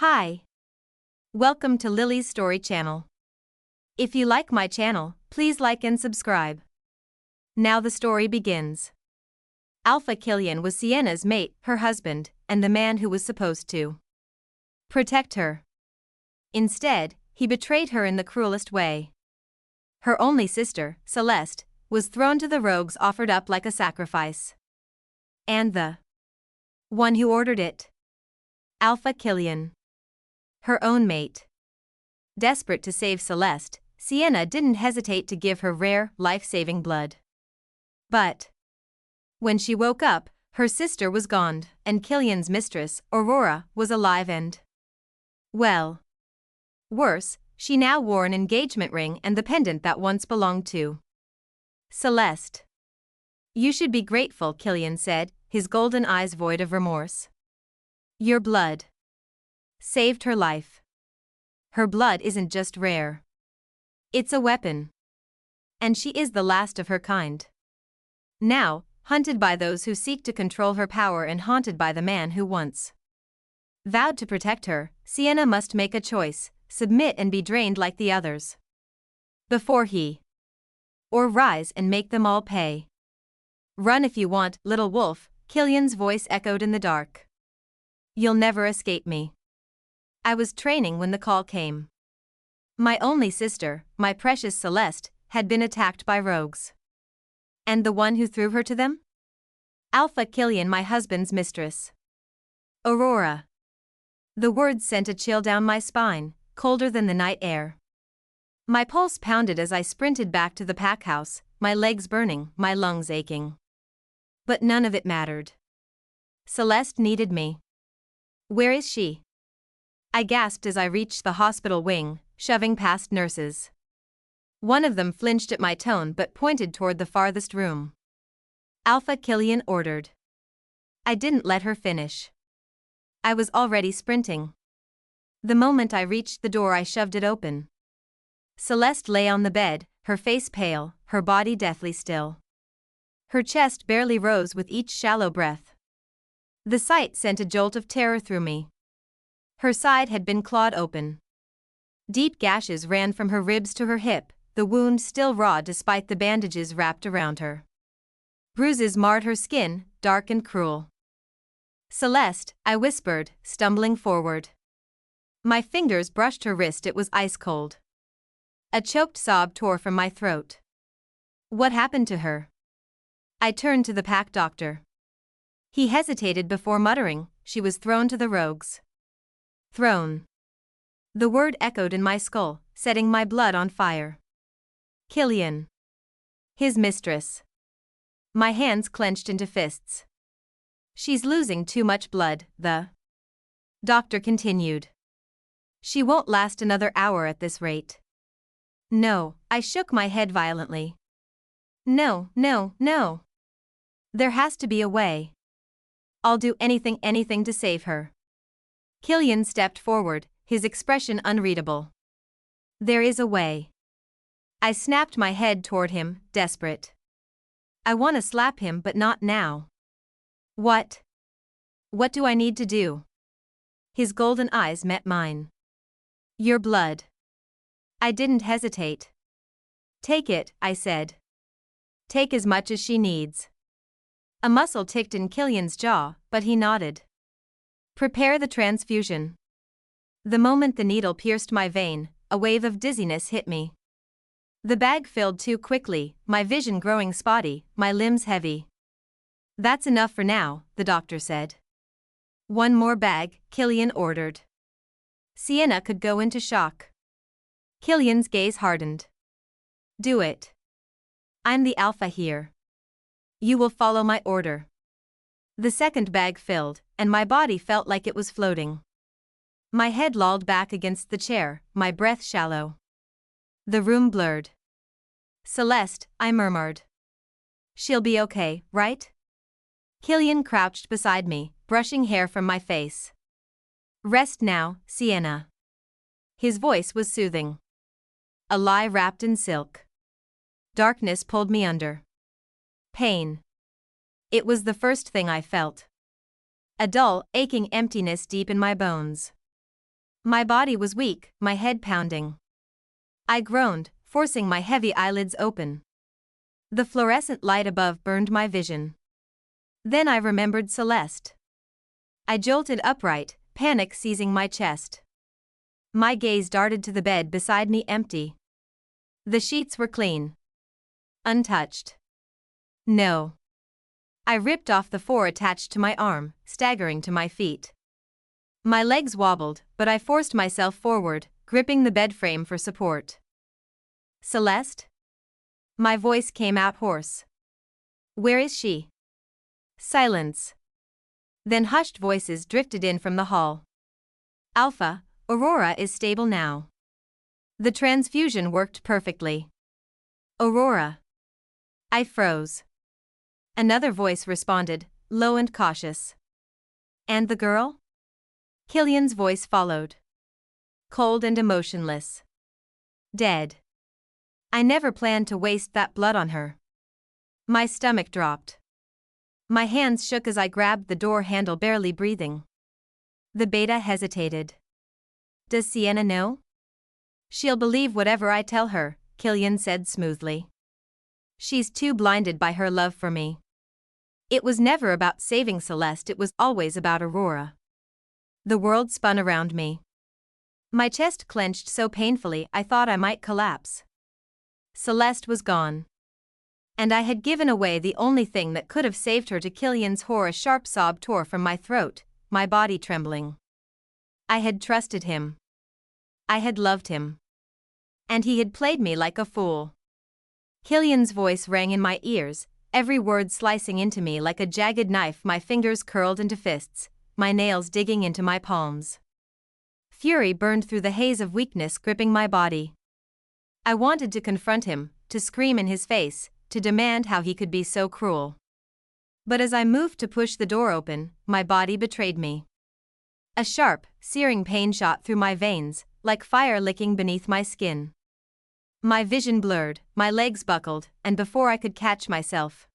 Hi. Welcome to Lily's Story channel. If you like my channel, please like and subscribe. Now the story begins. Alpha Killian was Sienna's mate, her husband, and the man who was supposed to protect her. Instead, he betrayed her in the cruelest way. Her only sister, Celeste, was thrown to the rogues, offered up like a sacrifice. And the one who ordered it? Alpha Killian. Her own mate. Desperate to save Celeste, Sienna didn't hesitate to give her rare, life-saving blood. But when she woke up, her sister was gone, and Killian's mistress, Aurora, was alive and, well, worse, she now wore an engagement ring and the pendant that once belonged to Celeste. "You should be grateful," Killian said, his golden eyes void of remorse. "Your blood saved her life. Her blood isn't just rare. It's a weapon. And she is the last of her kind. Now, hunted by those who seek to control her power and haunted by the man who once vowed to protect her, Sienna must make a choice, submit and be drained like the others, before he or rise and make them all pay. Run if you want, little wolf, Killian's voice echoed in the dark. You'll never escape me. I was training when the call came. My only sister, my precious Celeste, had been attacked by rogues. And the one who threw her to them? Alpha Killian, my husband's mistress. Aurora. The words sent a chill down my spine, colder than the night air. My pulse pounded as I sprinted back to the pack house, my legs burning, my lungs aching. But none of it mattered. Celeste needed me. Where is she? I gasped as I reached the hospital wing, shoving past nurses. One of them flinched at my tone but pointed toward the farthest room. Alpha Killian ordered. I didn't let her finish. I was already sprinting. The moment I reached the door, I shoved it open. Celeste lay on the bed, her face pale, her body deathly still. Her chest barely rose with each shallow breath. The sight sent a jolt of terror through me. Her side had been clawed open. Deep gashes ran from her ribs to her hip, the wound still raw despite the bandages wrapped around her. Bruises marred her skin, dark and cruel. Celeste, I whispered, stumbling forward. My fingers brushed her wrist, it was ice cold. A choked sob tore from my throat. What happened to her? I turned to the pack doctor. He hesitated before muttering, she was thrown to the rogues. Thrown. The word echoed in my skull, setting my blood on fire. Killian. His mistress. My hands clenched into fists. She's losing too much blood, the doctor continued. She won't last another hour at this rate. No, I shook my head violently. No, no, no. There has to be a way. I'll do anything to save her. Killian stepped forward, his expression unreadable. There is a way. I snapped my head toward him, desperate. I want to slap him, but not now. What? What do I need to do? His golden eyes met mine. Your blood. I didn't hesitate. Take it, I said. Take as much as she needs. A muscle ticked in Killian's jaw, but he nodded. Prepare the transfusion. The moment the needle pierced my vein, a wave of dizziness hit me. The bag filled too quickly, my vision growing spotty, my limbs heavy. That's enough for now, the doctor said. One more bag, Killian ordered. Sienna could go into shock. Killian's gaze hardened. Do it. I'm the alpha here. You will follow my order. The second bag filled, and my body felt like it was floating. My head lolled back against the chair, my breath shallow. The room blurred. Celeste, I murmured. She'll be okay, right? Killian crouched beside me, brushing hair from my face. Rest now, Sienna. His voice was soothing. A lie wrapped in silk. Darkness pulled me under. Pain. It was the first thing I felt. A dull, aching emptiness deep in my bones. My body was weak, my head pounding. I groaned, forcing my heavy eyelids open. The fluorescent light above burned my vision. Then I remembered Celeste. I jolted upright, panic seizing my chest. My gaze darted to the bed beside me, empty. The sheets were clean. Untouched. No. I ripped off the four attached to my arm, staggering to my feet. My legs wobbled, but I forced myself forward, gripping the bed frame for support. Celeste? My voice came out hoarse. Where is she? Silence. Then hushed voices drifted in from the hall. Alpha, Aurora is stable now. The transfusion worked perfectly. Aurora. I froze. Another voice responded, low and cautious. And the girl? Killian's voice followed. Cold and emotionless. Dead. I never planned to waste that blood on her. My stomach dropped. My hands shook as I grabbed the door handle, barely breathing. The beta hesitated. Does Sienna know? She'll believe whatever I tell her, Killian said smoothly. She's too blinded by her love for me. It was never about saving Celeste, it was always about Aurora. The world spun around me. My chest clenched so painfully I thought I might collapse. Celeste was gone. And I had given away the only thing that could have saved her to Killian's horror. A sharp sob tore from my throat, my body trembling. I had trusted him. I had loved him. And he had played me like a fool. Killian's voice rang in my ears, every word slicing into me like a jagged knife. My fingers curled into fists, my nails digging into my palms. Fury burned through the haze of weakness gripping my body. I wanted to confront him, to scream in his face, to demand how he could be so cruel. But as I moved to push the door open, my body betrayed me. A sharp, searing pain shot through my veins, like fire licking beneath my skin. My vision blurred, my legs buckled, and before I could catch myself,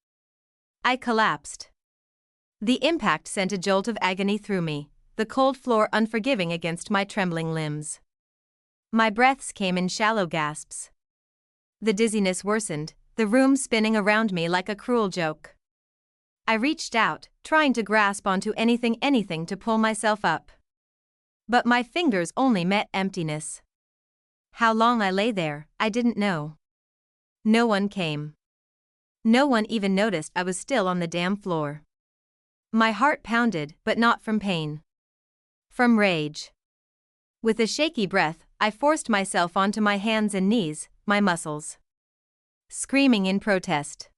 I collapsed. The impact sent a jolt of agony through me, the cold floor unforgiving against my trembling limbs. My breaths came in shallow gasps. The dizziness worsened, the room spinning around me like a cruel joke. I reached out, trying to grasp onto anything to pull myself up. But my fingers only met emptiness. How long I lay there, I didn't know. No one came. No one even noticed I was still on the damn floor. My heart pounded, but not from pain. From rage. With a shaky breath, I forced myself onto my hands and knees, my muscles screaming in protest.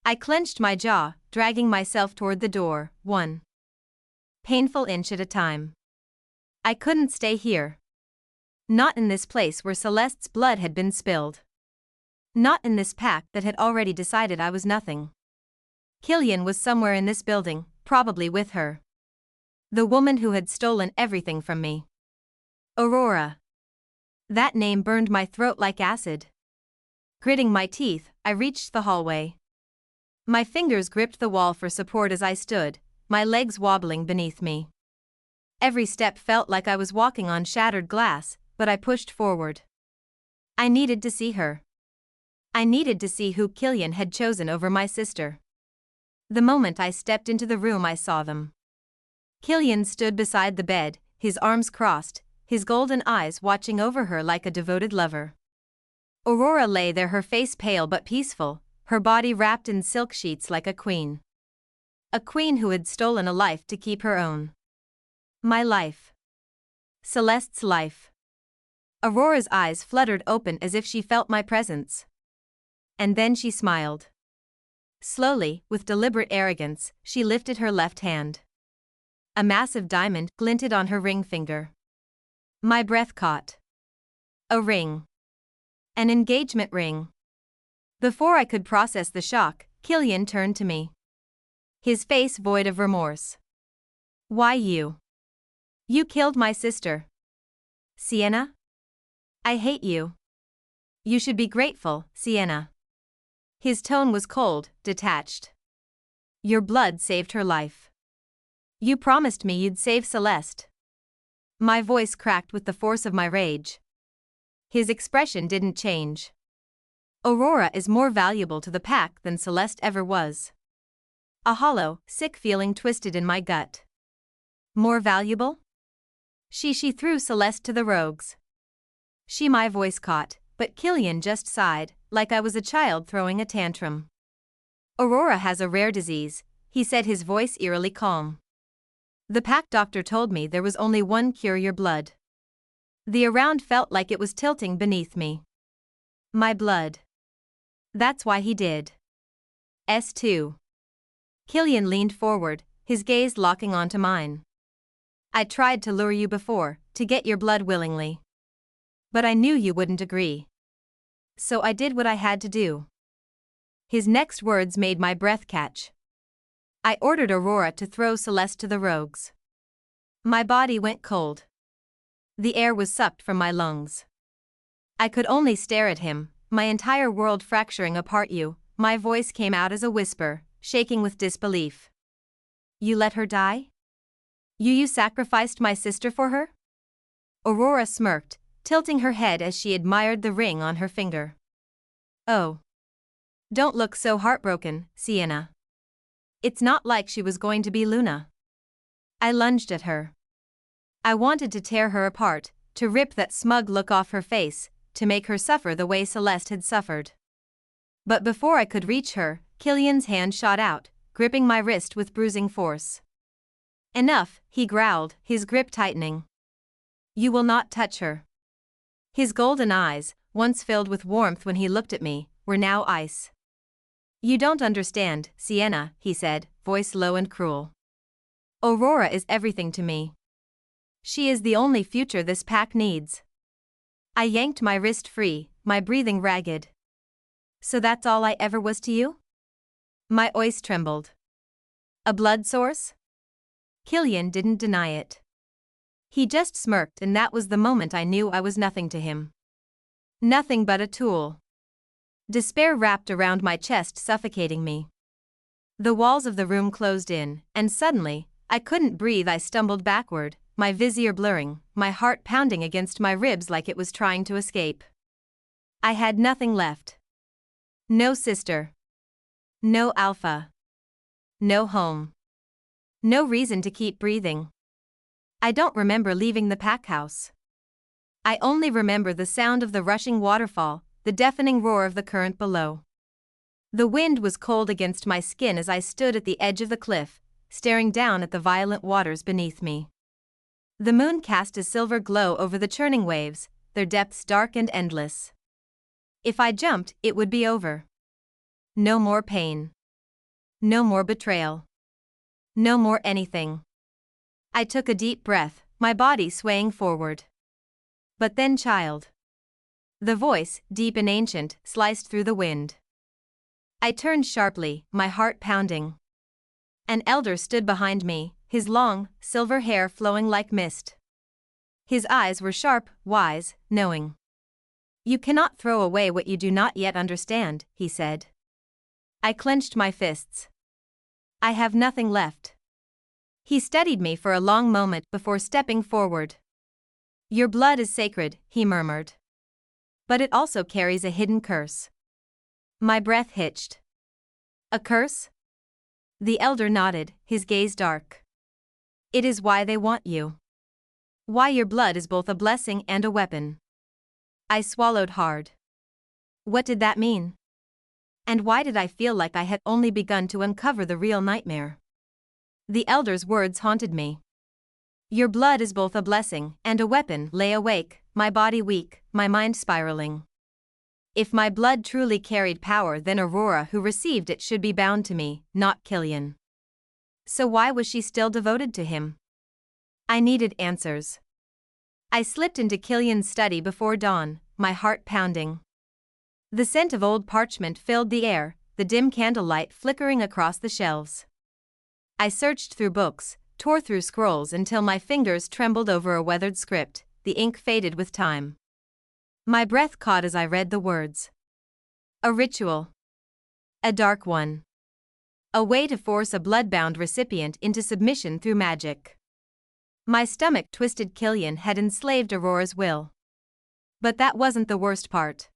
I clenched my jaw, dragging myself toward the door, one painful inch at a time. I couldn't stay here. Not in this place where Celeste's blood had been spilled. Not in this pack that had already decided I was nothing. Killian was somewhere in this building, probably with her. The woman who had stolen everything from me. Aurora. That name burned my throat like acid. Gritting my teeth, I reached the hallway. My fingers gripped the wall for support as I stood, my legs wobbling beneath me. Every step felt like I was walking on shattered glass, but I pushed forward. I needed to see her. I needed to see who Killian had chosen over my sister. The moment I stepped into the room, I saw them. Killian stood beside the bed, his arms crossed, his golden eyes watching over her like a devoted lover. Aurora lay there, her face pale but peaceful, her body wrapped in silk sheets like a queen. A queen who had stolen a life to keep her own. My life. Celeste's life. Aurora's eyes fluttered open as if she felt my presence. And then she smiled. Slowly, with deliberate arrogance, she lifted her left hand. A massive diamond glinted on her ring finger. My breath caught. A ring. An engagement ring. Before I could process the shock, Killian turned to me. His face void of remorse. Why you? You killed my sister. Sienna? I hate you. You should be grateful, Sienna. His tone was cold, detached. Your blood saved her life. You promised me you'd save Celeste. My voice cracked with the force of my rage. His expression didn't change. Aurora is more valuable to the pack than Celeste ever was. A hollow, sick feeling twisted in my gut. More valuable? She threw Celeste to the rogues. My voice caught, but Killian just sighed, like I was a child throwing a tantrum. Aurora has a rare disease, he said, his voice eerily calm. The pack doctor told me there was only one cure: your blood. The around felt like it was tilting beneath me. My blood. That's why he did. S2. Killian leaned forward, his gaze locking onto mine. I tried to lure you before, to get your blood willingly. But I knew you wouldn't agree. So I did what I had to do. His next words made my breath catch. I ordered Aurora to throw Celeste to the rogues. My body went cold. The air was sucked from my lungs. I could only stare at him, my entire world fracturing apart. My voice came out as a whisper, shaking with disbelief. You let her die? You sacrificed my sister for her? Aurora smirked, tilting her head as she admired the ring on her finger. Oh. Don't look so heartbroken, Sienna. It's not like she was going to be Luna. I lunged at her. I wanted to tear her apart, to rip that smug look off her face, to make her suffer the way Celeste had suffered. But before I could reach her, Killian's hand shot out, gripping my wrist with bruising force. Enough, he growled, his grip tightening. You will not touch her. His golden eyes, once filled with warmth when he looked at me, were now ice. You don't understand, Sienna, he said, voice low and cruel. Aurora is everything to me. She is the only future this pack needs. I yanked my wrist free, my breathing ragged. So that's all I ever was to you? My voice trembled. A blood source? Killian didn't deny it. He just smirked, and that was the moment I knew I was nothing to him. Nothing but a tool. Despair wrapped around my chest, suffocating me. The walls of the room closed in, and suddenly, I couldn't breathe. I stumbled backward, my vizier blurring, my heart pounding against my ribs like it was trying to escape. I had nothing left. No sister. No Alpha. No home. No reason to keep breathing. I don't remember leaving the pack house. I only remember the sound of the rushing waterfall, the deafening roar of the current below. The wind was cold against my skin as I stood at the edge of the cliff, staring down at the violent waters beneath me. The moon cast a silver glow over the churning waves, their depths dark and endless. If I jumped, it would be over. No more pain. No more betrayal. No more anything. I took a deep breath, my body swaying forward. But then, child. The voice, deep and ancient, sliced through the wind. I turned sharply, my heart pounding. An elder stood behind me, his long, silver hair flowing like mist. His eyes were sharp, wise, knowing. You cannot throw away what you do not yet understand, he said. I clenched my fists. I have nothing left. He studied me for a long moment before stepping forward. Your blood is sacred, he murmured. But it also carries a hidden curse. My breath hitched. A curse? The elder nodded, his gaze dark. It is why they want you. Why your blood is both a blessing and a weapon. I swallowed hard. What did that mean? And why did I feel like I had only begun to uncover the real nightmare? The elder's words haunted me. Your blood is both a blessing and a weapon. Lay awake, my body weak, my mind spiraling. If my blood truly carried power, then Aurora, who received it, should be bound to me, not Killian. So why was she still devoted to him? I needed answers. I slipped into Killian's study before dawn, my heart pounding. The scent of old parchment filled the air, the dim candlelight flickering across the shelves. I searched through books, tore through scrolls until my fingers trembled over a weathered script, the ink faded with time. My breath caught as I read the words. A ritual. A dark one. A way to force a blood-bound recipient into submission through magic. My stomach twisted. Killian had enslaved Aurora's will. But that wasn't the worst part.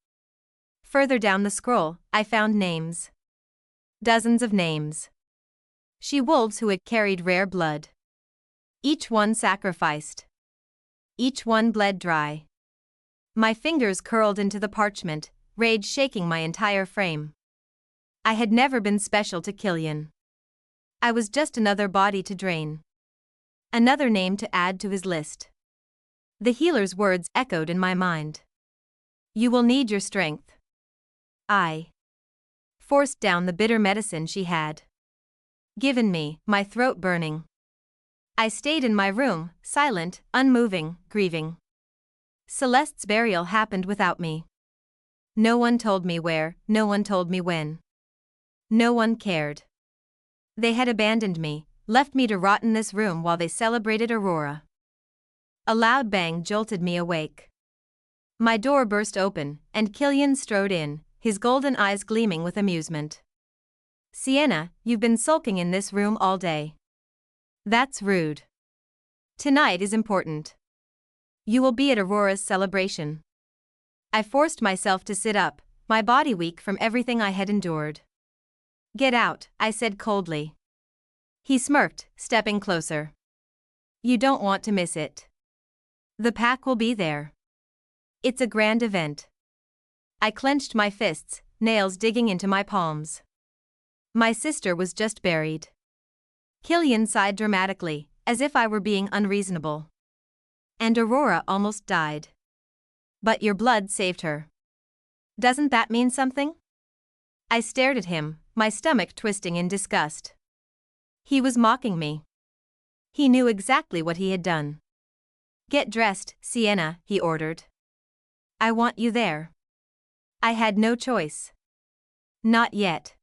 Further down the scroll, I found names. Dozens of names. She-wolves who had carried rare blood. Each one sacrificed. Each one bled dry. My fingers curled into the parchment, rage shaking my entire frame. I had never been special to Killian. I was just another body to drain. Another name to add to his list. The healer's words echoed in my mind. You will need your strength. I forced down the bitter medicine she had given me, my throat burning. I stayed in my room, silent, unmoving, grieving. Celeste's burial happened without me. No one told me where, no one told me when. No one cared. They had abandoned me, left me to rot in this room while they celebrated Aurora. A loud bang jolted me awake. My door burst open, and Killian strode in, his golden eyes gleaming with amusement. Sienna, you've been sulking in this room all day. That's rude. Tonight is important. You will be at Aurora's celebration. I forced myself to sit up, my body weak from everything I had endured. Get out, I said coldly. He smirked, stepping closer. You don't want to miss it. The pack will be there. It's a grand event. I clenched my fists, nails digging into my palms. My sister was just buried. Killian sighed dramatically, as if I were being unreasonable. And Aurora almost died. But your blood saved her. Doesn't that mean something? I stared at him, my stomach twisting in disgust. He was mocking me. He knew exactly what he had done. Get dressed, Sienna, he ordered. I want you there. I had no choice. Not yet.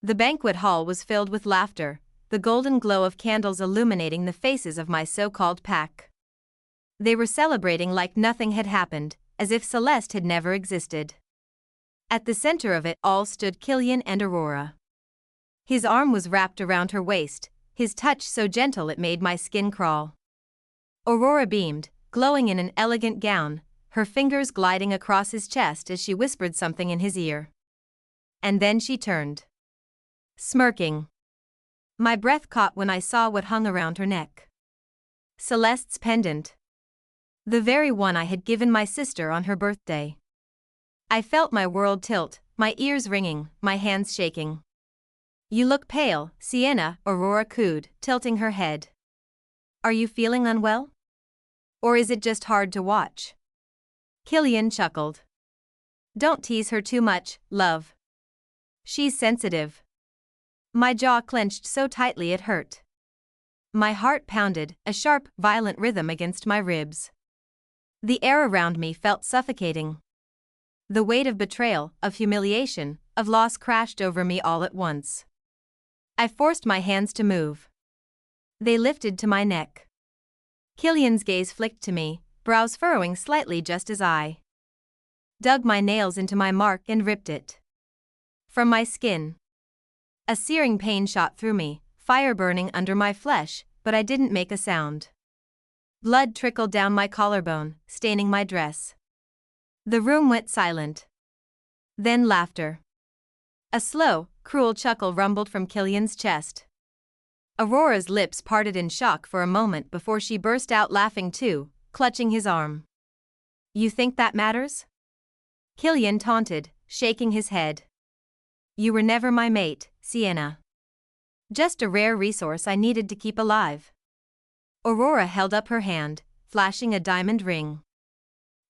The banquet hall was filled with laughter, the golden glow of candles illuminating the faces of my so-called pack. They were celebrating like nothing had happened, as if Celeste had never existed. At the center of it all stood Killian and Aurora. His arm was wrapped around her waist, his touch so gentle it made my skin crawl. Aurora beamed, glowing in an elegant gown, her fingers gliding across his chest as she whispered something in his ear. And then she turned. Smirking. My breath caught when I saw what hung around her neck. Celeste's pendant. The very one I had given my sister on her birthday. I felt my world tilt, my ears ringing, my hands shaking. You look pale, Sienna, Aurora cooed, tilting her head. Are you feeling unwell? Or is it just hard to watch? Killian chuckled. Don't tease her too much, love. She's sensitive. My jaw clenched so tightly it hurt. My heart pounded, a sharp, violent rhythm against my ribs. The air around me felt suffocating. The weight of betrayal, of humiliation, of loss crashed over me all at once. I forced my hands to move. They lifted to my neck. Killian's gaze flicked to me, brows furrowing slightly just as I dug my nails into my mark and ripped it from my skin. A searing pain shot through me, fire burning under my flesh, but I didn't make a sound. Blood trickled down my collarbone, staining my dress. The room went silent. Then laughter. A slow, cruel chuckle rumbled from Killian's chest. Aurora's lips parted in shock for a moment before she burst out laughing too, clutching his arm. You think that matters? Killian taunted, shaking his head. You were never my mate, Sienna. Just a rare resource I needed to keep alive. Aurora held up her hand, flashing a diamond ring.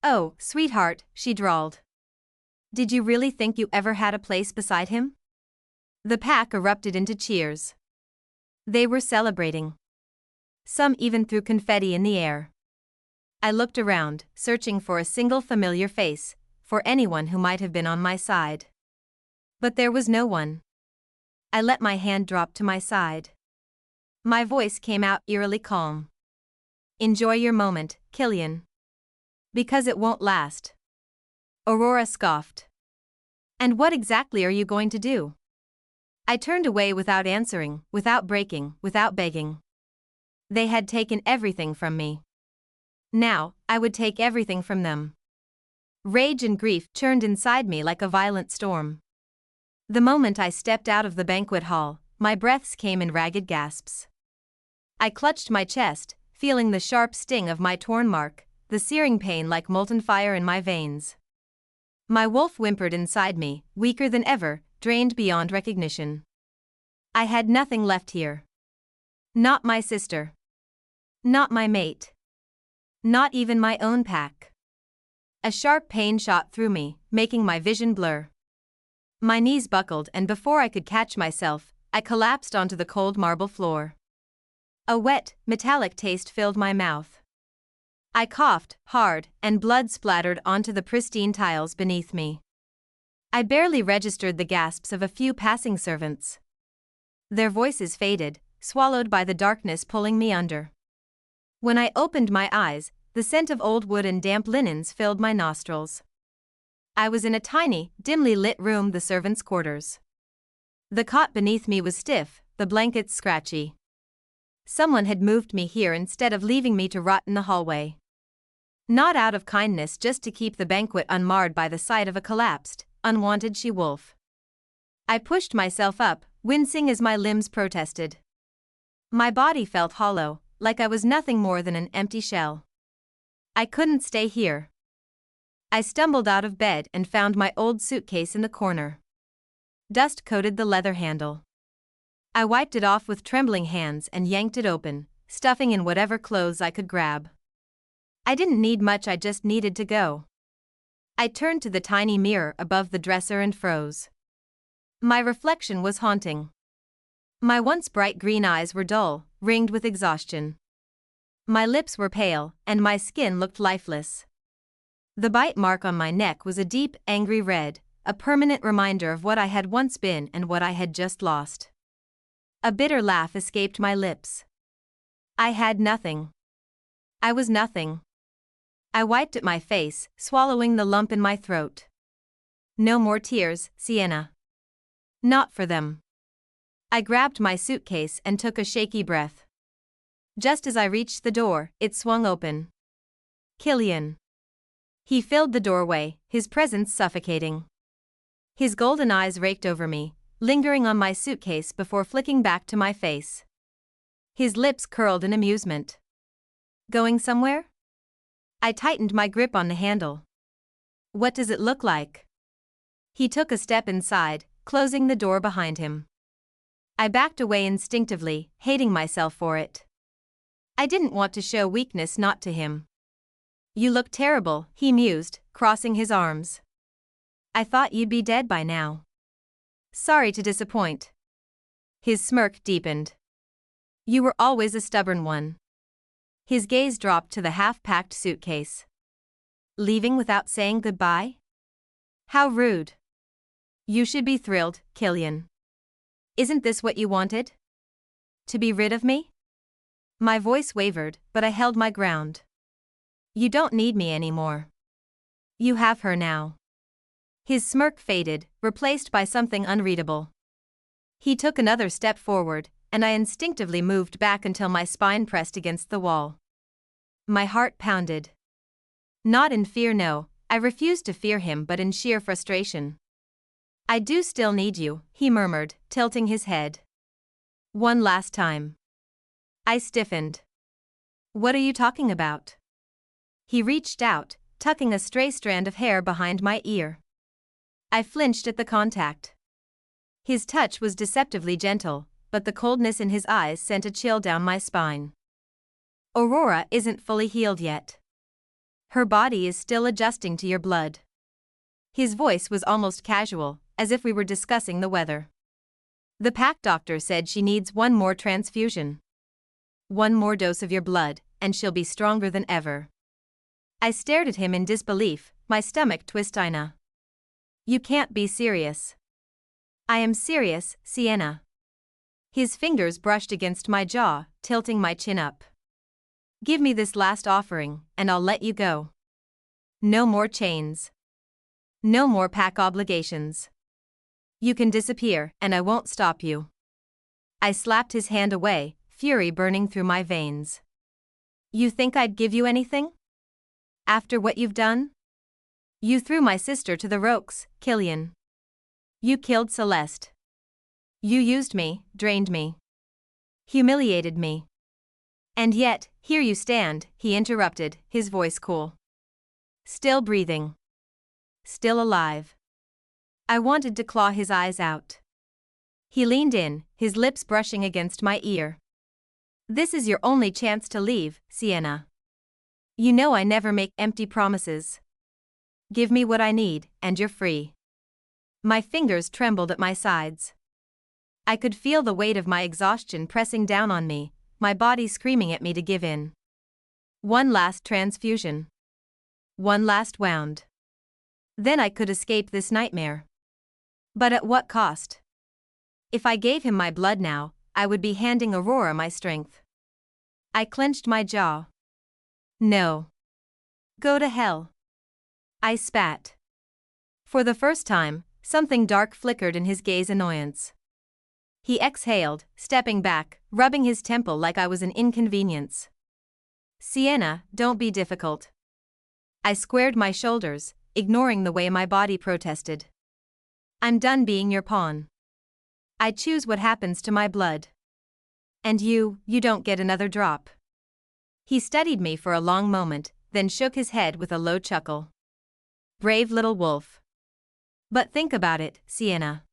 Oh, sweetheart, she drawled. Did you really think you ever had a place beside him? The pack erupted into cheers. They were celebrating. Some even threw confetti in the air. I looked around, searching for a single familiar face, for anyone who might have been on my side. But there was no one. I let my hand drop to my side. My voice came out eerily calm. Enjoy your moment, Killian. Because it won't last. Aurora scoffed. And what exactly are you going to do? I turned away without answering, without breaking, without begging. They had taken everything from me. Now, I would take everything from them. Rage and grief churned inside me like a violent storm. The moment I stepped out of the banquet hall, my breaths came in ragged gasps. I clutched my chest, feeling the sharp sting of my torn mark, the searing pain like molten fire in my veins. My wolf whimpered inside me, weaker than ever, drained beyond recognition. I had nothing left here. Not my sister. Not my mate. Not even my own pack. A sharp pain shot through me, making my vision blur. My knees buckled, and before I could catch myself, I collapsed onto the cold marble floor. A wet, metallic taste filled my mouth. I coughed, hard, and blood splattered onto the pristine tiles beneath me. I barely registered the gasps of a few passing servants. Their voices faded, swallowed by the darkness pulling me under. When I opened my eyes, the scent of old wood and damp linens filled my nostrils. I was in a tiny, dimly lit room, the servants' quarters. The cot beneath me was stiff, the blankets scratchy. Someone had moved me here instead of leaving me to rot in the hallway. Not out of kindness, just to keep the banquet unmarred by the sight of a collapsed, unwanted she-wolf. I pushed myself up, wincing as my limbs protested. My body felt hollow, like I was nothing more than an empty shell. I couldn't stay here. I stumbled out of bed and found my old suitcase in the corner. Dust coated the leather handle. I wiped it off with trembling hands and yanked it open, stuffing in whatever clothes I could grab. I didn't need much, I just needed to go. I turned to the tiny mirror above the dresser and froze. My reflection was haunting. My once bright green eyes were dull, ringed with exhaustion. My lips were pale, and my skin looked lifeless. The bite mark on my neck was a deep, angry red, a permanent reminder of what I had once been and what I had just lost. A bitter laugh escaped my lips. I had nothing. I was nothing. I wiped at my face, swallowing the lump in my throat. No more tears, Sienna. Not for them. I grabbed my suitcase and took a shaky breath. Just as I reached the door, it swung open. Killian. He filled the doorway, his presence suffocating. His golden eyes raked over me, lingering on my suitcase before flicking back to my face. His lips curled in amusement. Going somewhere? I tightened my grip on the handle. What does it look like? He took a step inside, closing the door behind him. I backed away instinctively, hating myself for it. I didn't want to show weakness, not to him. You look terrible, he mused, crossing his arms. I thought you'd be dead by now. Sorry to disappoint. His smirk deepened. You were always a stubborn one. His gaze dropped to the half-packed suitcase. Leaving without saying goodbye? How rude. You should be thrilled, Killian. Isn't this what you wanted? To be rid of me? My voice wavered, but I held my ground. You don't need me anymore. You have her now. His smirk faded, replaced by something unreadable. He took another step forward, and I instinctively moved back until my spine pressed against the wall. My heart pounded. Not in fear, no, I refused to fear him, but in sheer frustration. I do still need you, he murmured, tilting his head. One last time. I stiffened. What are you talking about? He reached out, tucking a stray strand of hair behind my ear. I flinched at the contact. His touch was deceptively gentle, but the coldness in his eyes sent a chill down my spine. Aurora isn't fully healed yet. Her body is still adjusting to your blood. His voice was almost casual, as if we were discussing the weather. The pack doctor said she needs one more transfusion. One more dose of your blood, and she'll be stronger than ever. I stared at him in disbelief, my stomach twisting. You can't be serious. I am serious, Sienna. His fingers brushed against my jaw, tilting my chin up. Give me this last offering, and I'll let you go. No more chains. No more pack obligations. You can disappear, and I won't stop you. I slapped his hand away, fury burning through my veins. You think I'd give you anything? After what you've done? You threw my sister to the ropes, Killian. You killed Celeste. You used me, drained me. Humiliated me. And yet, here you stand, he interrupted, his voice cool. Still breathing. Still alive. I wanted to claw his eyes out. He leaned in, his lips brushing against my ear. This is your only chance to leave, Sienna. You know I never make empty promises. Give me what I need, and you're free. My fingers trembled at my sides. I could feel the weight of my exhaustion pressing down on me, my body screaming at me to give in. One last transfusion. One last wound. Then I could escape this nightmare. But at what cost? If I gave him my blood now, I would be handing Aurora my strength. I clenched my jaw. No. Go to hell. I spat. For the first time, something dark flickered in his gaze annoyance. He exhaled, stepping back, rubbing his temple like I was an inconvenience. Sienna, don't be difficult. I squared my shoulders, ignoring the way my body protested. I'm done being your pawn. I choose what happens to my blood. And you don't get another drop. He studied me for a long moment, then shook his head with a low chuckle. Brave little wolf. But think about it, Sienna.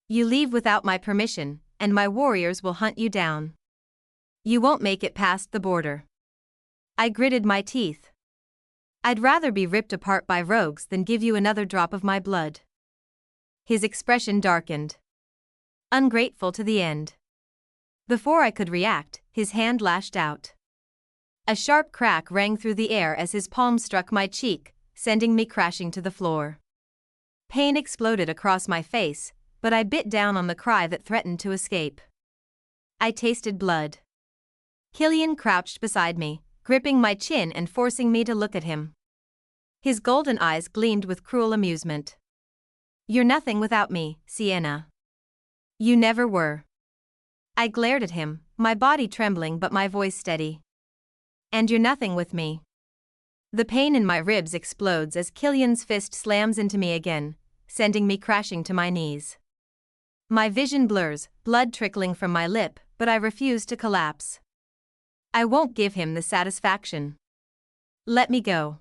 You leave without my permission, and my warriors will hunt you down. You won't make it past the border. I gritted my teeth. I'd rather be ripped apart by rogues than give you another drop of my blood. His expression darkened. Ungrateful to the end. Before I could react, his hand lashed out. A sharp crack rang through the air as his palm struck my cheek, sending me crashing to the floor. Pain exploded across my face, but I bit down on the cry that threatened to escape. I tasted blood. Killian crouched beside me, gripping my chin and forcing me to look at him. His golden eyes gleamed with cruel amusement. You're nothing without me, Sienna. You never were. I glared at him, my body trembling but my voice steady. And you're nothing with me. The pain in my ribs explodes as Killian's fist slams into me again, sending me crashing to my knees. My vision blurs, blood trickling from my lip, but I refuse to collapse. I won't give him the satisfaction. Let me go.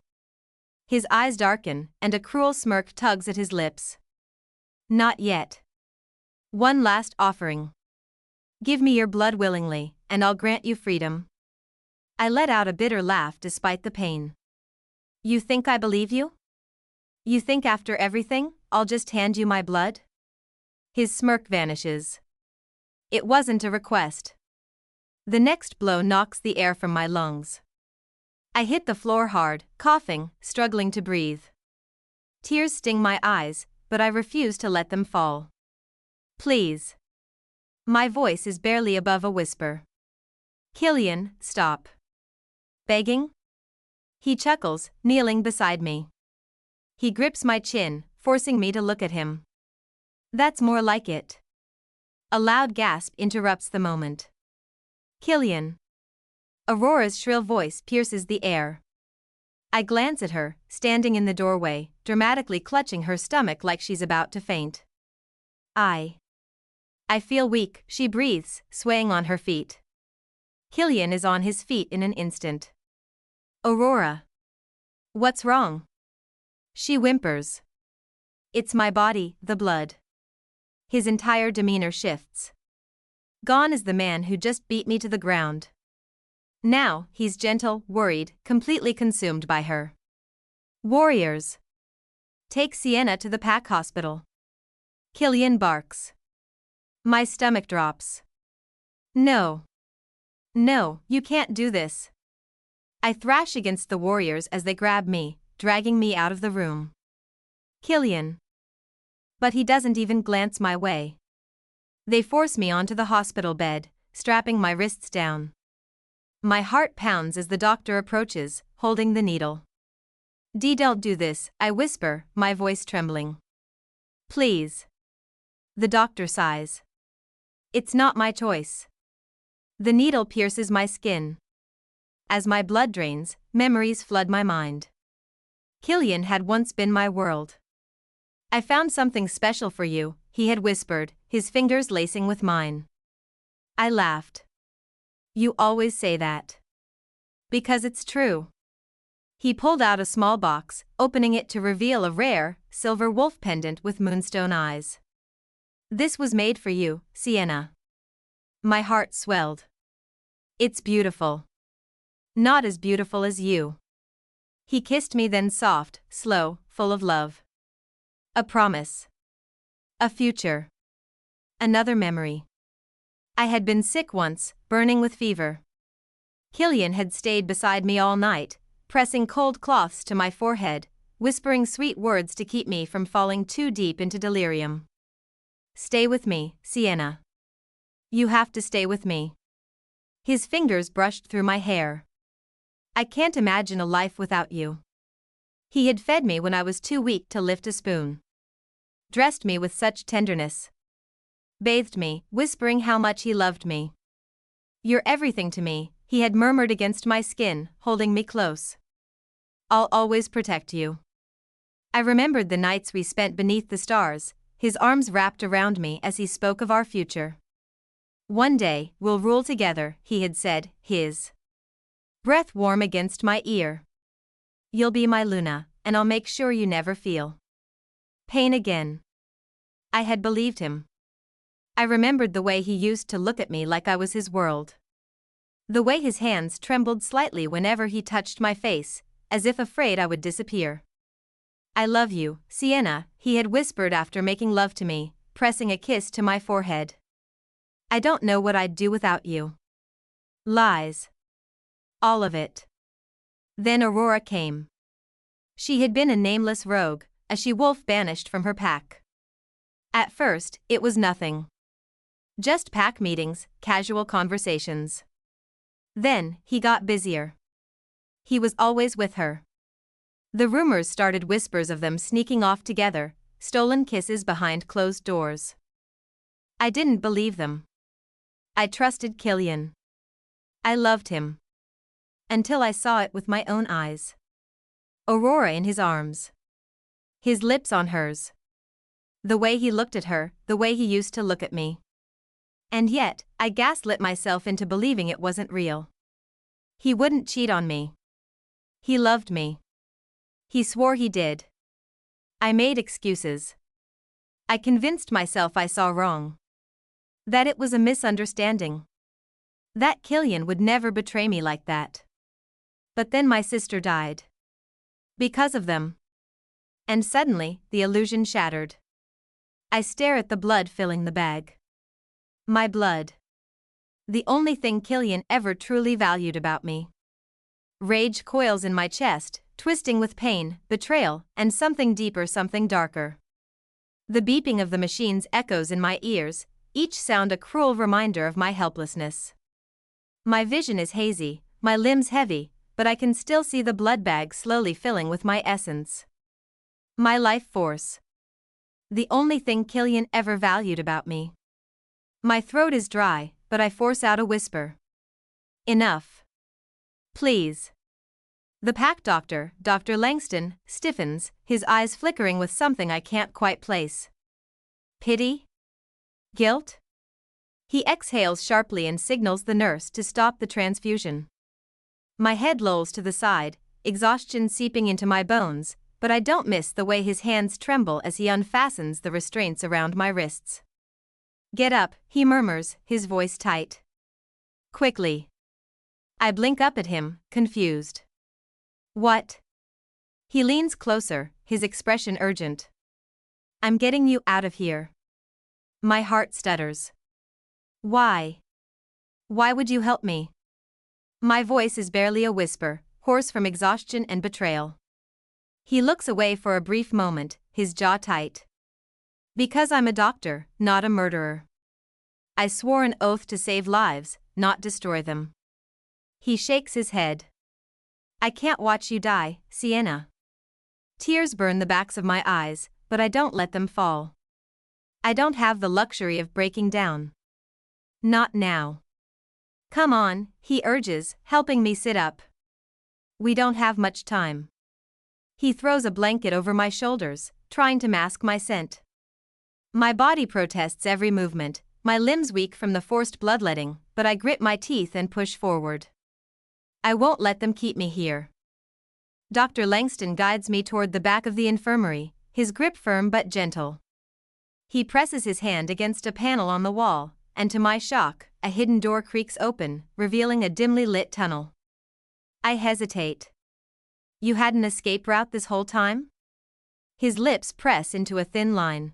His eyes darken, and a cruel smirk tugs at his lips. Not yet. One last offering. Give me your blood willingly, and I'll grant you freedom. I let out a bitter laugh despite the pain. You think I believe you? You think after everything, I'll just hand you my blood? His smirk vanishes. It wasn't a request. The next blow knocks the air from my lungs. I hit the floor hard, coughing, struggling to breathe. Tears sting my eyes, but I refuse to let them fall. Please. My voice is barely above a whisper. Killian, stop. Begging? He chuckles, kneeling beside me. He grips my chin, forcing me to look at him. That's more like it. A loud gasp interrupts the moment. Killian. Aurora's shrill voice pierces the air. I glance at her, standing in the doorway, dramatically clutching her stomach like she's about to faint. I feel weak, she breathes, swaying on her feet. Killian is on his feet in an instant. Aurora. What's wrong? She whimpers. It's my body, the blood. His entire demeanor shifts. Gone is the man who just beat me to the ground. Now, he's gentle, worried, completely consumed by her. Warriors. Take Sienna to the pack hospital. Killian barks. My stomach drops. No. No, you can't do this. I thrash against the warriors as they grab me, dragging me out of the room. Killian. But he doesn't even glance my way. They force me onto the hospital bed, strapping my wrists down. My heart pounds as the doctor approaches, holding the needle. Don't do this, I whisper, my voice trembling. Please. The doctor sighs. It's not my choice. The needle pierces my skin. As my blood drains, memories flood my mind. Killian had once been my world. I found something special for you, he had whispered, his fingers lacing with mine. I laughed. You always say that. Because it's true. He pulled out a small box, opening it to reveal a rare, silver wolf pendant with moonstone eyes. This was made for you, Sienna. My heart swelled. It's beautiful. Not as beautiful as you. He kissed me, then soft, slow, full of love. A promise. A future. Another memory. I had been sick once, burning with fever. Killian had stayed beside me all night, pressing cold cloths to my forehead, whispering sweet words to keep me from falling too deep into delirium. Stay with me, Sienna. You have to stay with me. His fingers brushed through my hair. I can't imagine a life without you. He had fed me when I was too weak to lift a spoon. Dressed me with such tenderness. Bathed me, whispering how much he loved me. You're everything to me, he had murmured against my skin, holding me close. I'll always protect you. I remembered the nights we spent beneath the stars, his arms wrapped around me as he spoke of our future. One day, we'll rule together, he had said, his breath warm against my ear. You'll be my Luna, and I'll make sure you never feel pain again. I had believed him. I remembered the way he used to look at me like I was his world. The way his hands trembled slightly whenever he touched my face, as if afraid I would disappear. I love you, Sienna, he had whispered after making love to me, pressing a kiss to my forehead. I don't know what I'd do without you. Lies. All of it. Then Aurora came. She had been a nameless rogue, a she-wolf banished from her pack. At first, it was nothing. Just pack meetings, casual conversations. Then, he got busier. He was always with her. The rumors started, whispers of them sneaking off together, stolen kisses behind closed doors. I didn't believe them. I trusted Killian. I loved him. Until I saw it with my own eyes. Aurora in his arms. His lips on hers. The way he looked at her, the way he used to look at me. And yet, I gaslit myself into believing it wasn't real. He wouldn't cheat on me. He loved me. He swore he did. I made excuses. I convinced myself I saw wrong. That it was a misunderstanding. That Killian would never betray me like that. But then my sister died. Because of them. And suddenly, the illusion shattered. I stare at the blood filling the bag. My blood. The only thing Killian ever truly valued about me. Rage coils in my chest, twisting with pain, betrayal, and something deeper, something darker. The beeping of the machines echoes in my ears, each sound a cruel reminder of my helplessness. My vision is hazy, my limbs heavy, but I can still see the blood bag slowly filling with my essence. My life force. The only thing Killian ever valued about me. My throat is dry, but I force out a whisper. Enough. Please. The pack doctor, Dr. Langston, stiffens, his eyes flickering with something I can't quite place. Pity? Guilt? He exhales sharply and signals the nurse to stop the transfusion. My head lolls to the side, exhaustion seeping into my bones, but I don't miss the way his hands tremble as he unfastens the restraints around my wrists. Get up, he murmurs, his voice tight. Quickly. I blink up at him, confused. What? He leans closer, his expression urgent. I'm getting you out of here. My heart stutters. Why? Why would you help me? My voice is barely a whisper, hoarse from exhaustion and betrayal. He looks away for a brief moment, his jaw tight. Because I'm a doctor, not a murderer. I swore an oath to save lives, not destroy them. He shakes his head. I can't watch you die, Sienna. Tears burn the backs of my eyes, but I don't let them fall. I don't have the luxury of breaking down. Not now. Come on, he urges, helping me sit up. We don't have much time. He throws a blanket over my shoulders, trying to mask my scent. My body protests every movement, my limbs weak from the forced bloodletting, but I grit my teeth and push forward. I won't let them keep me here. Dr. Langston guides me toward the back of the infirmary, his grip firm but gentle. He presses his hand against a panel on the wall, and to my shock, a hidden door creaks open, revealing a dimly lit tunnel. I hesitate. You had an escape route this whole time? His lips press into a thin line.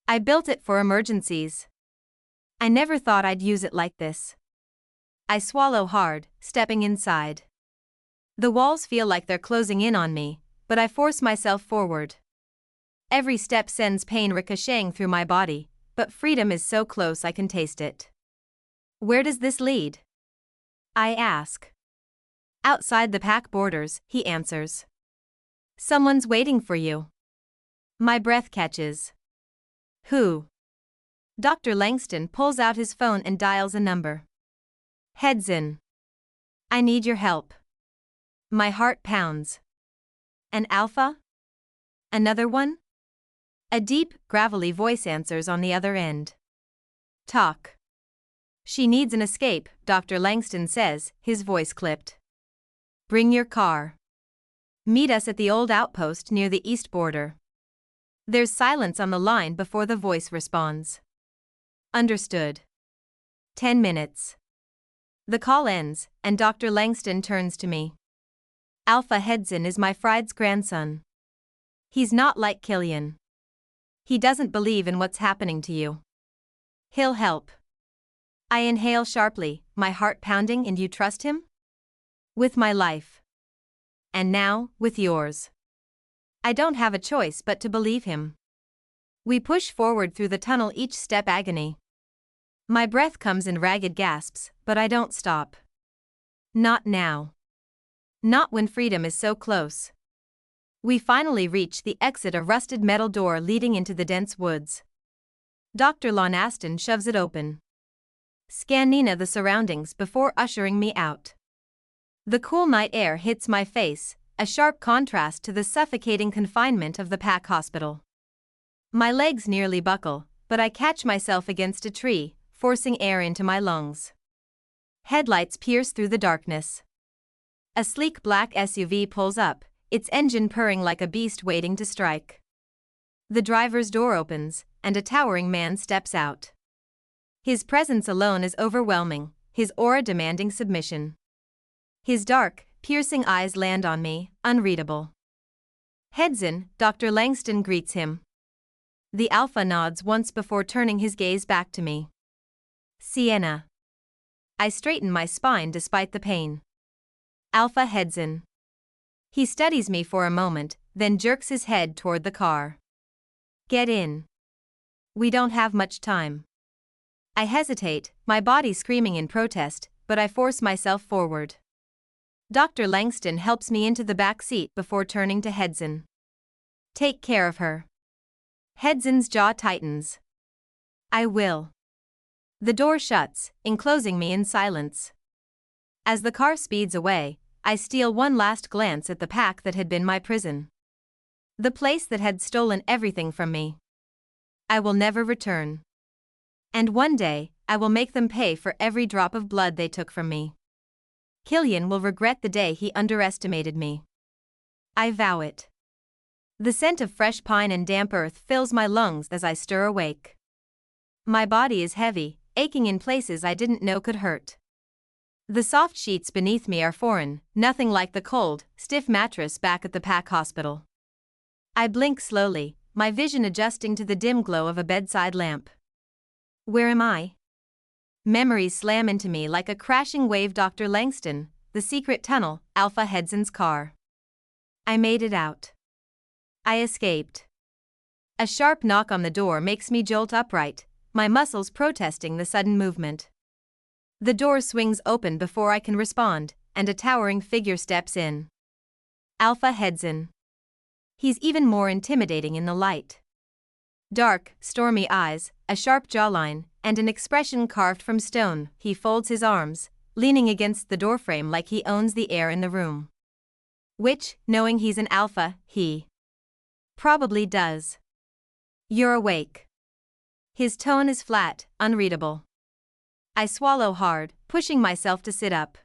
I built it for emergencies. I never thought I'd use it like this. I swallow hard, stepping inside. The walls feel like they're closing in on me, but I force myself forward. Every step sends pain ricocheting through my body, but freedom is so close I can taste it. Where does this lead? I ask. Outside the pack borders, he answers. Someone's waiting for you. My breath catches. Who? Dr. Langston pulls out his phone and dials a number. Heads in. I need your help. My heart pounds. An alpha? Another one? A deep, gravelly voice answers on the other end. Talk. She needs an escape, Dr. Langston says, his voice clipped. Bring your car. Meet us at the old outpost near the east border. There's silence on the line before the voice responds. Understood. 10 minutes. The call ends, and Dr. Langston turns to me. Alpha Hedson is my friend's grandson. He's not like Killian. He doesn't believe in what's happening to you. He'll help. I inhale sharply, my heart pounding. And you trust him? With my life. And now, with yours. I don't have a choice but to believe him. We push forward through the tunnel, each step agony. My breath comes in ragged gasps, but I don't stop. Not now. Not when freedom is so close. We finally reach the exit, a rusted metal door leading into the dense woods. Dr. Aston shoves it open. Scanning the surroundings before ushering me out. The cool night air hits my face, a sharp contrast to the suffocating confinement of the pack hospital. My legs nearly buckle, but I catch myself against a tree, forcing air into my lungs. Headlights pierce through the darkness. A sleek black SUV pulls up, its engine purring like a beast waiting to strike. The driver's door opens, and a towering man steps out. His presence alone is overwhelming, his aura demanding submission. His dark, piercing eyes land on me, unreadable. Hedson, Dr. Langston greets him. The alpha nods once before turning his gaze back to me. Sienna. I straighten my spine despite the pain. Alpha Hedson. He studies me for a moment, then jerks his head toward the car. Get in. We don't have much time. I hesitate, my body screaming in protest, but I force myself forward. Dr. Langston helps me into the back seat before turning to Hedson. Take care of her. Hedson's jaw tightens. I will. The door shuts, enclosing me in silence. As the car speeds away, I steal one last glance at the pack that had been my prison. The place that had stolen everything from me. I will never return. And one day, I will make them pay for every drop of blood they took from me. Killian will regret the day he underestimated me. I vow it. The scent of fresh pine and damp earth fills my lungs as I stir awake. My body is heavy, aching in places I didn't know could hurt. The soft sheets beneath me are foreign, nothing like the cold, stiff mattress back at the pack hospital. I blink slowly, my vision adjusting to the dim glow of a bedside lamp. Where am I? Memories slam into me like a crashing wave. Dr. Langston, the secret tunnel, Alpha Hedson's car. I made it out. I escaped. A sharp knock on the door makes me jolt upright, my muscles protesting the sudden movement. The door swings open before I can respond, and a towering figure steps in. Alpha Hedson. He's even more intimidating in the light. Dark, stormy eyes, a sharp jawline, and an expression carved from stone. He folds his arms, leaning against the doorframe like he owns the air in the room. Which, knowing he's an alpha, he probably does. You're awake. His tone is flat, unreadable. I swallow hard, pushing myself to sit up.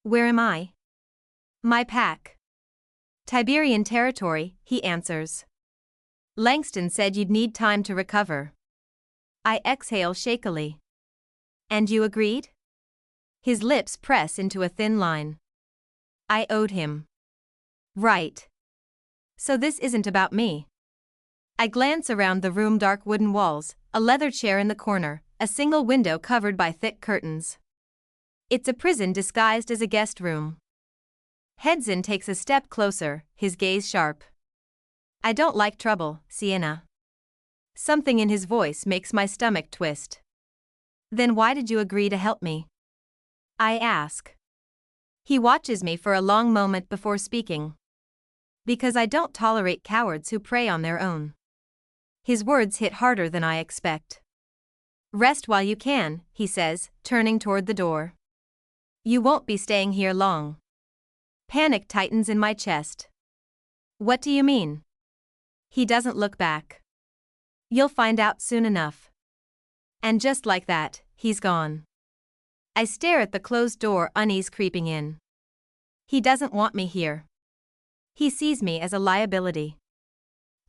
Where am I? My pack. Tiberian territory, he answers. Langston said you'd need time to recover. I exhale shakily. And you agreed? His lips press into a thin line. I owed him. Right. So this isn't about me. I glance around the room, dark wooden walls, a leather chair in the corner, a single window covered by thick curtains. It's a prison disguised as a guest room. Hedzin takes a step closer, his gaze sharp. I don't like trouble, Sienna. Something in his voice makes my stomach twist. Then why did you agree to help me? I ask. He watches me for a long moment before speaking. Because I don't tolerate cowards who prey on their own. His words hit harder than I expect. Rest while you can, he says, turning toward the door. You won't be staying here long. Panic tightens in my chest. What do you mean? He doesn't look back. You'll find out soon enough. And just like that, he's gone. I stare at the closed door, unease creeping in. He doesn't want me here. He sees me as a liability.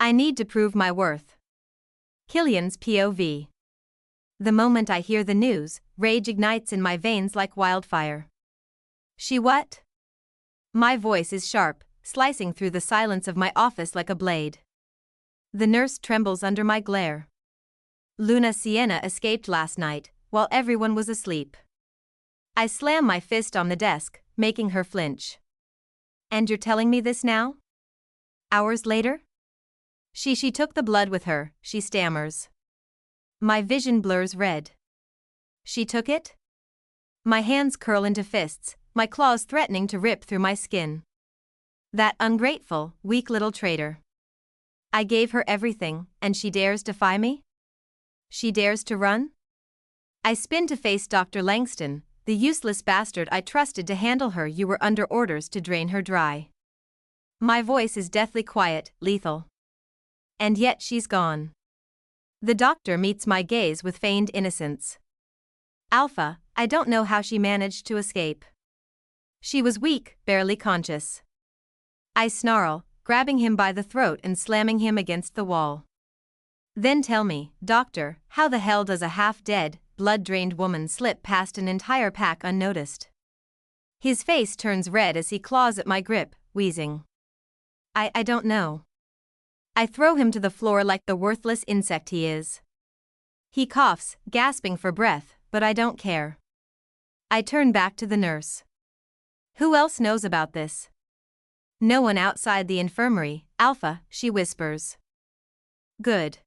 I need to prove my worth. Killian's POV. The moment I hear the news, rage ignites in my veins like wildfire. She what? My voice is sharp, slicing through the silence of my office like a blade. The nurse trembles under my glare. Sienna escaped last night, while everyone was asleep. I slam my fist on the desk, making her flinch. And you're telling me this now? Hours later? She took the blood with her, she stammers. My vision blurs red. She took it? My hands curl into fists, my claws threatening to rip through my skin. That ungrateful, weak little traitor. I gave her everything, and she dares defy me? She dares to run? I spin to face Dr. Langston, the useless bastard I trusted to handle her. You were under orders to drain her dry. My voice is deathly quiet, lethal. And yet she's gone. The doctor meets my gaze with feigned innocence. Alpha, I don't know how she managed to escape. She was weak, barely conscious. I snarl, grabbing him by the throat and slamming him against the wall. Then tell me, doctor, how the hell does a half-dead, blood-drained woman slip past an entire pack unnoticed? His face turns red as he claws at my grip, wheezing. I don't know. I throw him to the floor like the worthless insect he is. He coughs, gasping for breath, but I don't care. I turn back to the nurse. Who else knows about this? No one outside the infirmary, Alpha, she whispers. Good.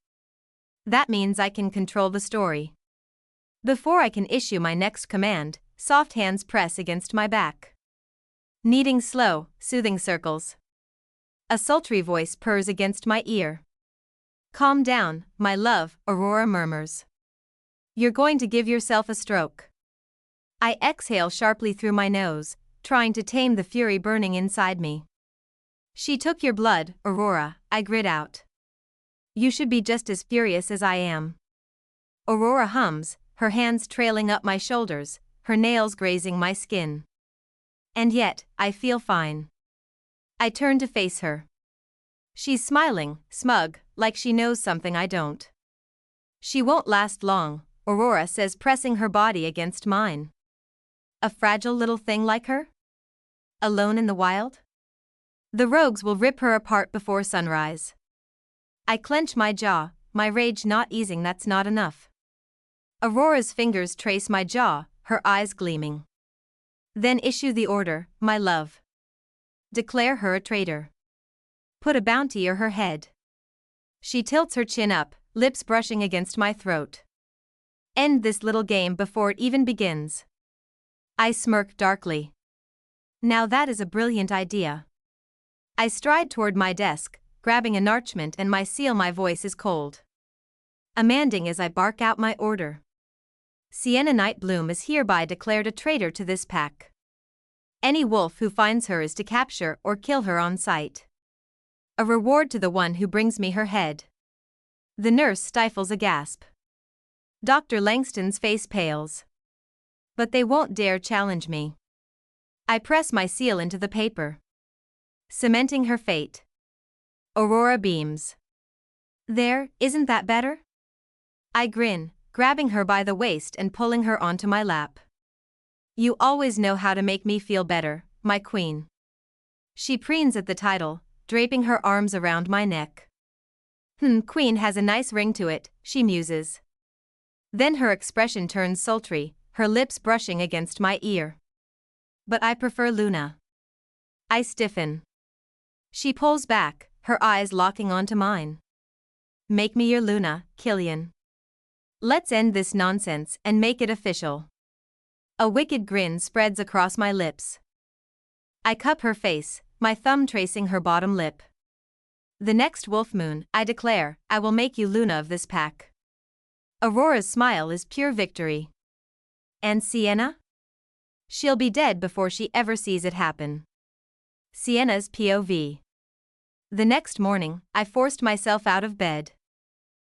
That means I can control the story. Before I can issue my next command, soft hands press against my back. Kneading slow, soothing circles. A sultry voice purrs against my ear. Calm down, my love, Aurora murmurs. You're going to give yourself a stroke. I exhale sharply through my nose, trying to tame the fury burning inside me. She took your blood, Aurora, I grit out. You should be just as furious as I am. Aurora hums, her hands trailing up my shoulders, her nails grazing my skin. And yet, I feel fine. I turn to face her. She's smiling, smug, like she knows something I don't. She won't last long, Aurora says, pressing her body against mine. A fragile little thing like her? Alone in the wild? The rogues will rip her apart before sunrise. I clench my jaw, my rage not easing. That's not enough. Aurora's fingers trace my jaw, her eyes gleaming. Then issue the order, my love. Declare her a traitor. Put a bounty on her head. She tilts her chin up, lips brushing against my throat. End this little game before it even begins. I smirk darkly. Now that is a brilliant idea. I stride toward my desk, grabbing a parchment and my seal. My voice is cold. Commanding as I bark out my order. Sienna Nightbloom is hereby declared a traitor to this pack. Any wolf who finds her is to capture or kill her on sight. A reward to the one who brings me her head. The nurse stifles a gasp. Dr. Langston's face pales. But they won't dare challenge me. I press my seal into the paper, cementing her fate. Aurora beams. There, isn't that better? I grin, grabbing her by the waist and pulling her onto my lap. You always know how to make me feel better, my queen. She preens at the title, draping her arms around my neck. Queen has a nice ring to it, she muses. Then her expression turns sultry, her lips brushing against my ear. But I prefer Luna. I stiffen. She pulls back, her eyes locking onto mine. Make me your Luna, Killian. Let's end this nonsense and make it official. A wicked grin spreads across my lips. I cup her face, my thumb tracing her bottom lip. The next wolf moon, I declare, I will make you Luna of this pack. Aurora's smile is pure victory. And Sienna? She'll be dead before she ever sees it happen. Sienna's POV. The next morning, I forced myself out of bed.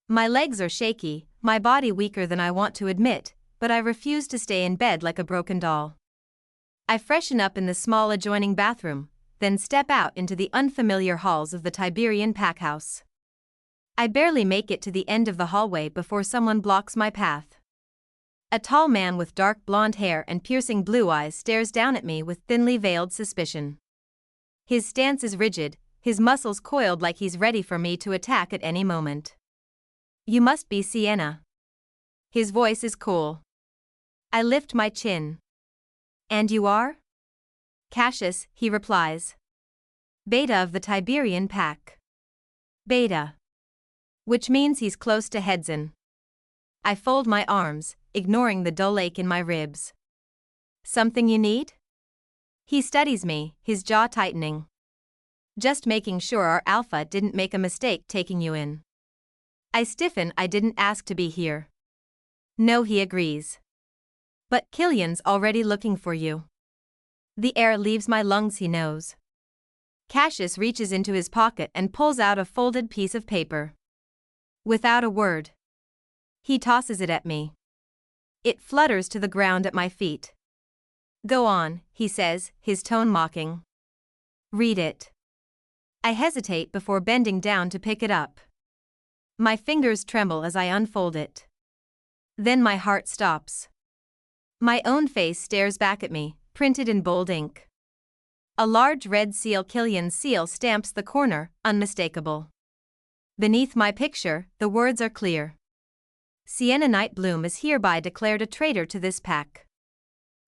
My legs are shaky, my body weaker than I want to admit, but I refuse to stay in bed like a broken doll. I freshen up in the small adjoining bathroom, then step out into the unfamiliar halls of the Tiberian packhouse. I barely make it to the end of the hallway before someone blocks my path. A tall man with dark blonde hair and piercing blue eyes stares down at me with thinly veiled suspicion. His stance is rigid, his muscles coiled like he's ready for me to attack at any moment. You must be Sienna. His voice is cool. I lift my chin. And you are? Cassius, he replies. Beta of the Tiberian pack. Beta. Which means he's close to Hedson. I fold my arms, ignoring the dull ache in my ribs. Something you need? He studies me, his jaw tightening. Just making sure our alpha didn't make a mistake taking you in. I stiffen. I didn't ask to be here. No, he agrees. But Killian's already looking for you. The air leaves my lungs, he knows. Cassius reaches into his pocket and pulls out a folded piece of paper. Without a word, he tosses it at me. It flutters to the ground at my feet. Go on, he says, his tone mocking. Read it. I hesitate before bending down to pick it up. My fingers tremble as I unfold it. Then my heart stops. My own face stares back at me, printed in bold ink. A large red seal, Killian's seal, stamps the corner, unmistakable. Beneath my picture, the words are clear. Sienna Nightbloom is hereby declared a traitor to this pack.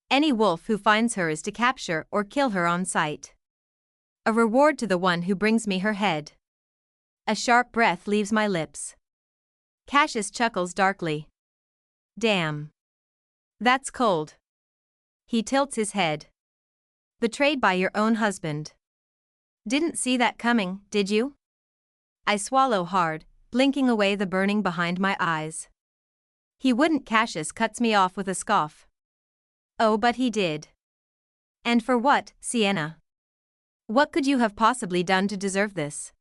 Any wolf who finds her is to capture or kill her on sight. A reward to the one who brings me her head. A sharp breath leaves my lips. Cassius chuckles darkly. Damn. That's cold. He tilts his head. Betrayed by your own husband. Didn't see that coming, did you? I swallow hard, blinking away the burning behind my eyes. He wouldn't. Cassius cuts me off with a scoff. Oh, but he did. And for what, Sienna? What could you have possibly done to deserve this?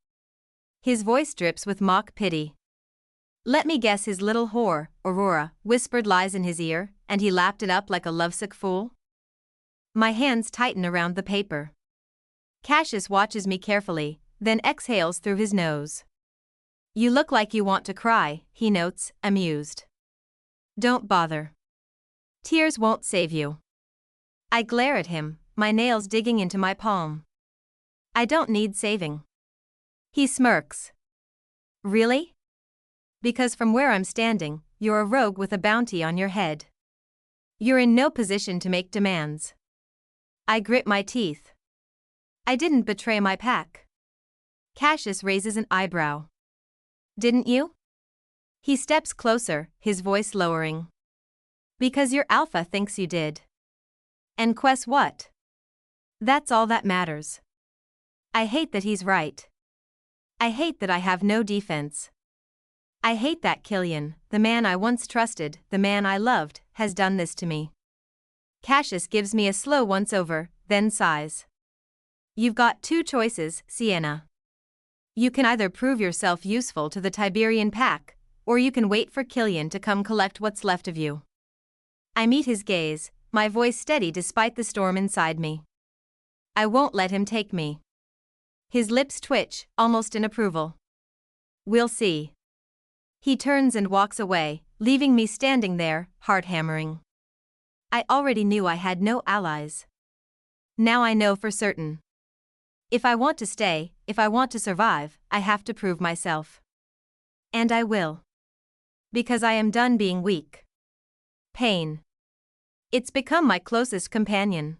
His voice drips with mock pity. Let me guess, his little whore, Aurora, whispered lies in his ear, and he lapped it up like a lovesick fool? My hands tighten around the paper. Cassius watches me carefully, then exhales through his nose. You look like you want to cry, he notes, amused. Don't bother. Tears won't save you. I glare at him, my nails digging into my palm. I don't need saving. He smirks. Really? Because from where I'm standing, you're a rogue with a bounty on your head. You're in no position to make demands. I grit my teeth. I didn't betray my pack. Cassius raises an eyebrow. Didn't you? He steps closer, his voice lowering. Because your alpha thinks you did. And Quest what? That's all that matters. I hate that he's right. I hate that I have no defense. I hate that Killian, the man I once trusted, the man I loved, has done this to me. Cassius gives me a slow once-over, then sighs. You've got two choices, Sienna. You can either prove yourself useful to the Tiberian pack, or you can wait for Killian to come collect what's left of you. I meet his gaze, my voice steady despite the storm inside me. I won't let him take me. His lips twitch, almost in approval. We'll see. He turns and walks away, leaving me standing there, heart hammering. I already knew I had no allies. Now I know for certain. If I want to stay, if I want to survive, I have to prove myself. And I will. Because I am done being weak. Pain. It's become my closest companion.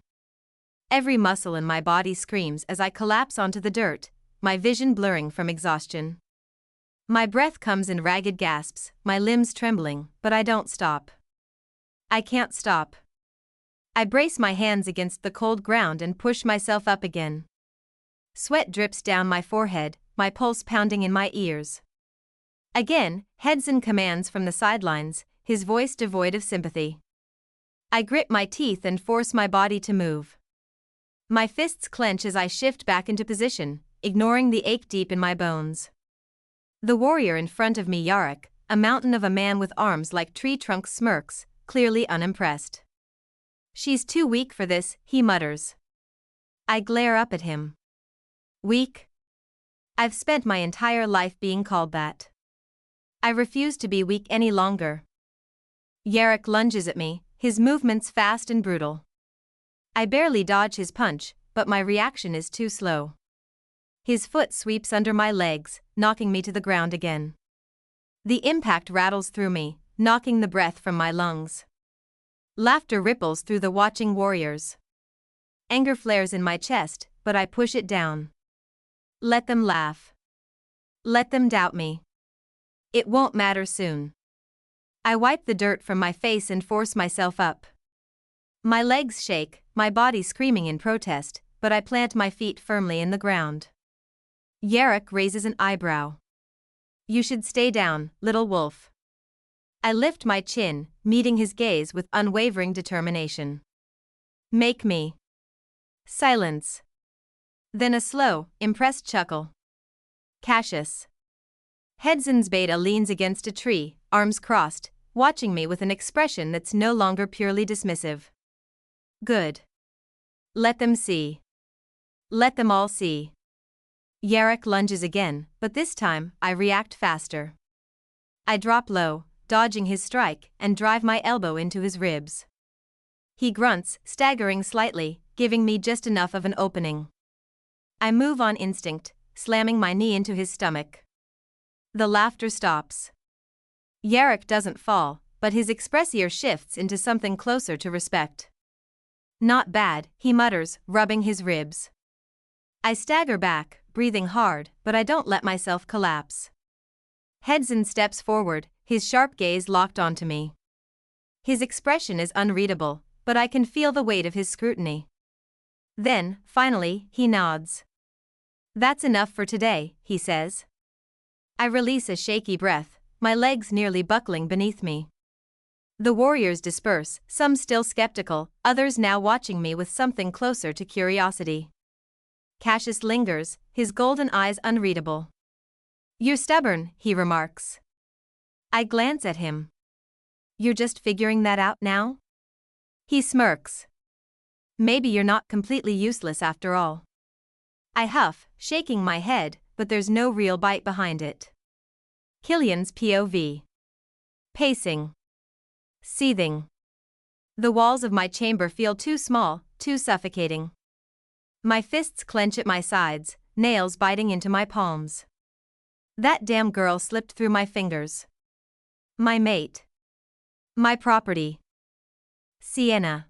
Every muscle in my body screams as I collapse onto the dirt, my vision blurring from exhaustion. My breath comes in ragged gasps, my limbs trembling, but I don't stop. I can't stop. I brace my hands against the cold ground and push myself up again. Sweat drips down my forehead, my pulse pounding in my ears. Again, Hedson commands from the sidelines, his voice devoid of sympathy. I grip my teeth and force my body to move. My fists clench as I shift back into position, ignoring the ache deep in my bones. The warrior in front of me, Yarok, a mountain of a man with arms like tree trunks, smirks, clearly unimpressed. She's too weak for this, he mutters. I glare up at him. Weak? I've spent my entire life being called that. I refuse to be weak any longer. Yarok lunges at me, his movements fast and brutal. I barely dodge his punch, but my reaction is too slow. His foot sweeps under my legs, knocking me to the ground again. The impact rattles through me, knocking the breath from my lungs. Laughter ripples through the watching warriors. Anger flares in my chest, but I push it down. Let them laugh. Let them doubt me. It won't matter soon. I wipe the dirt from my face and force myself up. My legs shake, my body screaming in protest, but I plant my feet firmly in the ground. Yarok raises an eyebrow. You should stay down, little wolf. I lift my chin, meeting his gaze with unwavering determination. Make me. Silence. Then a slow, impressed chuckle. Cassius. Hedson's beta leans against a tree, arms crossed, watching me with an expression that's no longer purely dismissive. Good. Let them see. Let them all see. Yarok lunges again, but this time, I react faster. I drop low, dodging his strike, and drive my elbow into his ribs. He grunts, staggering slightly, giving me just enough of an opening. I move on instinct, slamming my knee into his stomach. The laughter stops. Yarok doesn't fall, but his expressure shifts into something closer to respect. Not bad, he mutters, rubbing his ribs. I stagger back, breathing hard, but I don't let myself collapse. Hedson steps forward, his sharp gaze locked onto me. His expression is unreadable, but I can feel the weight of his scrutiny. Then, finally, he nods. That's enough for today, he says. I release a shaky breath, my legs nearly buckling beneath me. The warriors disperse, some still skeptical, others now watching me with something closer to curiosity. Cassius lingers, his golden eyes unreadable. You're stubborn, he remarks. I glance at him. You're just figuring that out now? He smirks. Maybe you're not completely useless after all. I huff, shaking my head, but there's no real bite behind it. Killian's POV. Pacing. Seething. The walls of my chamber feel too small, too suffocating. My fists clench at my sides, nails biting into my palms. That damn girl slipped through my fingers. My mate. My property. Sienna.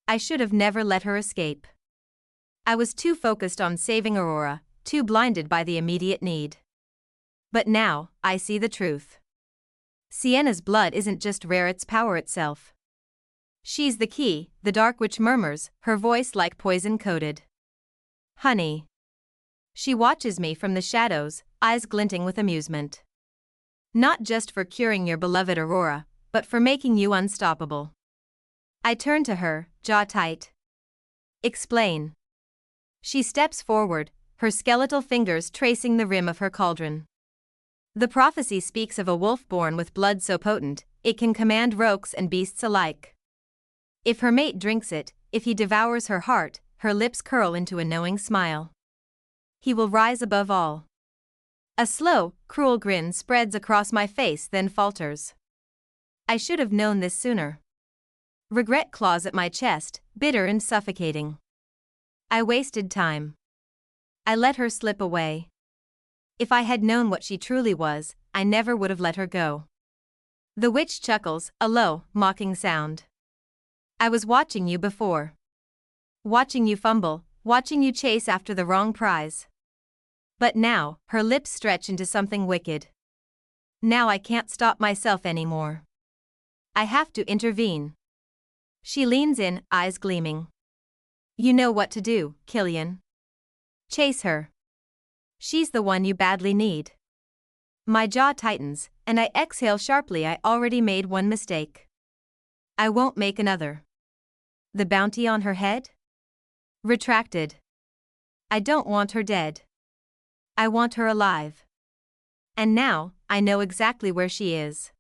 I should have never let her escape. I was too focused on saving Aurora, too blinded by the immediate need. But now, I see the truth. Sienna's blood isn't just rare, it's power itself. She's the key, the dark witch murmurs, her voice like poison-coated. Honey. She watches me from the shadows, eyes glinting with amusement. Not just for curing your beloved Aurora, but for making you unstoppable. I turn to her, jaw tight. Explain. She steps forward, her skeletal fingers tracing the rim of her cauldron. The prophecy speaks of a wolf born with blood so potent, it can command rogues and beasts alike. If her mate drinks it, if he devours her heart, her lips curl into a knowing smile. He will rise above all. A slow, cruel grin spreads across my face, then falters. I should have known this sooner. Regret claws at my chest, bitter and suffocating. I wasted time. I let her slip away. If I had known what she truly was, I never would have let her go. The witch chuckles, a low, mocking sound. I was watching you before. Watching you fumble, watching you chase after the wrong prize. But now, her lips stretch into something wicked. Now I can't stop myself anymore. I have to intervene. She leans in, eyes gleaming. You know what to do, Killian. Chase her. She's the one you badly need. My jaw tightens, and I exhale sharply. I already made one mistake. I won't make another. The bounty on her head? Retracted. I don't want her dead. I want her alive. And now, I know exactly where she is.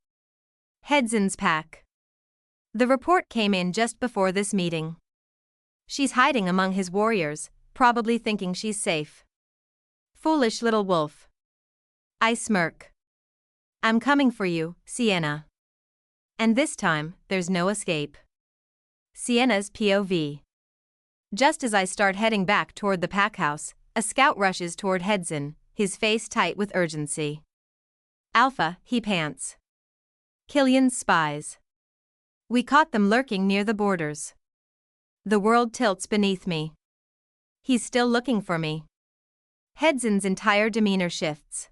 Hedzen's pack. The report came in just before this meeting. She's hiding among his warriors, probably thinking she's safe. Foolish little wolf. I smirk. I'm coming for you, Sienna. And this time, there's no escape. Sienna's POV. Just as I start heading back toward the pack house, a scout rushes toward Hedzen, his face tight with urgency. Alpha, he pants. Killian's spies. We caught them lurking near the borders. The world tilts beneath me. He's still looking for me. Hedzen's entire demeanor shifts.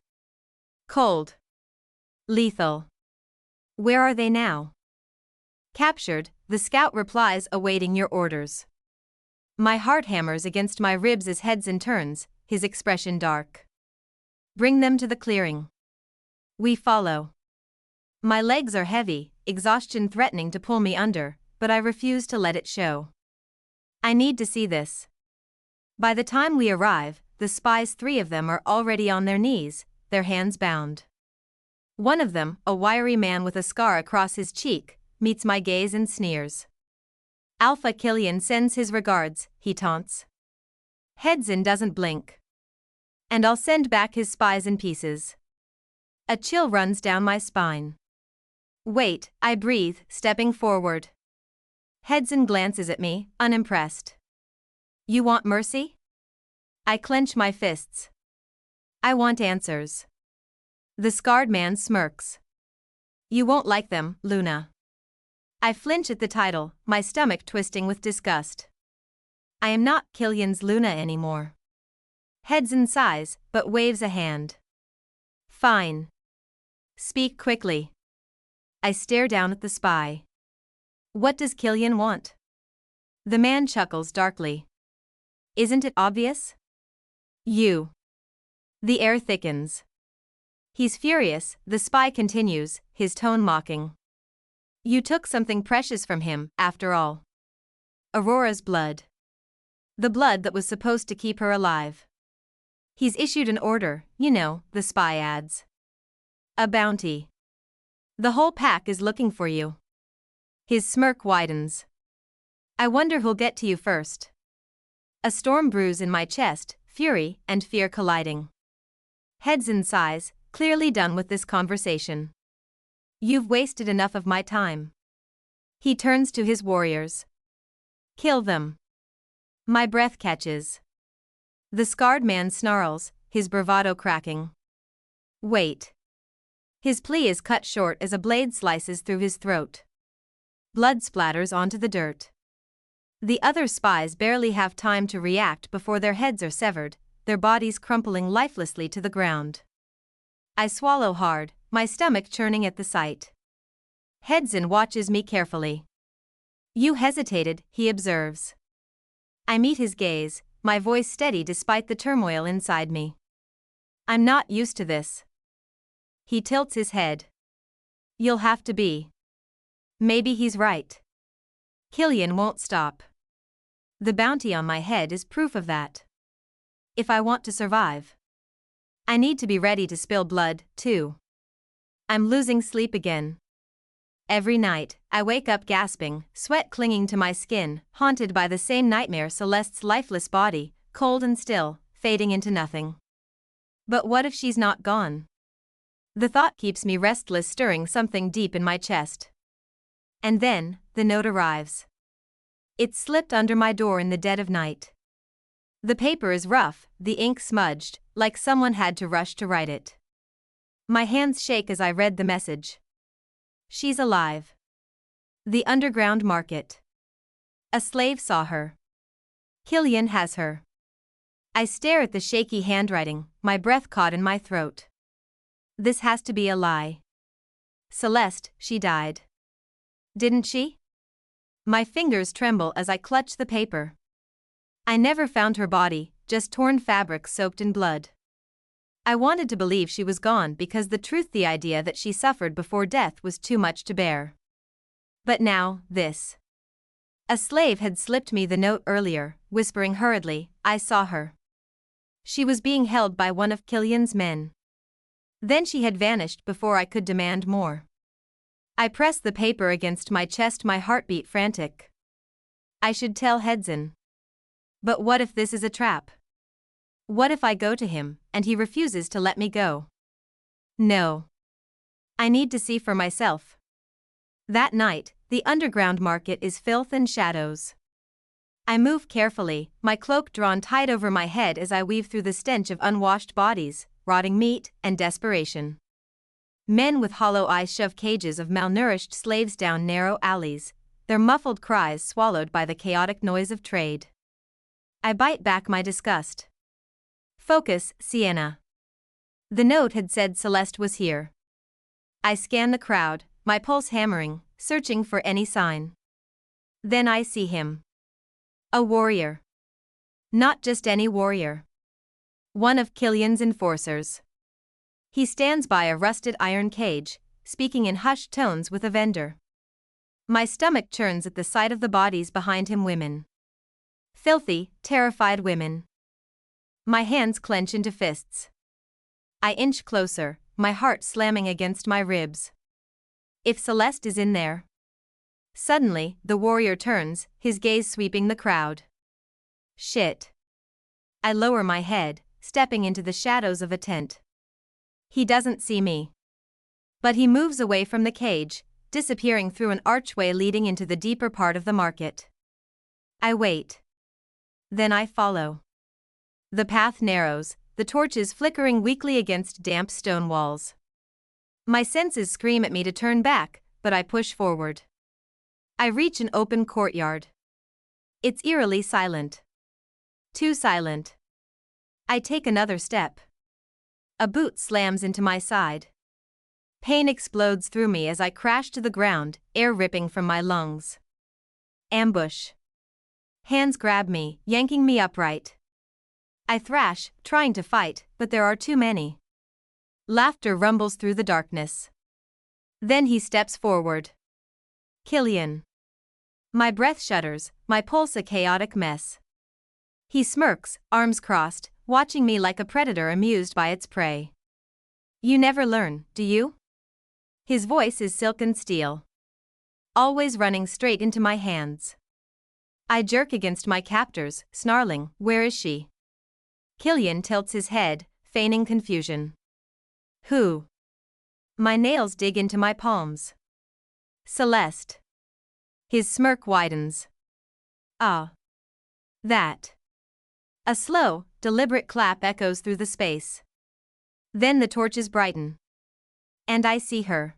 Cold. Lethal. Where are they now? Captured, the scout replies, awaiting your orders. My heart hammers against my ribs as Hedzen turns, his expression dark. Bring them to the clearing. We follow. My legs are heavy, exhaustion threatening to pull me under, but I refuse to let it show. I need to see this. By the time we arrive, the spies, 3 of them, are already on their knees, their hands bound. One of them, a wiry man with a scar across his cheek, meets my gaze and sneers. Alpha, Killian sends his regards, he taunts. Hedzen doesn't blink. And I'll send back his spies in pieces. A chill runs down my spine. Wait, I breathe, stepping forward. Hedzen glances at me, unimpressed. You want mercy? I clench my fists. I want answers. The scarred man smirks. You won't like them, Luna. I flinch at the title, my stomach twisting with disgust. I am not Killian's Luna anymore. Hedzen sighs, but waves a hand. Fine. Speak quickly. I stare down at the spy. What does Killian want? The man chuckles darkly. Isn't it obvious? You. The air thickens. He's furious, the spy continues, his tone mocking. You took something precious from him, after all. Aurora's blood. The blood that was supposed to keep her alive. He's issued an order, you know, the spy adds. A bounty. The whole pack is looking for you. His smirk widens. I wonder who'll get to you first. A storm brews in my chest, fury and fear colliding. Hedzen sighs, clearly done with this conversation. You've wasted enough of my time. He turns to his warriors. Kill them. My breath catches. The scarred man snarls, his bravado cracking. Wait. His plea is cut short as a blade slices through his throat. Blood splatters onto the dirt. The other spies barely have time to react before their heads are severed, their bodies crumpling lifelessly to the ground. I swallow hard, my stomach churning at the sight. Hedzen watches me carefully. You hesitated, he observes. I meet his gaze, my voice steady despite the turmoil inside me. I'm not used to this. He tilts his head. You'll have to be. Maybe he's right. Killian won't stop. The bounty on my head is proof of that. If I want to survive, I need to be ready to spill blood, too. I'm losing sleep again. Every night, I wake up gasping, sweat clinging to my skin, haunted by the same nightmare: Celeste's lifeless body, cold and still, fading into nothing. But what if she's not gone? The thought keeps me restless, stirring something deep in my chest. And then, the note arrives. It's slipped under my door in the dead of night. The paper is rough, the ink smudged, like someone had to rush to write it. My hands shake as I read the message. She's alive. The underground market. A slave saw her. Killian has her. I stare at the shaky handwriting, my breath caught in my throat. This has to be a lie. Celeste, she died. Didn't she? My fingers tremble as I clutch the paper. I never found her body, just torn fabric soaked in blood. I wanted to believe she was gone because the truth, the idea that she suffered before death, was too much to bear. But now, this. A slave had slipped me the note earlier, whispering hurriedly, I saw her. She was being held by one of Killian's men. Then she had vanished before I could demand more. I pressed the paper against my chest, my heartbeat frantic. I should tell Hedson. But what if this is a trap? What if I go to him, and he refuses to let me go? No. I need to see for myself. That night, the underground market is filth and shadows. I move carefully, my cloak drawn tight over my head as I weave through the stench of unwashed bodies, rotting meat, and desperation. Men with hollow eyes shove cages of malnourished slaves down narrow alleys, their muffled cries swallowed by the chaotic noise of trade. I bite back my disgust. Focus, Sienna. The note had said Celeste was here. I scan the crowd, my pulse hammering, searching for any sign. Then I see him. A warrior. Not just any warrior. One of Killian's enforcers. He stands by a rusted iron cage, speaking in hushed tones with a vendor. My stomach churns at the sight of the bodies behind him, women. Filthy, terrified women. My hands clench into fists. I inch closer, my heart slamming against my ribs. If Celeste is in there. Suddenly, the warrior turns, his gaze sweeping the crowd. Shit. I lower my head, stepping into the shadows of a tent. He doesn't see me. But he moves away from the cage, disappearing through an archway leading into the deeper part of the market. I wait. Then I follow. The path narrows, the torches flickering weakly against damp stone walls. My senses scream at me to turn back, but I push forward. I reach an open courtyard. It's eerily silent. Too silent. I take another step. A boot slams into my side. Pain explodes through me as I crash to the ground, air ripping from my lungs. Ambush. Hands grab me, yanking me upright. I thrash, trying to fight, but there are too many. Laughter rumbles through the darkness. Then he steps forward. Killian. My breath shudders, my pulse a chaotic mess. He smirks, arms crossed, watching me like a predator amused by its prey. You never learn, do you? His voice is silken steel. Always running straight into my hands. I jerk against my captors, snarling, where is she? Killian tilts his head, feigning confusion. Who? My nails dig into my palms. Celeste. His smirk widens. Ah. That. A slow, deliberate clap echoes through the space. Then the torches brighten. And I see her.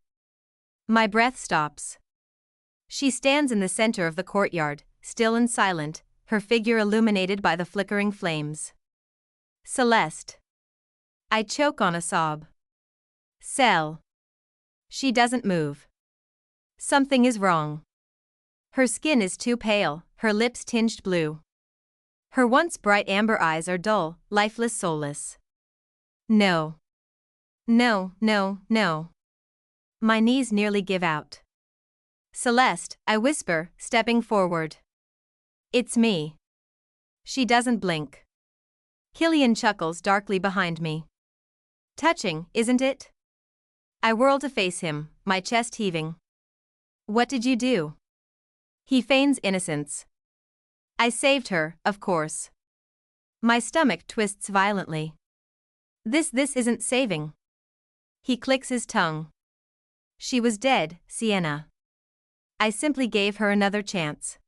My breath stops. She stands in the center of the courtyard, still and silent, her figure illuminated by the flickering flames. Celeste. I choke on a sob. Cell. She doesn't move. Something is wrong. Her skin is too pale, her lips tinged blue. Her once bright amber eyes are dull, lifeless, soulless. No. No, no, no. My knees nearly give out. Celeste, I whisper, stepping forward. It's me. She doesn't blink. Killian chuckles darkly behind me. Touching, isn't it? I whirl to face him, my chest heaving. What did you do? He feigns innocence. I saved her, of course. My stomach twists violently. This isn't saving. He clicks his tongue. She was dead, Sienna. I simply gave her another chance.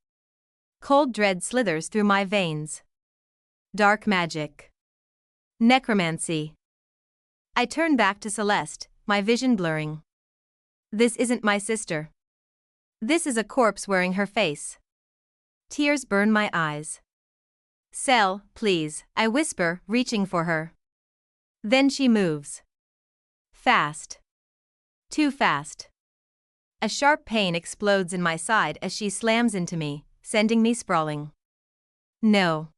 Cold dread slithers through my veins. Dark magic. Necromancy. I turn back to Celeste, my vision blurring. This isn't my sister. This is a corpse wearing her face. Tears burn my eyes. Cel, please, I whisper, reaching for her. Then she moves. Fast. Too fast. A sharp pain explodes in my side as she slams into me, sending me sprawling. No.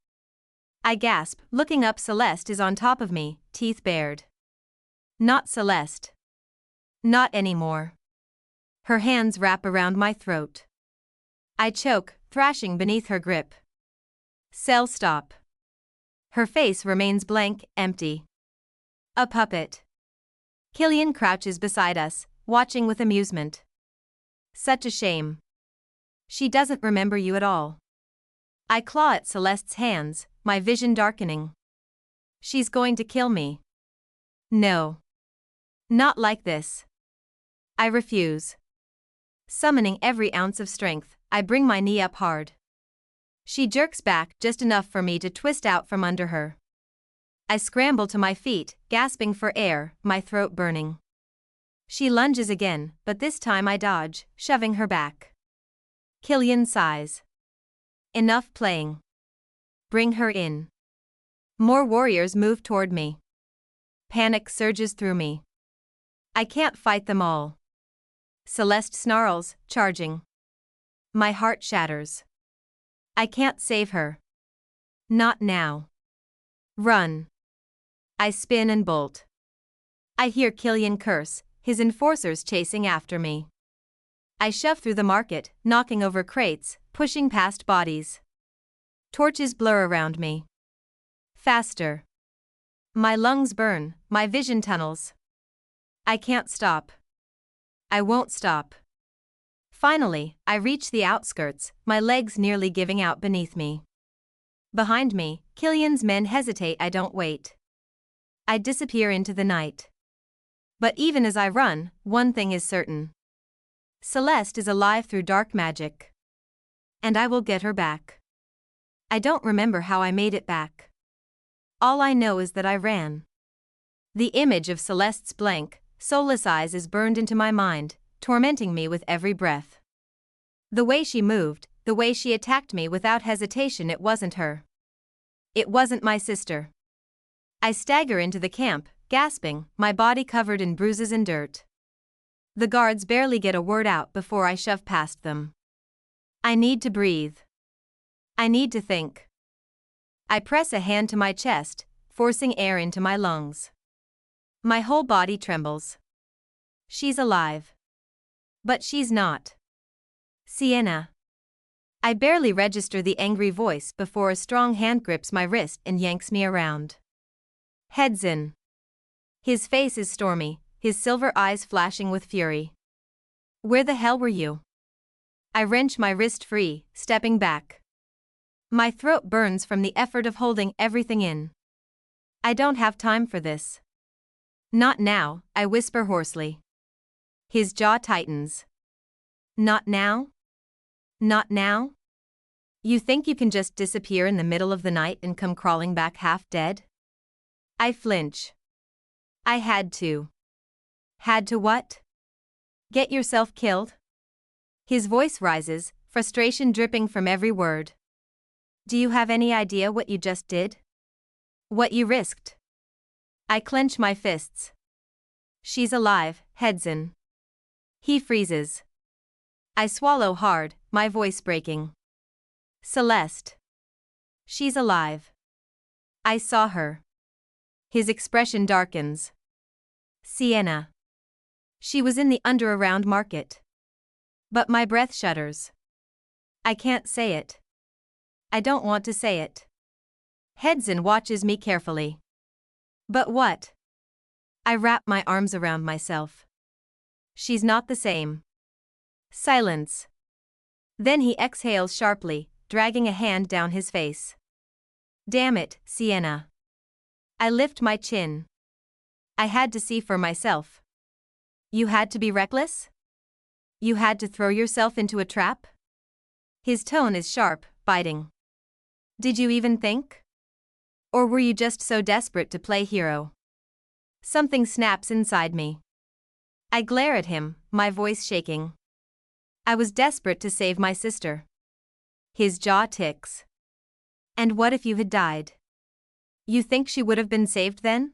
I gasp, looking up. Celeste is on top of me, teeth bared. Not Celeste. Not anymore. Her hands wrap around my throat. I choke, thrashing beneath her grip. Cel, stop. Her face remains blank, empty. A puppet. Killian crouches beside us, watching with amusement. Such a shame. She doesn't remember you at all. I claw at Celeste's hands, my vision darkening. She's going to kill me. No. Not like this. I refuse. Summoning every ounce of strength, I bring my knee up hard. She jerks back just enough for me to twist out from under her. I scramble to my feet, gasping for air, my throat burning. She lunges again, but this time I dodge, shoving her back. Killian sighs. Enough playing. Bring her in. More warriors move toward me. Panic surges through me. I can't fight them all. Celeste snarls, charging. My heart shatters. I can't save her. Not now. Run. I spin and bolt. I hear Killian curse, his enforcers chasing after me. I shove through the market, knocking over crates, pushing past bodies. Torches blur around me. Faster. My lungs burn, my vision tunnels. I can't stop. I won't stop. Finally, I reach the outskirts, my legs nearly giving out beneath me. Behind me, Killian's men hesitate. I don't wait. I disappear into the night. But even as I run, one thing is certain. Celeste is alive through dark magic. And I will get her back. I don't remember how I made it back. All I know is that I ran. The image of Celeste's blank, soulless eyes is burned into my mind, tormenting me with every breath. The way she moved, the way she attacked me without hesitation, it wasn't her. It wasn't my sister. I stagger into the camp, gasping, my body covered in bruises and dirt. The guards barely get a word out before I shove past them. I need to breathe. I need to think. I press a hand to my chest, forcing air into my lungs. My whole body trembles. She's alive. But she's not. Sienna. I barely register the angry voice before a strong hand grips my wrist and yanks me around. Heads in. His face is stormy, his silver eyes flashing with fury. Where the hell were you? I wrench my wrist free, stepping back. My throat burns from the effort of holding everything in. I don't have time for this. Not now, I whisper hoarsely. His jaw tightens. Not now? Not now? You think you can just disappear in the middle of the night and come crawling back half dead? I flinch. I had to. Had to what? Get yourself killed? His voice rises, frustration dripping from every word. Do you have any idea what you just did? What you risked? I clench my fists. She's alive, heads in. He freezes. I swallow hard, my voice breaking. Celeste. She's alive. I saw her. His expression darkens. Sienna. She was in the underground market. But my breath shudders. I can't say it. I don't want to say it. Hedzin watches me carefully. But what? I wrap my arms around myself. She's not the same. Silence. Then he exhales sharply, dragging a hand down his face. Damn it, Sienna. I lift my chin. I had to see for myself. You had to be reckless? You had to throw yourself into a trap? His tone is sharp, biting. Did you even think? Or were you just so desperate to play hero? Something snaps inside me. I glare at him, my voice shaking. I was desperate to save my sister. His jaw ticks. And what if you had died? You think she would have been saved then?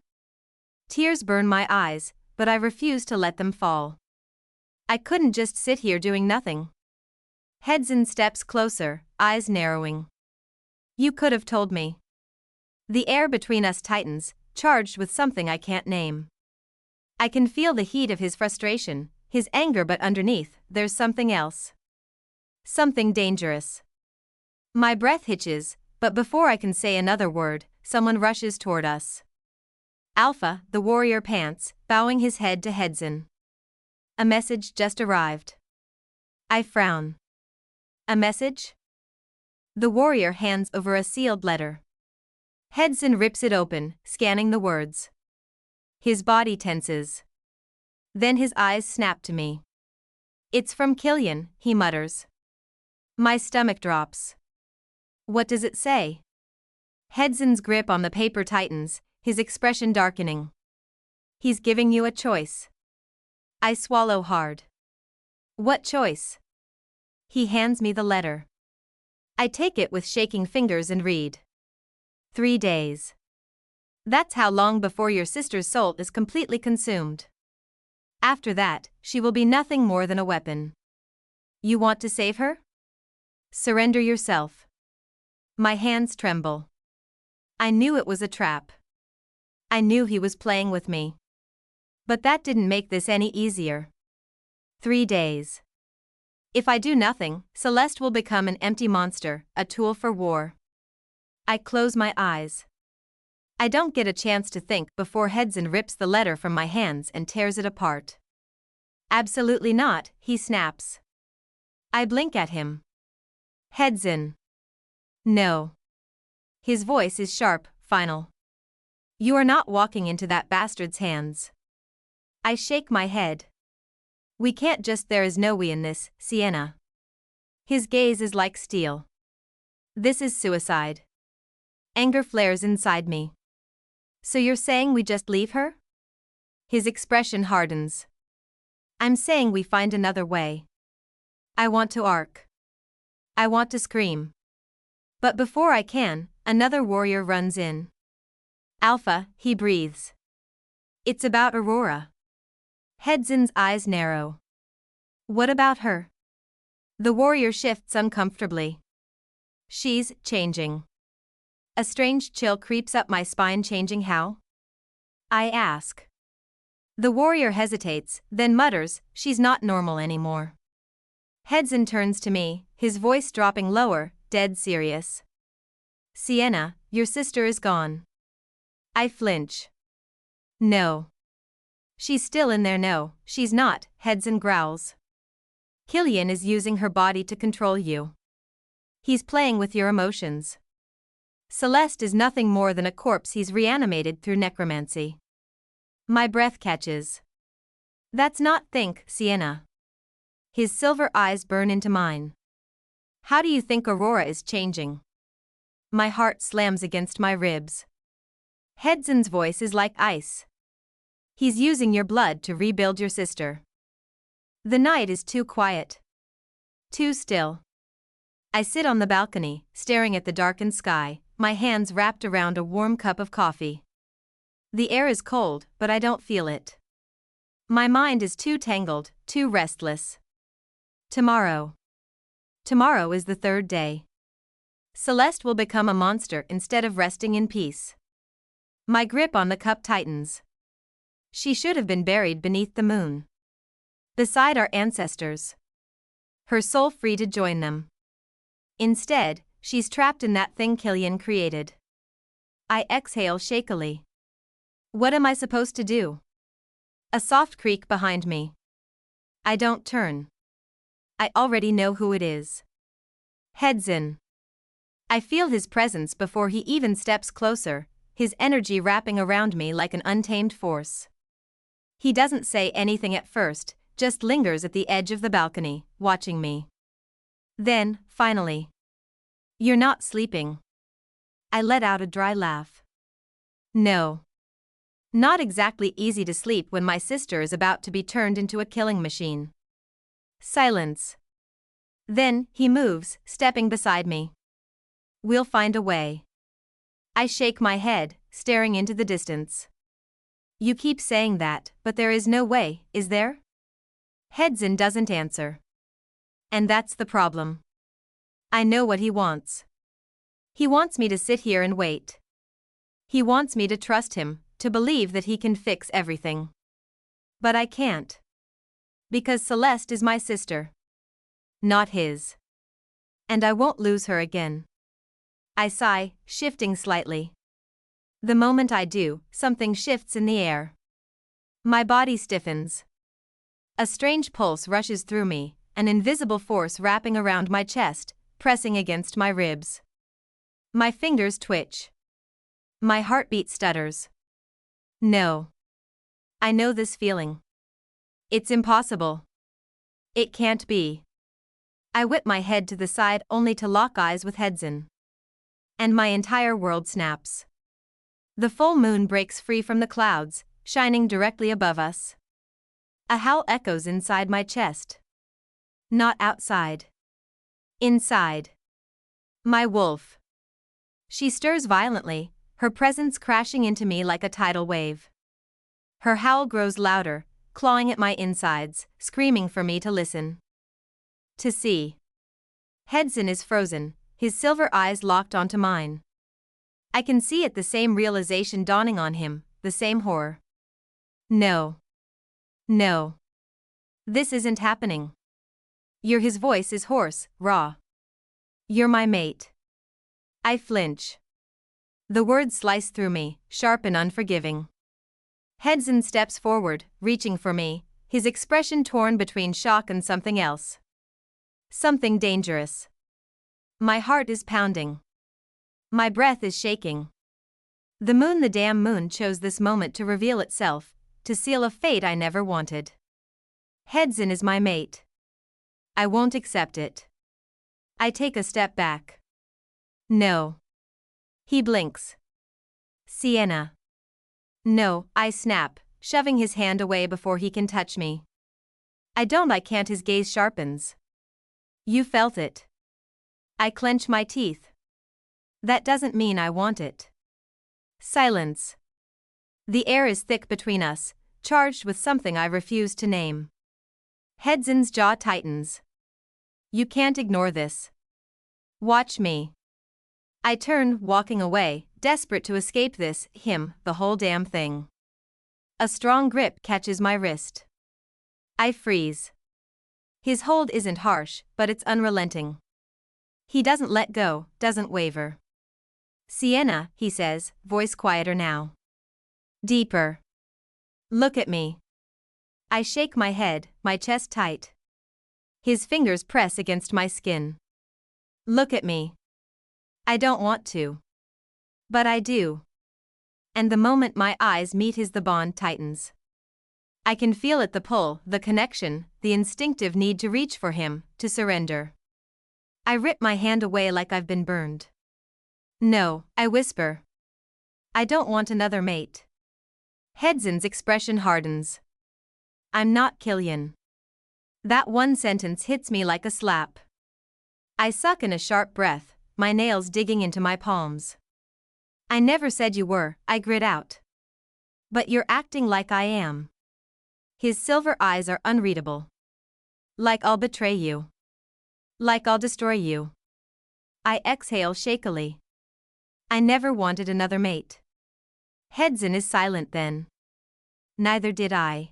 Tears burn my eyes, but I refuse to let them fall. I couldn't just sit here doing nothing. Hedzin steps closer, eyes narrowing. You could have told me. The air between us tightens, charged with something I can't name. I can feel the heat of his frustration, his anger, but underneath, there's something else. Something dangerous. My breath hitches, but before I can say another word, someone rushes toward us. Alpha, the warrior, pants, bowing his head to Hedzin. A message just arrived. I frown. A message? The warrior hands over a sealed letter. Hedzin rips it open, scanning the words. His body tenses. Then his eyes snap to me. It's from Killian, he mutters. My stomach drops. What does it say? Hedzin's grip on the paper tightens, his expression darkening. He's giving you a choice. I swallow hard. What choice? He hands me the letter. I take it with shaking fingers and read. 3 days. That's how long before your sister's soul is completely consumed. After that, she will be nothing more than a weapon. You want to save her? Surrender yourself. My hands tremble. I knew it was a trap. I knew he was playing with me. But that didn't make this any easier. 3 days. If I do nothing, Celeste will become an empty monster, a tool for war. I close my eyes. I don't get a chance to think before Hedzin rips the letter from my hands and tears it apart. Absolutely not, he snaps. I blink at him. Hedzin. No. His voice is sharp, final. You are not walking into that bastard's hands. I shake my head. We can't just, there is no we in this, Sienna. His gaze is like steel. This is suicide. Anger flares inside me. So you're saying we just leave her? His expression hardens. I'm saying we find another way. I want to arc. I want to scream. But before I can, another warrior runs in. Alpha, he breathes. It's about Aurora. Hedzin's eyes narrow. What about her? The warrior shifts uncomfortably. She's changing. A strange chill creeps up my spine. Changing how? I ask. The warrior hesitates, then mutters, she's not normal anymore. Hedzin turns to me, his voice dropping lower, dead serious. Sienna, your sister is gone. I flinch. No. She's still in there. No, she's not, Hedzin growls. Killian is using her body to control you. He's playing with your emotions. Celeste is nothing more than a corpse he's reanimated through necromancy. My breath catches. That's not think, Sienna. His silver eyes burn into mine. How do you think Aurora is changing? My heart slams against my ribs. Hedzin's voice is like ice. He's using your blood to rebuild your sister. The night is too quiet. Too still. I sit on the balcony, staring at the darkened sky, my hands wrapped around a warm cup of coffee. The air is cold, but I don't feel it. My mind is too tangled, too restless. Tomorrow. Tomorrow is the 3rd day. Celeste will become a monster instead of resting in peace. My grip on the cup tightens. She should have been buried beneath the moon, beside our ancestors, her soul free to join them. Instead, she's trapped in that thing Killian created. I exhale shakily. What am I supposed to do? A soft creak behind me. I don't turn. I already know who it is. Heads in. I feel his presence before he even steps closer, his energy wrapping around me like an untamed force. He doesn't say anything at first, just lingers at the edge of the balcony, watching me. Then, finally. You're not sleeping. I let out a dry laugh. No. Not exactly easy to sleep when my sister is about to be turned into a killing machine. Silence. Then, he moves, stepping beside me. We'll find a way. I shake my head, staring into the distance. You keep saying that, but there is no way, is there? Headsin doesn't answer. And that's the problem. I know what he wants. He wants me to sit here and wait. He wants me to trust him, to believe that he can fix everything. But I can't. Because Celeste is my sister. Not his. And I won't lose her again. I sigh, shifting slightly. The moment I do, something shifts in the air. My body stiffens. A strange pulse rushes through me, an invisible force wrapping around my chest, pressing against my ribs. My fingers twitch. My heartbeat stutters. No. I know this feeling. It's impossible. It can't be. I whip my head to the side only to lock eyes with Headsin. And my entire world snaps. The full moon breaks free from the clouds, shining directly above us. A howl echoes inside my chest. Not outside. Inside. My wolf. She stirs violently, her presence crashing into me like a tidal wave. Her howl grows louder, clawing at my insides, screaming for me to listen. To see. Headsin is frozen, his silver eyes locked onto mine. I can see it, the same realization dawning on him, the same horror. No. No. This isn't happening. His voice is hoarse, raw. You're my mate. I flinch. The words slice through me, sharp and unforgiving. Headsin steps forward, reaching for me, his expression torn between shock and something else. Something dangerous. My heart is pounding. My breath is shaking. The damn moon chose this moment to reveal itself, to seal a fate I never wanted. Headsin is my mate. I won't accept it. I take a step back. No. He blinks. Sienna. No, I snap, shoving his hand away before he can touch me. I can't, his gaze sharpens. You felt it. I clench my teeth. That doesn't mean I want it. Silence. The air is thick between us, charged with something I refuse to name. Headsin's jaw tightens. You can't ignore this. Watch me. I turn, walking away, desperate to escape this, the whole damn thing. A strong grip catches my wrist. I freeze. His hold isn't harsh, but it's unrelenting. He doesn't let go, doesn't waver. Sienna, he says, voice quieter now. Deeper. Look at me. I shake my head, my chest tight. His fingers press against my skin. Look at me. I don't want to. But I do. And the moment my eyes meet his, the bond tightens. I can feel it, the pull, the connection, the instinctive need to reach for him, to surrender. I rip my hand away like I've been burned. No, I whisper. I don't want another mate. Headsin's expression hardens. I'm not Killian. That one sentence hits me like a slap. I suck in a sharp breath, my nails digging into my palms. I never said you were, I grit out. But you're acting like I am. His silver eyes are unreadable. Like I'll betray you. Like I'll destroy you. I exhale shakily. I never wanted another mate. Headsin is silent then. Neither did I.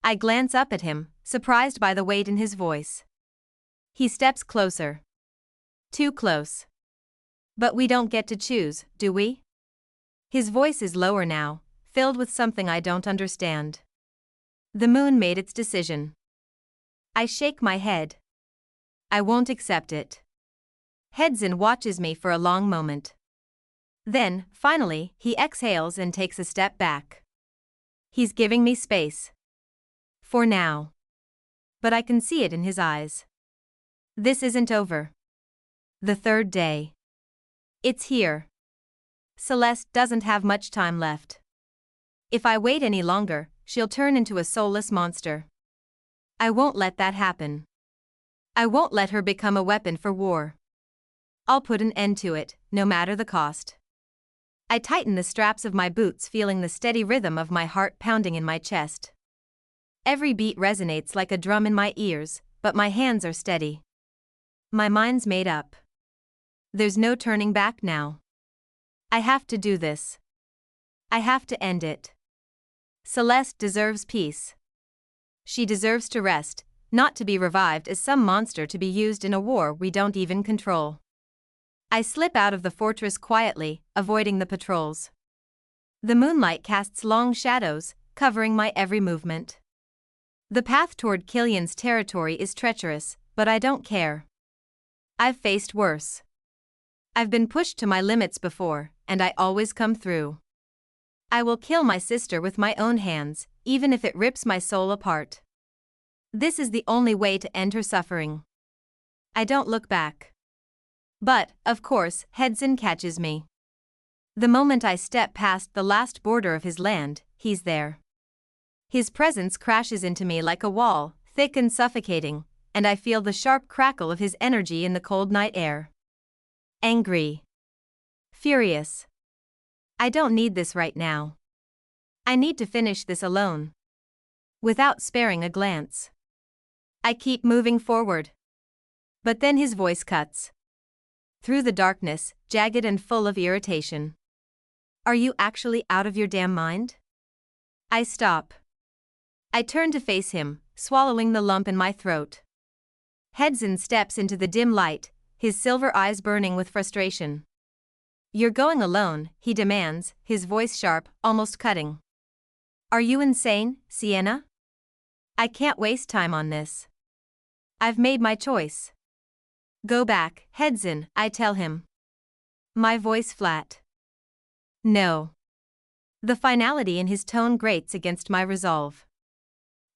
I glance up at him, surprised by the weight in his voice. He steps closer. Too close. But we don't get to choose, do we? His voice is lower now, filled with something I don't understand. The moon made its decision. I shake my head. I won't accept it. Hedzin watches me for a long moment. Then, finally, he exhales and takes a step back. He's giving me space. For now. But I can see it in his eyes. This isn't over. The third day. It's here. Celeste doesn't have much time left. If I wait any longer, she'll turn into a soulless monster. I won't let that happen. I won't let her become a weapon for war. I'll put an end to it, no matter the cost. I tighten the straps of my boots, feeling the steady rhythm of my heart pounding in my chest. Every beat resonates like a drum in my ears, but my hands are steady. My mind's made up. There's no turning back now. I have to do this. I have to end it. Celeste deserves peace. She deserves to rest, not to be revived as some monster to be used in a war we don't even control. I slip out of the fortress quietly, avoiding the patrols. The moonlight casts long shadows, covering my every movement. The path toward Killian's territory is treacherous, but I don't care. I've faced worse. I've been pushed to my limits before, and I always come through. I will kill my sister with my own hands, even if it rips my soul apart. This is the only way to end her suffering. I don't look back. But, of course, Hedzin catches me. The moment I step past the last border of his land, he's there. His presence crashes into me like a wall, thick and suffocating, and I feel the sharp crackle of his energy in the cold night air. Angry. Furious. I don't need this right now. I need to finish this alone. Without sparing a glance. I keep moving forward. But then his voice cuts. Through the darkness, jagged and full of irritation. Are you actually out of your damn mind? I stop. I turn to face him, swallowing the lump in my throat. Hedzin steps into the dim light, his silver eyes burning with frustration. You're going alone, he demands, his voice sharp, almost cutting. Are you insane, Sienna? I can't waste time on this. I've made my choice. Go back, Hedzin, I tell him. My voice flat. No. The finality in his tone grates against my resolve.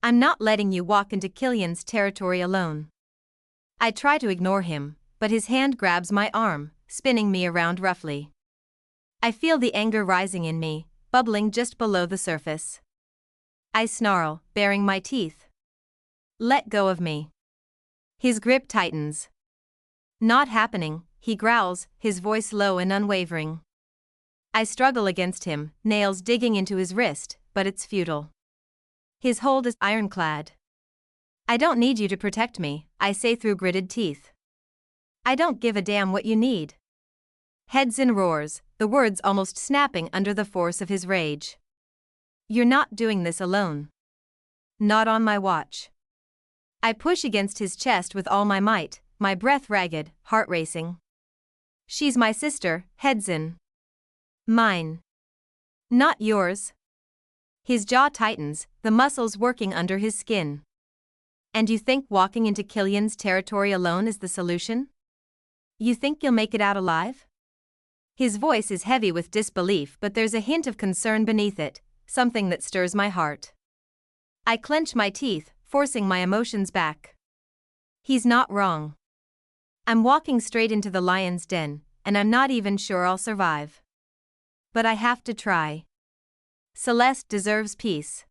I'm not letting you walk into Killian's territory alone. I try to ignore him, but his hand grabs my arm, spinning me around roughly. I feel the anger rising in me, bubbling just below the surface. I snarl, baring my teeth. Let go of me. His grip tightens. Not happening, he growls, his voice low and unwavering. I struggle against him, nails digging into his wrist, but it's futile. His hold is ironclad. I don't need you to protect me, I say through gritted teeth. I don't give a damn what you need. Hedzin roars, the words almost snapping under the force of his rage. You're not doing this alone. Not on my watch. I push against his chest with all my might, my breath ragged, heart racing. She's my sister, Hedzin. Mine. Not yours. His jaw tightens, the muscles working under his skin. And you think walking into Killian's territory alone is the solution? You think you'll make it out alive? His voice is heavy with disbelief, but there's a hint of concern beneath it, something that stirs my heart. I clench my teeth, forcing my emotions back. He's not wrong. I'm walking straight into the lion's den, and I'm not even sure I'll survive. But I have to try. Celeste deserves peace.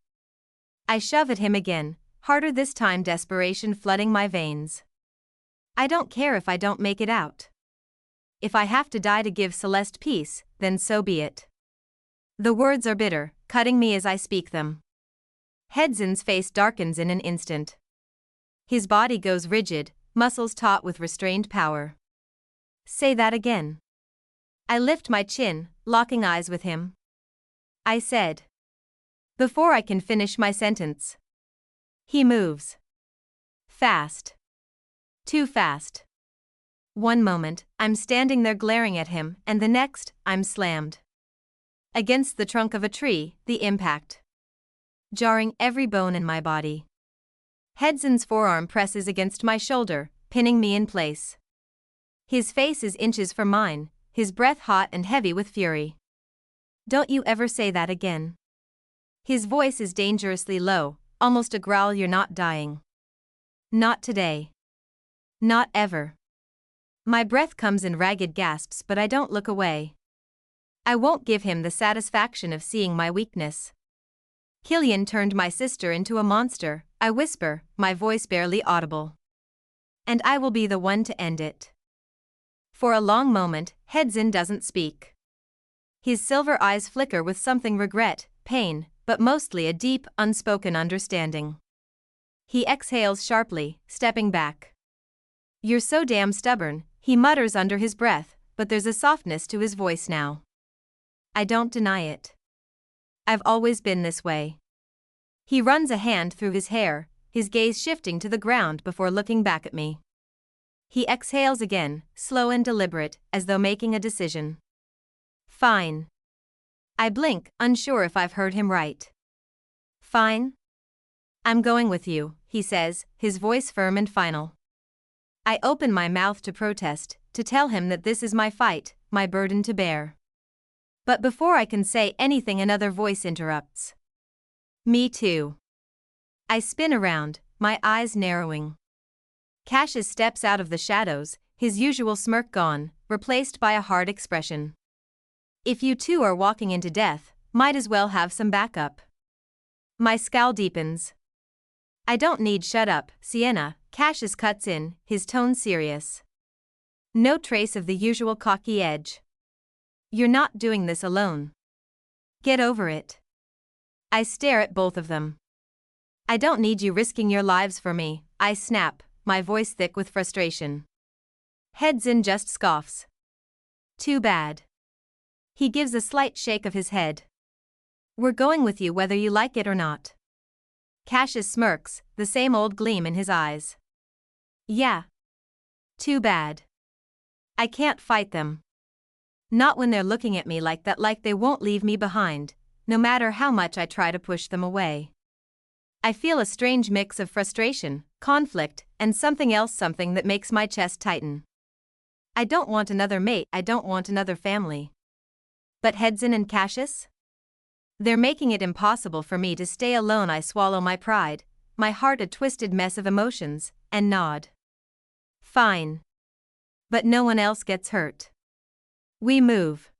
I shove at him again, harder this time, desperation flooding my veins. I don't care if I don't make it out. If I have to die to give Celeste peace, then so be it. The words are bitter, cutting me as I speak them. Hedzin's face darkens in an instant. His body goes rigid, muscles taut with restrained power. Say that again. I lift my chin, locking eyes with him. I said. before I can finish my sentence. He moves. Fast. Too fast. One moment, I'm standing there glaring at him, and the next, I'm slammed against the trunk of a tree, the impact jarring every bone in my body. Hedson's forearm presses against my shoulder, pinning me in place. His face is inches from mine, his breath hot and heavy with fury. Don't you ever say that again. His voice is dangerously low, almost a growl. You're not dying. Not today. Not ever. My breath comes in ragged gasps, but I don't look away. I won't give him the satisfaction of seeing my weakness. Killian turned my sister into a monster, I whisper, my voice barely audible. And I will be the one to end it. For a long moment, Hedson doesn't speak. His silver eyes flicker with something regret, pain, but mostly a deep, unspoken understanding. He exhales sharply, stepping back. You're so damn stubborn, he mutters under his breath, but there's a softness to his voice now. I don't deny it. I've always been this way. He runs a hand through his hair, his gaze shifting to the ground before looking back at me. He exhales again, slow and deliberate, as though making a decision. Fine. I blink, unsure if I've heard him right. Fine? I'm going with you, he says, his voice firm and final. I open my mouth to protest, to tell him that this is my fight, my burden to bear. But before I can say anything, another voice interrupts. Me too. I spin around, my eyes narrowing. Cassius steps out of the shadows, his usual smirk gone, replaced by a hard expression. If you two are walking into death, might as well have some backup. My scowl deepens. I don't need shut up, Sienna, Cassius cuts in, his tone serious. No trace of the usual cocky edge. You're not doing this alone. Get over it. I stare at both of them. I don't need you risking your lives for me, I snap, my voice thick with frustration. Hedson just scoffs. Too bad. He gives a slight shake of his head. We're going with you whether you like it or not. Cassius smirks, the same old gleam in his eyes. Yeah. Too bad. I can't fight them. Not when they're looking at me like that, like they won't leave me behind, no matter how much I try to push them away. I feel a strange mix of frustration, conflict, and something else, something that makes my chest tighten. I don't want another mate, I don't want another family. But Hedson and Cassius? They're making it impossible for me to stay alone. I swallow my pride, my heart a twisted mess of emotions, and nod. Fine. But no one else gets hurt. We move.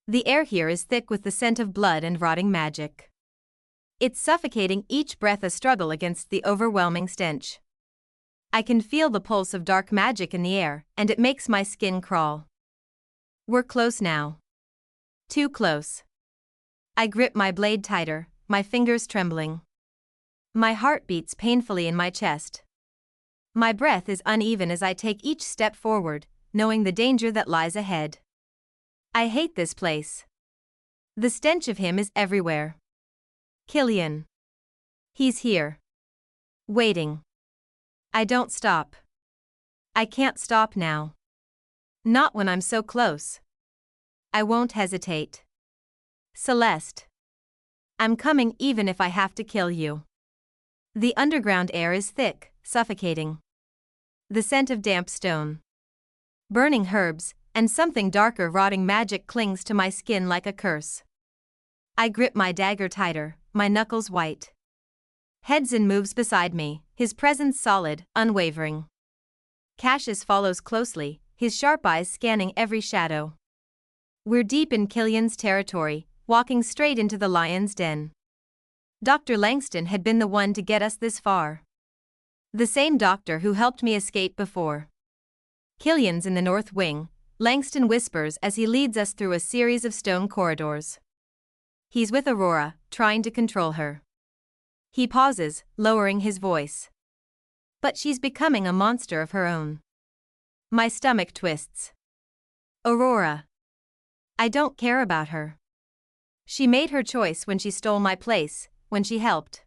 The air here is thick with the scent of blood and rotting magic. It's suffocating, each breath a struggle against the overwhelming stench. I can feel the pulse of dark magic in the air, and it makes my skin crawl. We're close now. Too close. I grip my blade tighter, my fingers trembling. My heart beats painfully in my chest. My breath is uneven as I take each step forward, knowing the danger that lies ahead. I hate this place. The stench of him is everywhere. Killian. He's here. Waiting. I don't stop. I can't stop now. Not when I'm so close. I won't hesitate. Celeste. I'm coming even if I have to kill you. The underground air is thick, suffocating. The scent of damp stone, burning herbs, and something darker, rotting magic clings to my skin like a curse. I grip my dagger tighter, my knuckles white. Hedson moves beside me, his presence solid, unwavering. Cassius follows closely, his sharp eyes scanning every shadow. We're deep in Killian's territory, walking straight into the lion's den. Dr. Langston had been the one to get us this far. The same doctor who helped me escape before. Killian's in the north wing, Langston whispers as he leads us through a series of stone corridors. He's with Aurora, trying to control her. He pauses, lowering his voice. But she's becoming a monster of her own. My stomach twists. Aurora. I don't care about her. She made her choice when she stole my place, when she helped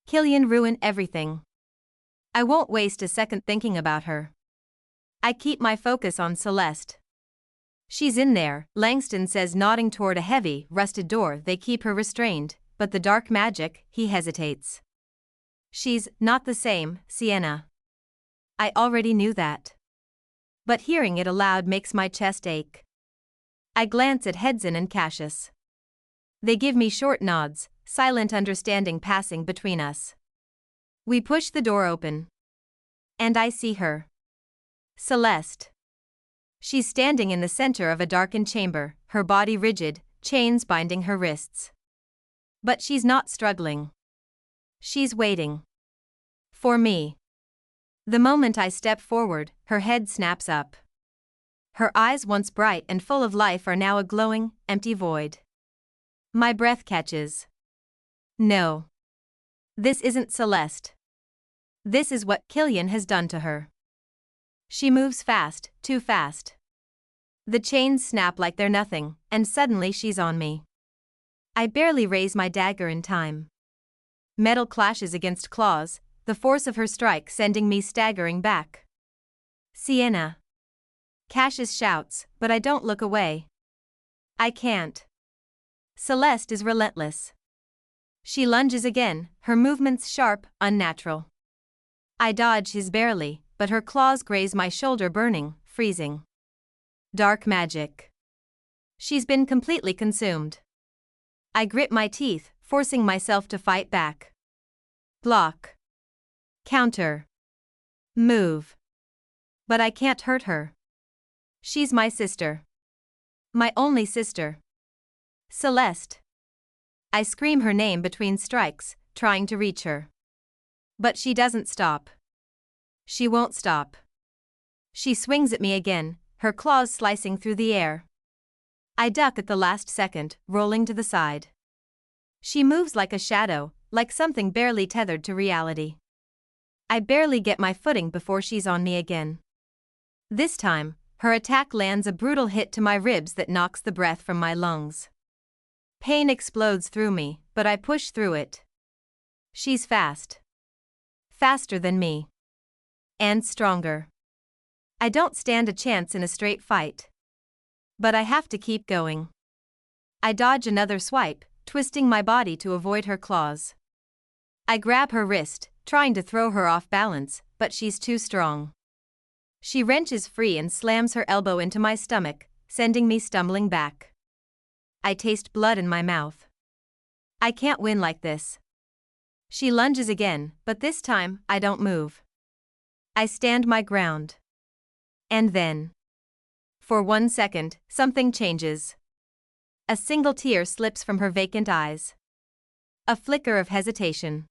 Killian ruin everything. I won't waste a second thinking about her. I keep my focus on Celeste. She's in there, Langston says, nodding toward a heavy, rusted door. They keep her restrained, but the dark magic, he hesitates. She's not the same, Sienna. I already knew that. But hearing it aloud makes my chest ache. I glance at Hedzin and Cassius. They give me short nods, silent understanding passing between us. We push the door open. And I see her. Celeste. She's standing in the center of a darkened chamber, her body rigid, chains binding her wrists. But she's not struggling. She's waiting. For me. The moment I step forward, her head snaps up. Her eyes, once bright and full of life, are now a glowing, empty void. My breath catches. No. This isn't Celeste. This is what Killian has done to her. She moves fast, too fast. The chains snap like they're nothing, and suddenly she's on me. I barely raise my dagger in time. Metal clashes against claws, the force of her strike sending me staggering back. Sienna. Cassius shouts, but I don't look away. I can't. Celeste is relentless. She lunges again, her movements sharp, unnatural. I dodge his barely, but her claws graze my shoulder, burning, freezing. Dark magic. She's been completely consumed. I grit my teeth, forcing myself to fight back. Block. Counter. Move. But I can't hurt her. She's my sister. My only sister. Celeste. I scream her name between strikes, trying to reach her. But she doesn't stop. She won't stop. She swings at me again, her claws slicing through the air. I duck at the last second, rolling to the side. She moves like a shadow, like something barely tethered to reality. I barely get my footing before she's on me again. This time, her attack lands a brutal hit to my ribs that knocks the breath from my lungs. Pain explodes through me, but I push through it. She's fast. Faster than me. And stronger. I don't stand a chance in a straight fight. But I have to keep going. I dodge another swipe, twisting my body to avoid her claws. I grab her wrist, trying to throw her off balance, but she's too strong. She wrenches free and slams her elbow into my stomach, sending me stumbling back. I taste blood in my mouth. I can't win like this. She lunges again, but this time, I don't move. I stand my ground. And then, for 1 second, something changes. A single tear slips from her vacant eyes. A flicker of hesitation.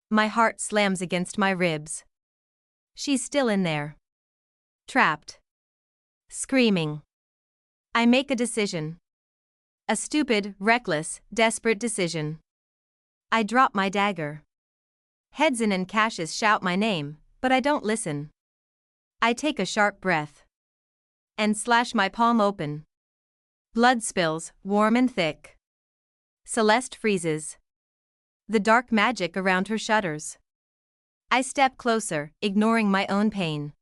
My heart slams against my ribs. She's still in there. Trapped. Screaming. I make a decision. A stupid, reckless, desperate decision. I drop my dagger. Hedzin and Cassius shout my name, but I don't listen. I take a sharp breath. And slash my palm open. Blood spills, warm and thick. Celeste freezes. The dark magic around her shudders. I step closer, ignoring my own pain.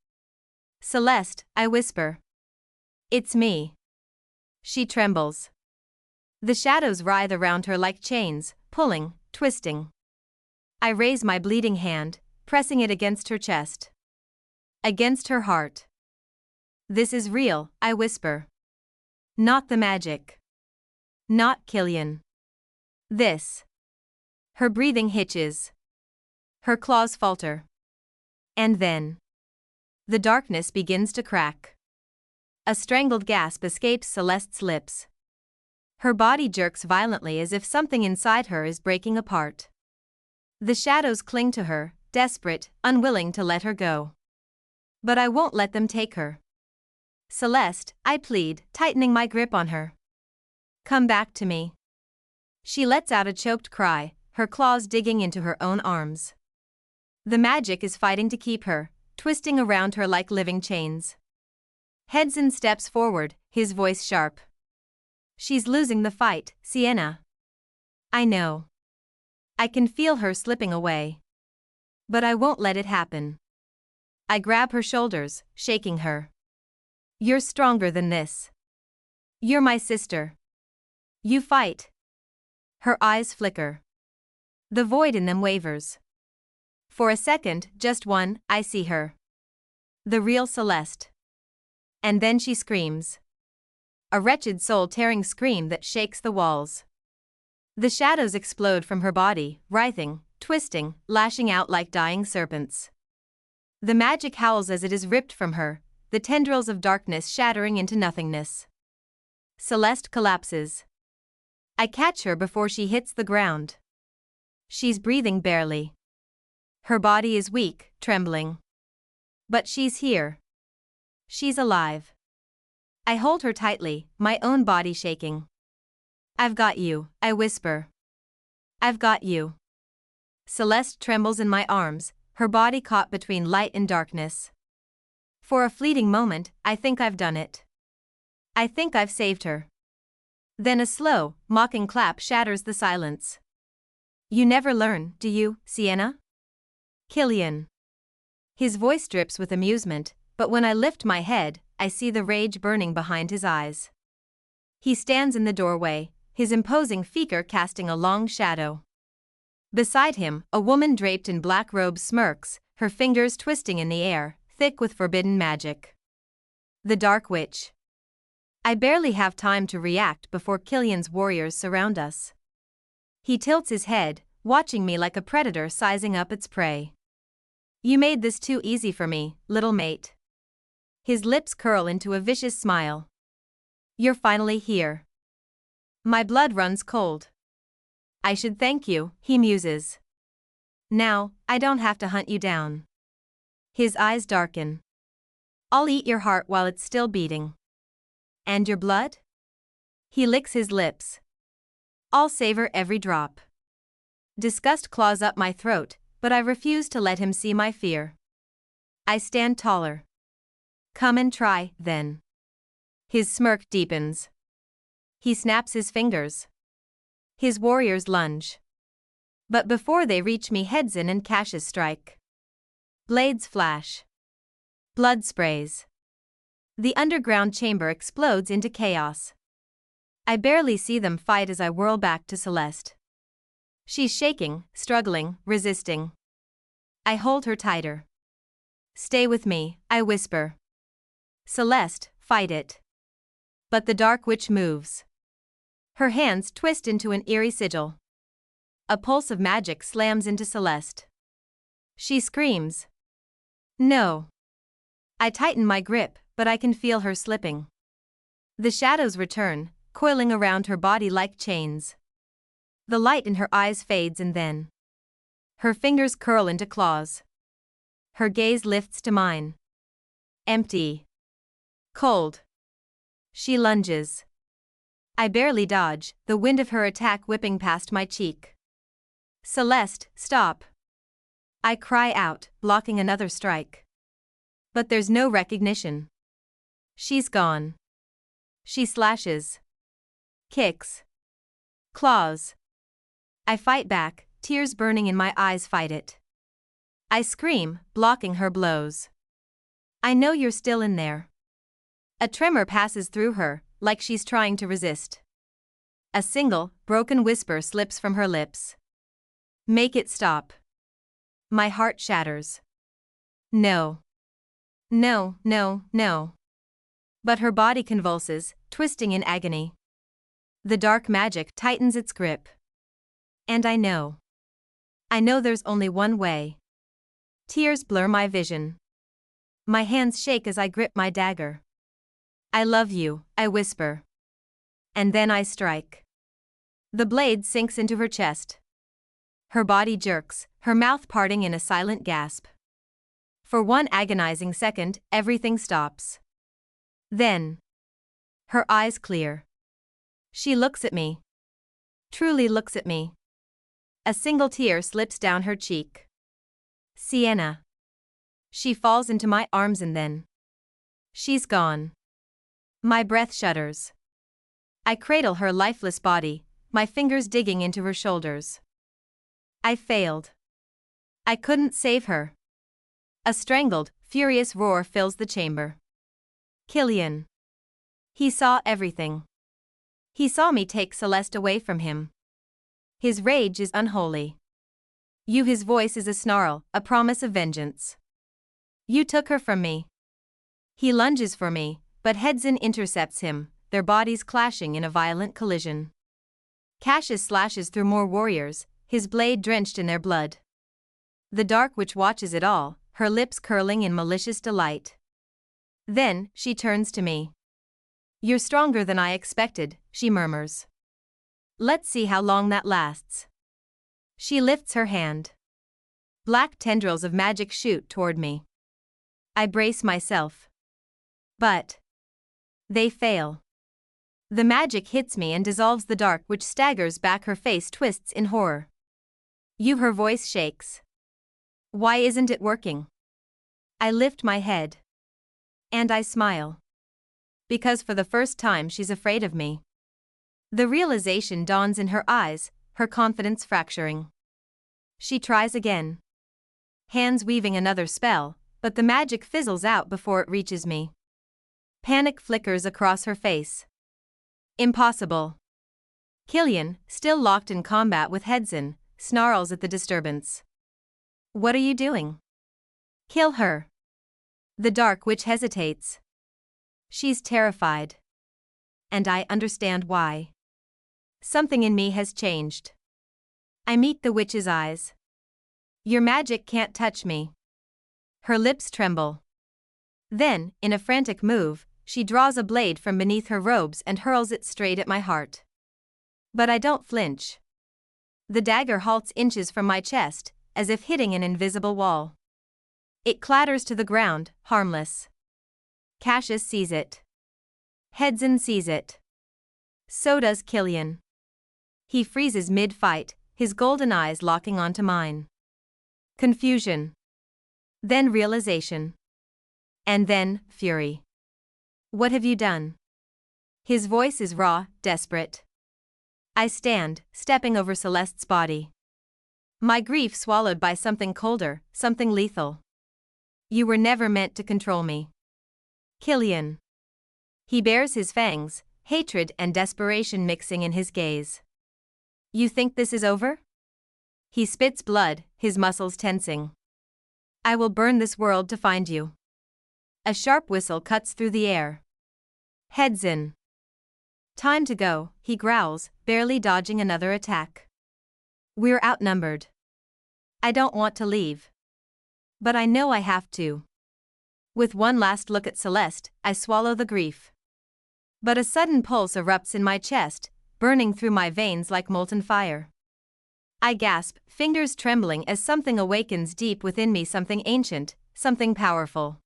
Celeste, I whisper. It's me. She trembles. The shadows writhe around her like chains, pulling, twisting. I raise my bleeding hand, pressing it against her chest. Against her heart. This is real, I whisper. Not the magic. Not Killian. This. Her breathing hitches. Her claws falter. And then. The darkness begins to crack. A strangled gasp escapes Celeste's lips. Her body jerks violently as if something inside her is breaking apart. The shadows cling to her, desperate, unwilling to let her go. But I won't let them take her. Celeste, I plead, tightening my grip on her. Come back to me. She lets out a choked cry, her claws digging into her own arms. The magic is fighting to keep her, twisting around her like living chains. Hedzin steps forward, his voice sharp. She's losing the fight, Sienna. I know. I can feel her slipping away. But I won't let it happen. I grab her shoulders, shaking her. You're stronger than this. You're my sister. You fight. Her eyes flicker. The void in them wavers. For a second, just one, I see her. The real Celeste. And then she screams. A wretched soul-tearing scream that shakes the walls. The shadows explode from her body, writhing, twisting, lashing out like dying serpents. The magic howls as it is ripped from her, the tendrils of darkness shattering into nothingness. Celeste collapses. I catch her before she hits the ground. She's breathing barely. Her body is weak, trembling. But she's here. She's alive. I hold her tightly, my own body shaking. I've got you, I whisper. I've got you. Celeste trembles in my arms, her body caught between light and darkness. For a fleeting moment, I think I've done it. I think I've saved her. Then a slow, mocking clap shatters the silence. You never learn, do you, Sienna? Killian. His voice drips with amusement, but when I lift my head, I see the rage burning behind his eyes. He stands in the doorway, his imposing figure casting a long shadow. Beside him, a woman draped in black robes smirks, her fingers twisting in the air, thick with forbidden magic. The Dark Witch. I barely have time to react before Killian's warriors surround us. He tilts his head, watching me like a predator sizing up its prey. You made this too easy for me, little mate. His lips curl into a vicious smile. You're finally here. My blood runs cold. I should thank you, he muses. Now, I don't have to hunt you down. His eyes darken. I'll eat your heart while it's still beating. And your blood? He licks his lips. I'll savor every drop. Disgust claws up my throat, but I refuse to let him see my fear. I stand taller. Come and try, then. His smirk deepens. He snaps his fingers. His warriors lunge. But before they reach me, heads in and cashes strike. Blades flash. Blood sprays. The underground chamber explodes into chaos. I barely see them fight as I whirl back to Celeste. She's shaking, struggling, resisting. I hold her tighter. Stay with me, I whisper. Celeste, fight it. But the Dark Witch moves. Her hands twist into an eerie sigil. A pulse of magic slams into Celeste. She screams. No. I tighten my grip, but I can feel her slipping. The shadows return, coiling around her body like chains. The light in her eyes fades and then her fingers curl into claws. Her gaze lifts to mine. Empty. Cold. She lunges. I barely dodge, the wind of her attack whipping past my cheek. Celeste, stop. I cry out, blocking another strike. But there's no recognition. She's gone. She slashes. Kicks. Claws. I fight back, tears burning in my eyes fight it. I scream, blocking her blows. I know you're still in there. A tremor passes through her, like she's trying to resist. A single, broken whisper slips from her lips. Make it stop. My heart shatters. No. No, no, no. But her body convulses, twisting in agony. The dark magic tightens its grip. And I know. I know there's only one way. Tears blur my vision. My hands shake as I grip my dagger. I love you, I whisper. And then I strike. The blade sinks into her chest. Her body jerks, her mouth parting in a silent gasp. For one agonizing second, everything stops. Then, her eyes clear. She looks at me. Truly looks at me. A single tear slips down her cheek. Sienna. She falls into my arms and then she's gone. My breath shudders. I cradle her lifeless body, my fingers digging into her shoulders. I failed. I couldn't save her. A strangled, furious roar fills the chamber. Killian. He saw everything. He saw me take Celeste away from him. His rage is unholy. His voice is a snarl, a promise of vengeance. You took her from me. He lunges for me, but Hedzin intercepts him, their bodies clashing in a violent collision. Cassius slashes through more warriors, his blade drenched in their blood. The Dark Witch watches it all, her lips curling in malicious delight. Then, she turns to me. You're stronger than I expected, she murmurs. Let's see how long that lasts. She lifts her hand. Black tendrils of magic shoot toward me. I brace myself. But they fail. The magic hits me and dissolves the Dark Witch staggers back, her face twists in horror. Her voice shakes. Why isn't it working? I lift my head. And I smile. Because for the first time she's afraid of me. The realization dawns in her eyes, her confidence fracturing. She tries again. Hands weaving another spell, but the magic fizzles out before it reaches me. Panic flickers across her face. Impossible. Killian, still locked in combat with Hedzin, snarls at the disturbance. What are you doing? Kill her. The Dark Witch hesitates. She's terrified. And I understand why. Something in me has changed. I meet the witch's eyes. Your magic can't touch me. Her lips tremble. Then, in a frantic move, she draws a blade from beneath her robes and hurls it straight at my heart. But I don't flinch. The dagger halts inches from my chest, as if hitting an invisible wall. It clatters to the ground, harmless. Cassius sees it. Hedzin sees it. So does Killian. He freezes mid-fight, his golden eyes locking onto mine. Confusion. Then realization. And then, fury. What have you done? His voice is raw, desperate. I stand, stepping over Celeste's body. My grief swallowed by something colder, something lethal. You were never meant to control me. Killian. He bares his fangs, hatred and desperation mixing in his gaze. You think this is over? He spits blood, his muscles tensing. I will burn this world to find you. A sharp whistle cuts through the air. Hedzin. Time to go, he growls, barely dodging another attack. We're outnumbered. I don't want to leave. But I know I have to. With one last look at Celeste, I swallow the grief. But a sudden pulse erupts in my chest, burning through my veins like molten fire. I gasp, fingers trembling as something awakens deep within me, something ancient, something powerful.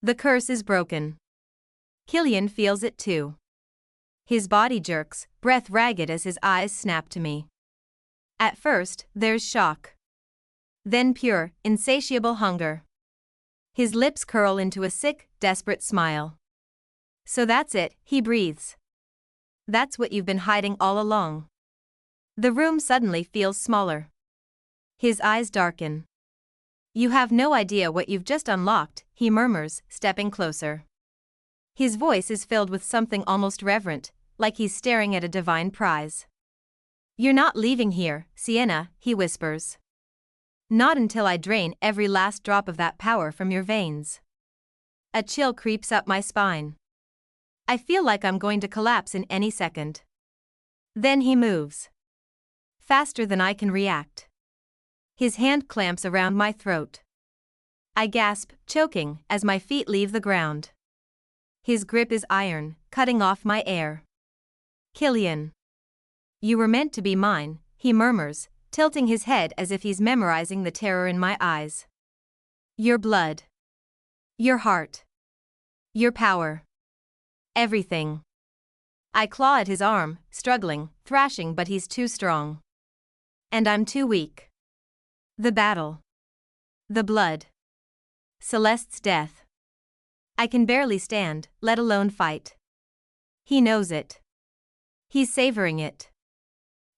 The curse is broken. Killian feels it too. His body jerks, breath ragged as his eyes snap to me. At first, there's shock. Then pure, insatiable hunger. His lips curl into a sick, desperate smile. So that's it, he breathes. That's what you've been hiding all along. The room suddenly feels smaller. His eyes darken. You have no idea what you've just unlocked, he murmurs, stepping closer. His voice is filled with something almost reverent, like he's staring at a divine prize. You're not leaving here, Sienna, he whispers. Not until I drain every last drop of that power from your veins. A chill creeps up my spine. I feel like I'm going to collapse in any second. Then he moves. Faster than I can react. His hand clamps around my throat. I gasp, choking, as my feet leave the ground. His grip is iron, cutting off my air. Killian. You were meant to be mine, he murmurs, tilting his head as if he's memorizing the terror in my eyes. Your blood. Your heart. Your power. Everything. I claw at his arm, struggling, thrashing, but he's too strong. And I'm too weak. The battle. The blood. Celeste's death. I can barely stand, let alone fight. He knows it. He's savoring it.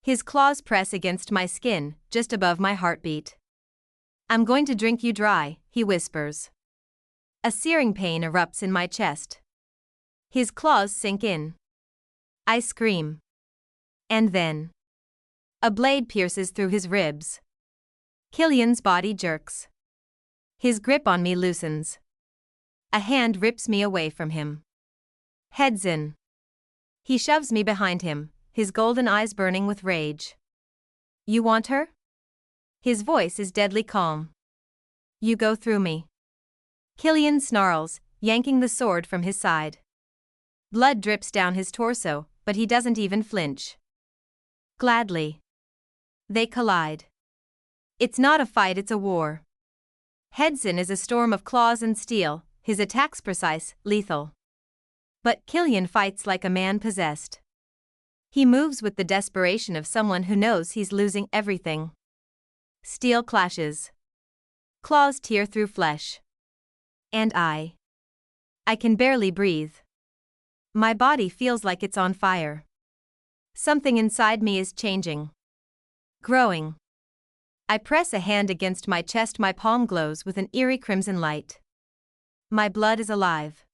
His claws press against my skin, just above my heartbeat. I'm going to drink you dry, he whispers. A searing pain erupts in my chest. His claws sink in. I scream. And then a blade pierces through his ribs. Killian's body jerks. His grip on me loosens. A hand rips me away from him. Heads in. He shoves me behind him, his golden eyes burning with rage. You want her? His voice is deadly calm. You go through me. Killian snarls, yanking the sword from his side. Blood drips down his torso, but he doesn't even flinch. Gladly. They collide. It's not a fight, it's a war. Heads in is a storm of claws and steel, his attacks precise, lethal. But Killian fights like a man possessed. He moves with the desperation of someone who knows he's losing everything. Steel clashes. Claws tear through flesh. And I can barely breathe. My body feels like it's on fire. Something inside me is changing. Growing. I press a hand against my chest, my palm glows with an eerie crimson light. My blood is alive.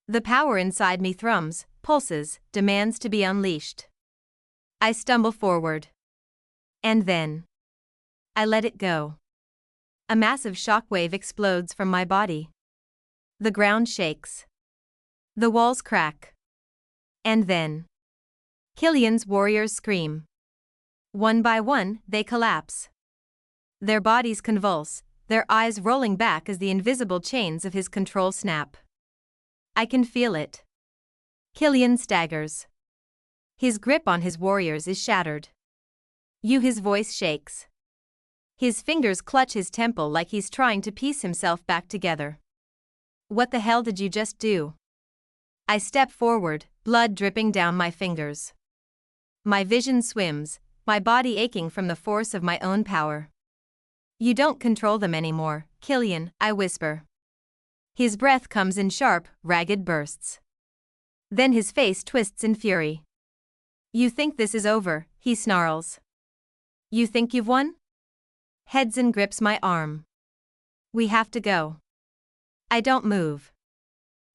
The power inside me thrums, pulses, demands to be unleashed. I stumble forward. And then I let it go. A massive shockwave explodes from my body. The ground shakes. The walls crack. And then Killian's warriors scream. One by one, they collapse. Their bodies convulse, their eyes rolling back as the invisible chains of his control snap. I can feel it. Killian staggers. His grip on his warriors is shattered. His voice shakes. His fingers clutch his temple like he's trying to piece himself back together. What the hell did you just do? I step forward, blood dripping down my fingers. My vision swims, my body aching from the force of my own power. You don't control them anymore, Killian, I whisper. His breath comes in sharp, ragged bursts. Then his face twists in fury. You think this is over, he snarls. You think you've won? Hedson grips my arm. We have to go. I don't move.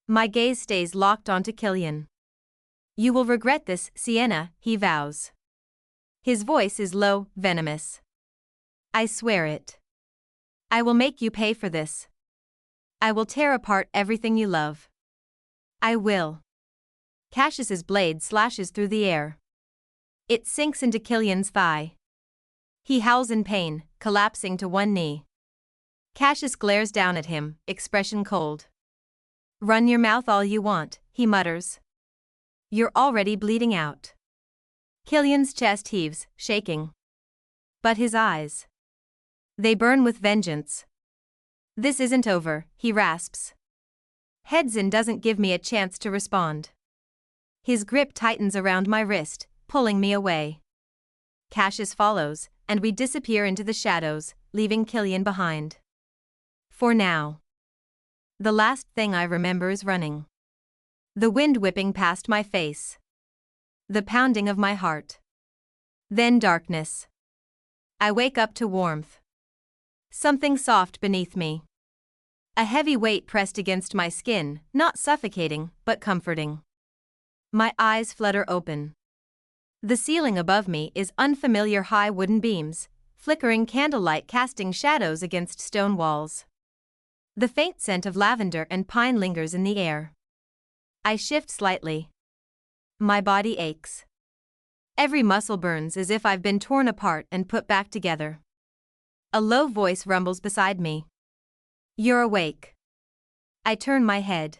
My gaze stays locked onto Killian. You will regret this, Sienna, he vows. His voice is low, venomous. I swear it. I will make you pay for this. I will tear apart everything you love. I will. Cassius's blade slashes through the air. It sinks into Killian's thigh. He howls in pain, collapsing to one knee. Cassius glares down at him, expression cold. Run your mouth all you want, he mutters. You're already bleeding out. Killian's chest heaves, shaking. But his eyes. They burn with vengeance. This isn't over, he rasps. Hedson doesn't give me a chance to respond. His grip tightens around my wrist, pulling me away. Cassius follows, and we disappear into the shadows, leaving Killian behind. For now. The last thing I remember is running. The wind whipping past my face. The pounding of my heart. Then darkness. I wake up to warmth. Something soft beneath me. A heavy weight pressed against my skin, not suffocating, but comforting. My eyes flutter open. The ceiling above me is unfamiliar high wooden beams, flickering candlelight casting shadows against stone walls. The faint scent of lavender and pine lingers in the air. I shift slightly. My body aches. Every muscle burns as if I've been torn apart and put back together. A low voice rumbles beside me. You're awake. I turn my head.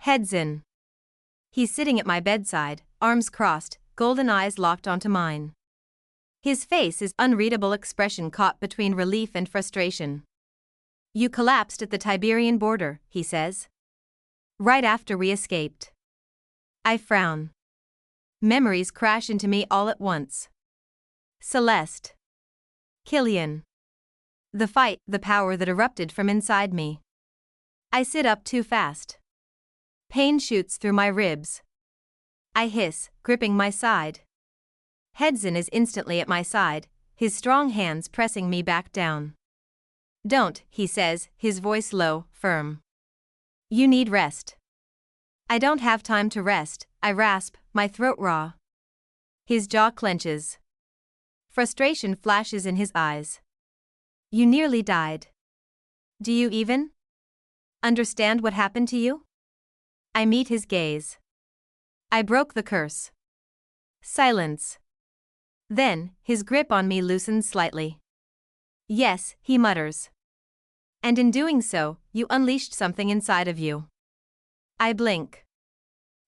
Hedson. He's sitting at my bedside, arms crossed, golden eyes locked onto mine. His face is unreadable expression caught between relief and frustration. You collapsed at the Tiberian border, he says. Right after we escaped. I frown. Memories crash into me all at once. Celeste. Killian. The fight, the power that erupted from inside me. I sit up too fast. Pain shoots through my ribs. I hiss, gripping my side. Hedzin is instantly at my side, his strong hands pressing me back down. Don't, he says, his voice low, firm. You need rest. I don't have time to rest, I rasp, my throat raw. His jaw clenches. Frustration flashes in his eyes. You nearly died. Do you even understand what happened to you? I meet his gaze. I broke the curse. Silence. Then, his grip on me loosens slightly. Yes, he mutters. And in doing so, you unleashed something inside of you. I blink.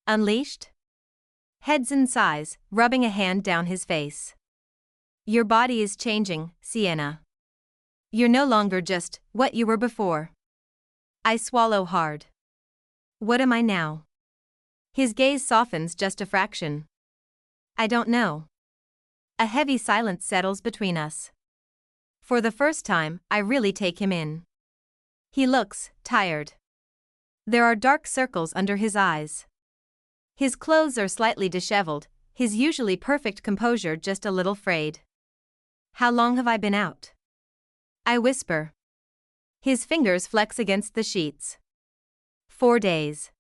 Unleashed? Hedzin sighs, rubbing a hand down his face. Your body is changing, Sienna. You're no longer just what you were before. I swallow hard. What am I now? His gaze softens just a fraction. I don't know. A heavy silence settles between us. For the first time, I really take him in. He looks tired. There are dark circles under his eyes. His clothes are slightly disheveled, his usually perfect composure just a little frayed. How long have I been out? I whisper. His fingers flex against the sheets. 4 days.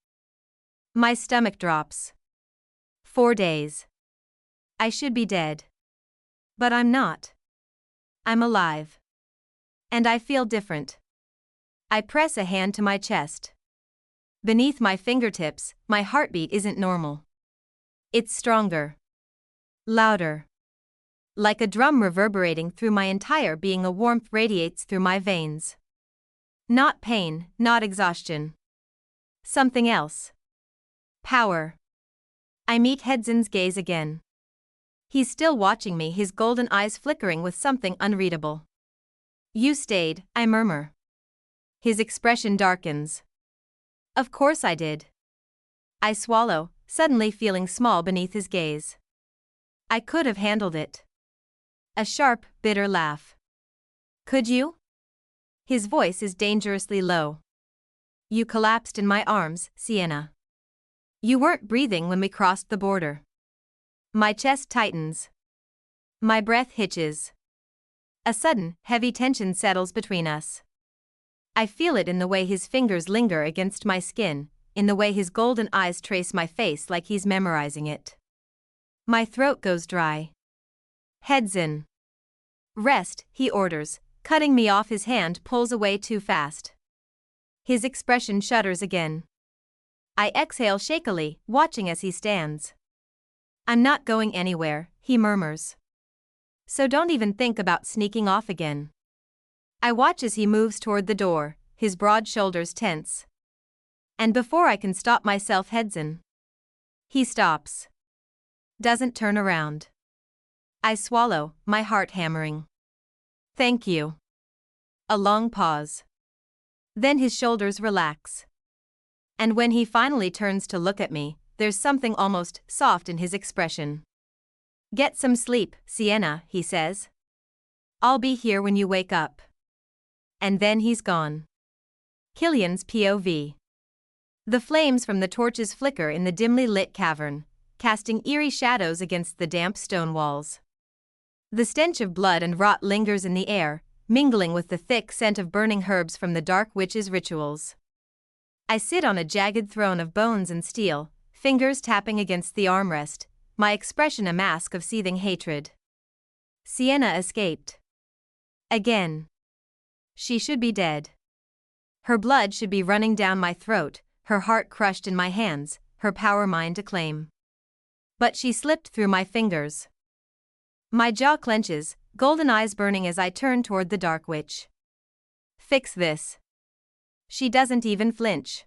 My stomach drops. 4 days. I should be dead. But I'm not. I'm alive. And I feel different. I press a hand to my chest. Beneath my fingertips, my heartbeat isn't normal. It's stronger. Louder. Like a drum reverberating through my entire being, a warmth radiates through my veins. Not pain, not exhaustion. Something else. Power. I meet Hedzin's gaze again. He's still watching me, his golden eyes flickering with something unreadable. You stayed, I murmur. His expression darkens. Of course I did. I swallow, suddenly feeling small beneath his gaze. I could have handled it. A sharp, bitter laugh. Could you? His voice is dangerously low. You collapsed in my arms, Sienna. You weren't breathing when we crossed the border. My chest tightens. My breath hitches. A sudden, heavy tension settles between us. I feel it in the way his fingers linger against my skin, in the way his golden eyes trace my face like he's memorizing it. My throat goes dry. Heads in. Rest, he orders, cutting me off. His hand pulls away too fast. His expression shudders again. I exhale shakily, watching as he stands. I'm not going anywhere, he murmurs. So don't even think about sneaking off again. I watch as he moves toward the door, his broad shoulders tense. And before I can stop myself, heads in. He stops. Doesn't turn around. I swallow, my heart hammering. Thank you. A long pause. Then his shoulders relax. And when he finally turns to look at me, there's something almost soft in his expression. Get some sleep, Sienna, he says. I'll be here when you wake up. And then he's gone. Killian's POV. The flames from the torches flicker in the dimly lit cavern, casting eerie shadows against the damp stone walls. The stench of blood and rot lingers in the air, mingling with the thick scent of burning herbs from the dark witch's rituals. I sit on a jagged throne of bones and steel, fingers tapping against the armrest, my expression a mask of seething hatred. Sienna escaped. Again. She should be dead. Her blood should be running down my throat, her heart crushed in my hands, her power mine to claim. But she slipped through my fingers. My jaw clenches, golden eyes burning as I turn toward the dark witch. Fix this. She doesn't even flinch.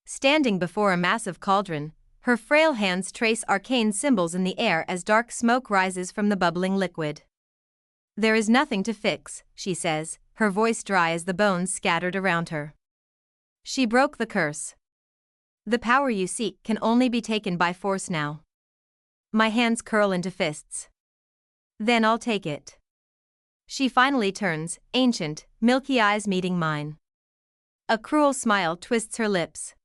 Standing before a massive cauldron, her frail hands trace arcane symbols in the air as dark smoke rises from the bubbling liquid. There is nothing to fix, she says, her voice dry as the bones scattered around her. She broke the curse. The power you seek can only be taken by force now. My hands curl into fists. Then I'll take it. She finally turns, ancient, milky eyes meeting mine. A cruel smile twists her lips.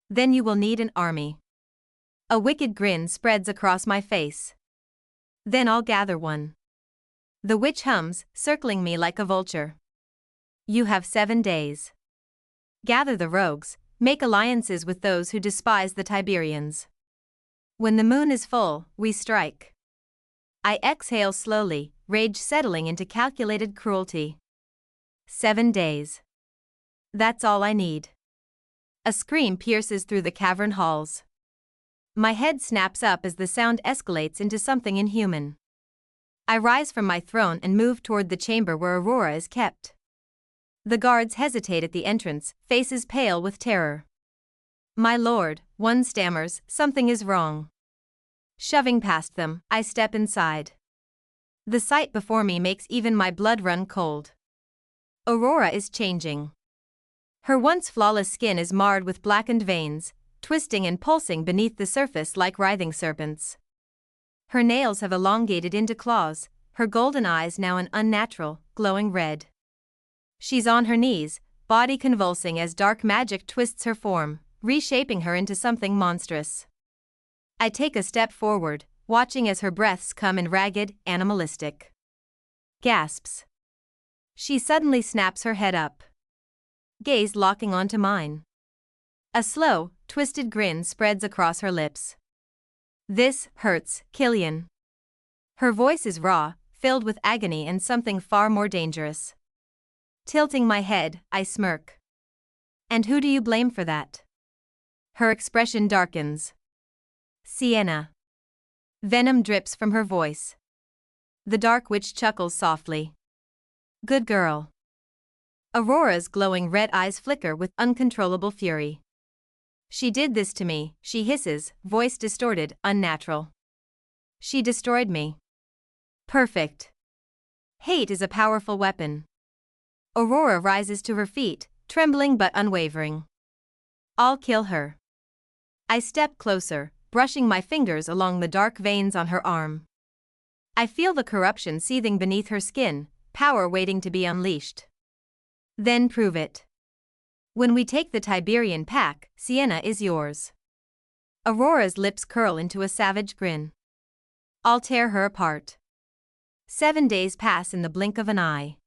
Then you will need an army. A wicked grin spreads across my face. Then I'll gather one. The witch hums, circling me like a vulture. You have 7 days. Gather the rogues, make alliances with those who despise the Tiberians. When the moon is full, we strike. I exhale slowly, rage settling into calculated cruelty. 7 days. That's all I need. A scream pierces through the cavern halls. My head snaps up as the sound escalates into something inhuman. I rise from my throne and move toward the chamber where Aurora is kept. The guards hesitate at the entrance, faces pale with terror. My lord, one stammers, something is wrong. Shoving past them, I step inside. The sight before me makes even my blood run cold. Aurora is changing. Her once flawless skin is marred with blackened veins, twisting and pulsing beneath the surface like writhing serpents. Her nails have elongated into claws, her golden eyes now an unnatural, glowing red. She's on her knees, body convulsing as dark magic twists her form, reshaping her into something monstrous. I take a step forward, watching as her breaths come in ragged, animalistic gasps. She suddenly snaps her head up, gaze locking onto mine. A slow, twisted grin spreads across her lips. This hurts, Killian. Her voice is raw, filled with agony and something far more dangerous. Tilting my head, I smirk. And who do you blame for that? Her expression darkens. Sienna. Venom drips from her voice. The dark witch chuckles softly. Good girl. Aurora's glowing red eyes flicker with uncontrollable fury. She did this to me, she hisses, voice distorted, unnatural. She destroyed me. Perfect. Hate is a powerful weapon. Aurora rises to her feet, trembling but unwavering. I'll kill her. I step closer, brushing my fingers along the dark veins on her arm. I feel the corruption seething beneath her skin, power waiting to be unleashed. Then prove it. When we take the Tiberian pack, Sienna is yours. Aurora's lips curl into a savage grin. I'll tear her apart. 7 days pass in the blink of an eye.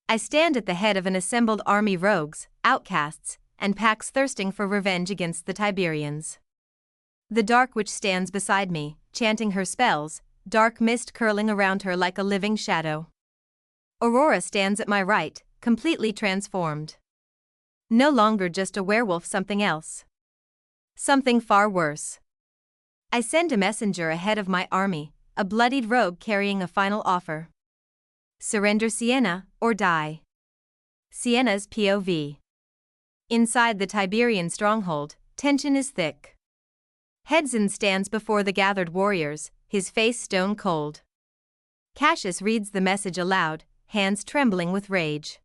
I stand at the head of an assembled army rogues, outcasts, and packs thirsting for revenge against the Tiberians. The dark witch stands beside me, chanting her spells, dark mist curling around her like a living shadow. Aurora stands at my right, completely transformed. No longer just a werewolf, something else. Something far worse. I send a messenger ahead of my army, a bloodied rogue carrying a final offer. Surrender Sienna, or die. Sienna's POV. Inside the Tiberian stronghold, tension is thick. Hedzin stands before the gathered warriors, his face stone cold. Cassius reads the message aloud, hands trembling with rage.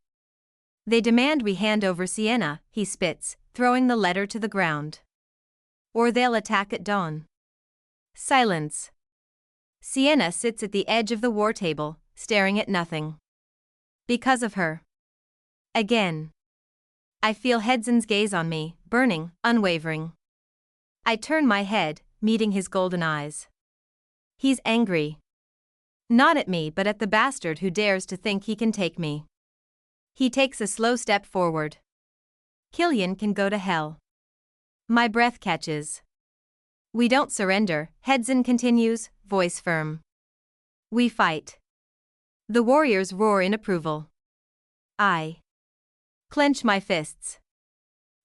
They demand we hand over Sienna, he spits, throwing the letter to the ground. Or they'll attack at dawn. Silence. Sienna sits at the edge of the war table, staring at nothing. Because of her. Again. I feel Hedzin's gaze on me, burning, unwavering. I turn my head, meeting his golden eyes. He's angry. Not at me but at the bastard who dares to think he can take me. He takes a slow step forward. Killian can go to hell. My breath catches. We don't surrender, Hedzin continues, voice firm. We fight. The warriors roar in approval. I clench my fists.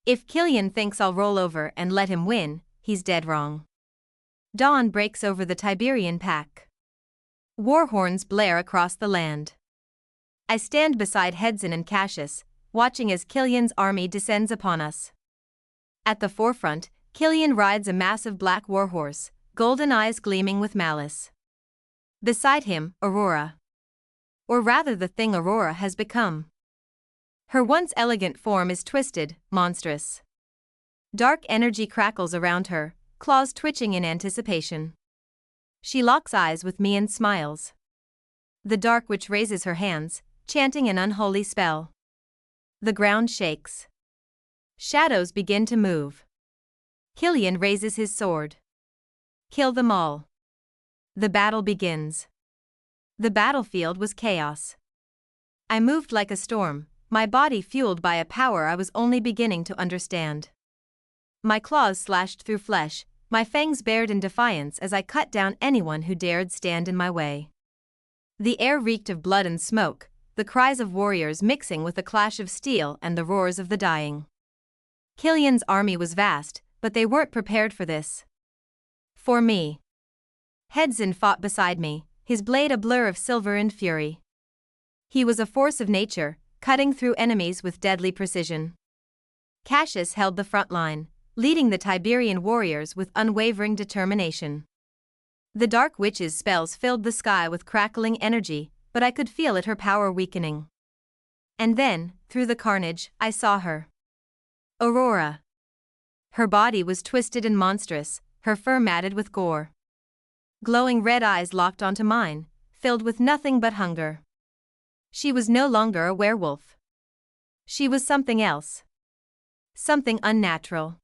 If Killian thinks I'll roll over and let him win, he's dead wrong. Dawn breaks over the Tiberian pack. War horns blare across the land. I stand beside Hedzin and Cassius, watching as Killian's army descends upon us. At the forefront, Killian rides a massive black warhorse, golden eyes gleaming with malice. Beside him, Aurora. Or rather the thing Aurora has become. Her once elegant form is twisted, monstrous. Dark energy crackles around her, claws twitching in anticipation. She locks eyes with me and smiles. The dark witch raises her hands, chanting an unholy spell. The ground shakes. Shadows begin to move. Killian raises his sword. Kill them all. The battle begins. The battlefield was chaos. I moved like a storm, my body fueled by a power I was only beginning to understand. My claws slashed through flesh, my fangs bared in defiance as I cut down anyone who dared stand in my way. The air reeked of blood and smoke, the cries of warriors mixing with the clash of steel and the roars of the dying. Killian's army was vast, but they weren't prepared for this. For me. Hedzin fought beside me, his blade a blur of silver and fury. He was a force of nature, cutting through enemies with deadly precision. Cassius held the front line, leading the Tiberian warriors with unwavering determination. The Dark Witch's spells filled the sky with crackling energy, but I could feel her power weakening. And then, through the carnage, I saw her. Aurora. Her body was twisted and monstrous, her fur matted with gore. Glowing red eyes locked onto mine, filled with nothing but hunger. She was no longer a werewolf. She was something else. Something unnatural.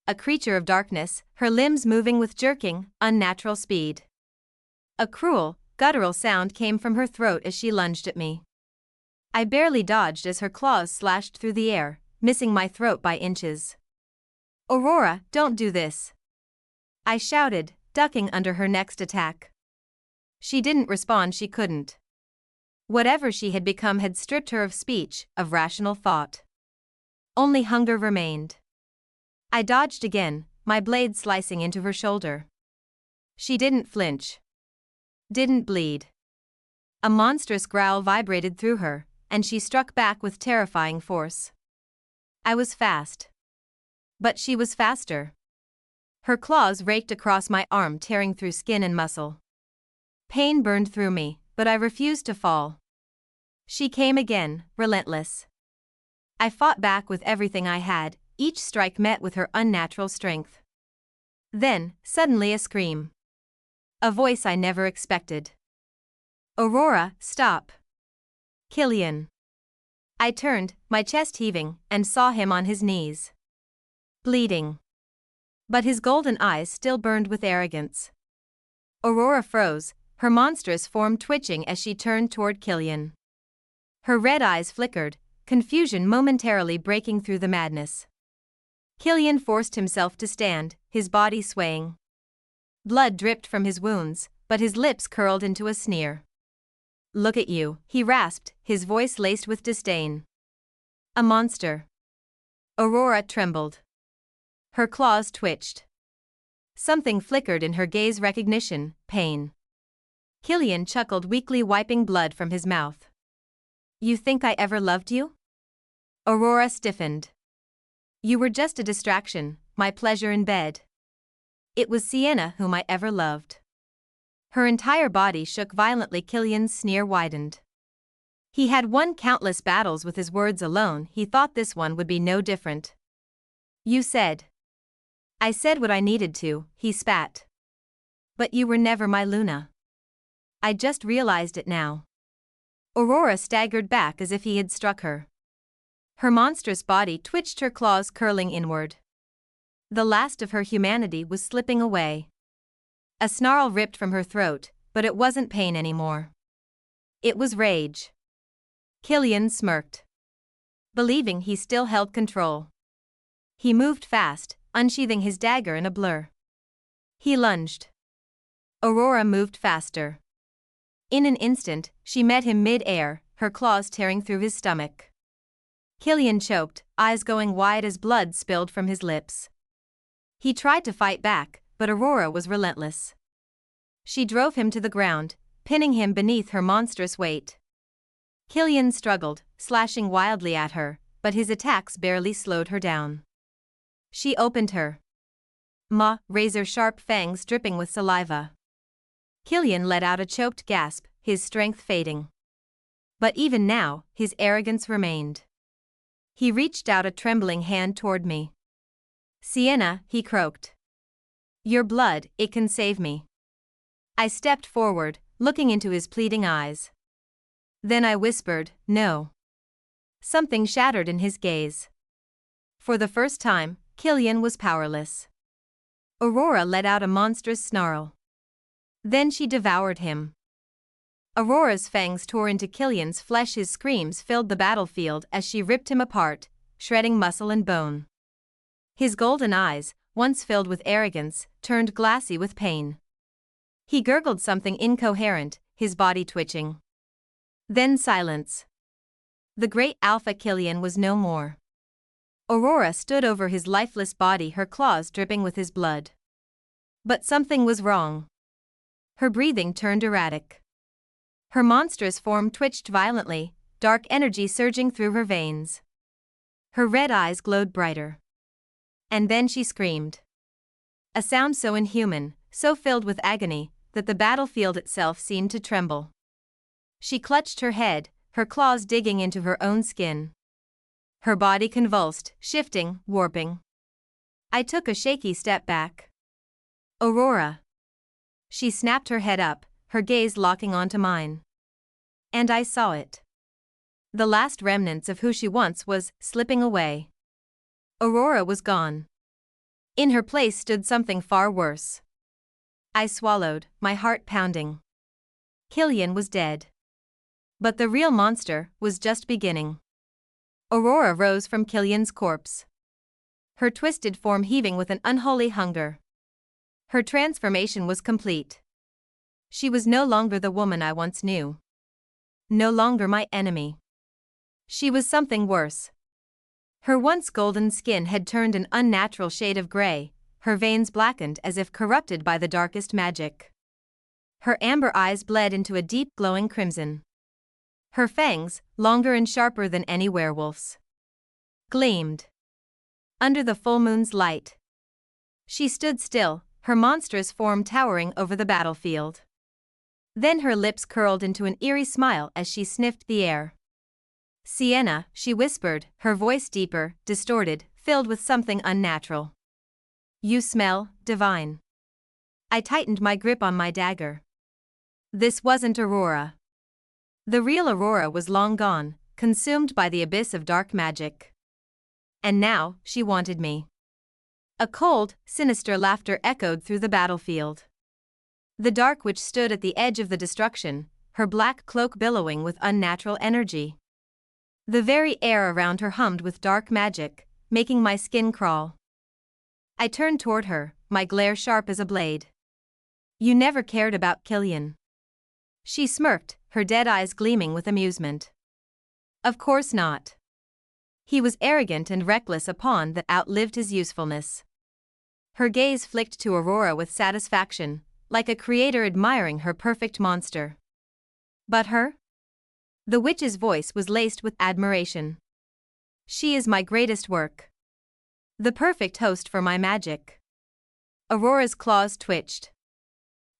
A creature of darkness, her limbs moving with jerking, unnatural speed. A cruel, guttural sound came from her throat as she lunged at me. I barely dodged as her claws slashed through the air, missing my throat by inches. Aurora, don't do this. I shouted, ducking under her next attack. She didn't respond. She couldn't. Whatever she had become had stripped her of speech, of rational thought. Only hunger remained. I dodged again, my blade slicing into her shoulder. She didn't flinch. Didn't bleed. A monstrous growl vibrated through her, and she struck back with terrifying force. I was fast. But she was faster. Her claws raked across my arm, tearing through skin and muscle. Pain burned through me, but I refused to fall. She came again, relentless. I fought back with everything I had, each strike met with her unnatural strength. Then, suddenly a scream. A voice I never expected. Aurora, stop. Killian. I turned, my chest heaving, and saw him on his knees. Bleeding. But his golden eyes still burned with arrogance. Aurora froze, her monstrous form twitching as she turned toward Killian. Her red eyes flickered, confusion momentarily breaking through the madness. Killian forced himself to stand, his body swaying. Blood dripped from his wounds, but his lips curled into a sneer. Look at you, he rasped, his voice laced with disdain. A monster. Aurora trembled. Her claws twitched. Something flickered in her gaze, recognition, pain. Killian chuckled weakly, wiping blood from his mouth. You think I ever loved you? Aurora stiffened. You were just a distraction, my pleasure in bed. It was Sienna whom I ever loved. Her entire body shook violently. Killian's sneer widened. He had won countless battles with his words alone. He thought this one would be no different. You said. I said what I needed to, he spat. But you were never my Luna. I just realized it now. Aurora staggered back as if he had struck her. Her monstrous body twitched, her claws curling inward. The last of her humanity was slipping away. A snarl ripped from her throat, but it wasn't pain anymore. It was rage. Killian smirked. Believing he still held control. He moved fast, unsheathing his dagger in a blur. He lunged. Aurora moved faster. In an instant, she met him mid-air, her claws tearing through his stomach. Killian choked, eyes going wide as blood spilled from his lips. He tried to fight back, but Aurora was relentless. She drove him to the ground, pinning him beneath her monstrous weight. Killian struggled, slashing wildly at her, but his attacks barely slowed her down. She opened her maw, razor-sharp fangs dripping with saliva. Killian let out a choked gasp, his strength fading. But even now, his arrogance remained. He reached out a trembling hand toward me. Sienna, he croaked. Your blood, it can save me. I stepped forward, looking into his pleading eyes. Then I whispered, no. Something shattered in his gaze. For the first time, Killian was powerless. Aurora let out a monstrous snarl. Then she devoured him. Aurora's fangs tore into Killian's flesh. His screams filled the battlefield as she ripped him apart, shredding muscle and bone. His golden eyes, once filled with arrogance, turned glassy with pain. He gurgled something incoherent, his body twitching. Then silence. The great Alpha Killian was no more. Aurora stood over his lifeless body, her claws dripping with his blood. But something was wrong. Her breathing turned erratic. Her monstrous form twitched violently, dark energy surging through her veins. Her red eyes glowed brighter. And then she screamed. A sound so inhuman, so filled with agony, that the battlefield itself seemed to tremble. She clutched her head, her claws digging into her own skin. Her body convulsed, shifting, warping. I took a shaky step back. Aurora. She snapped her head up, her gaze locking onto mine. And I saw it. The last remnants of who she once was slipping away. Aurora was gone. In her place stood something far worse. I swallowed, my heart pounding. Killian was dead. But the real monster was just beginning. Aurora rose from Killian's corpse. Her twisted form heaving with an unholy hunger. Her transformation was complete. She was no longer the woman I once knew. No longer my enemy. She was something worse. Her once golden skin had turned an unnatural shade of gray, her veins blackened as if corrupted by the darkest magic. Her amber eyes bled into a deep glowing crimson. Her fangs, longer and sharper than any werewolf's, gleamed under the full moon's light. She stood still, her monstrous form towering over the battlefield. Then her lips curled into an eerie smile as she sniffed the air. Sienna, she whispered, her voice deeper, distorted, filled with something unnatural. You smell divine. I tightened my grip on my dagger. This wasn't Aurora. The real Aurora was long gone, consumed by the abyss of dark magic. And now, she wanted me. A cold, sinister laughter echoed through the battlefield. The dark witch stood at the edge of the destruction, her black cloak billowing with unnatural energy. The very air around her hummed with dark magic, making my skin crawl. I turned toward her, my glare sharp as a blade. You never cared about Killian. She smirked, her dead eyes gleaming with amusement. Of course not. He was arrogant and reckless, a pawn that outlived his usefulness. Her gaze flicked to Aurora with satisfaction, like a creator admiring her perfect monster. But her? The witch's voice was laced with admiration. She is my greatest work. The perfect host for my magic. Aurora's claws twitched.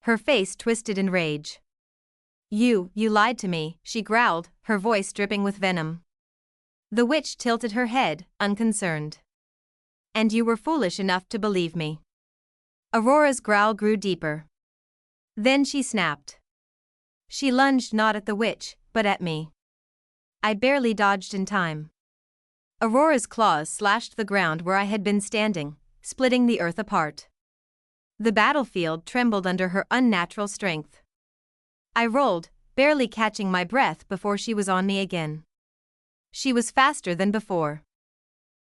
Her face twisted in rage. You lied to me, she growled, her voice dripping with venom. The witch tilted her head, unconcerned. And you were foolish enough to believe me. Aurora's growl grew deeper. Then she snapped. She lunged not at the witch, but at me. I barely dodged in time. Aurora's claws slashed the ground where I had been standing, splitting the earth apart. The battlefield trembled under her unnatural strength. I rolled, barely catching my breath before she was on me again. She was faster than before.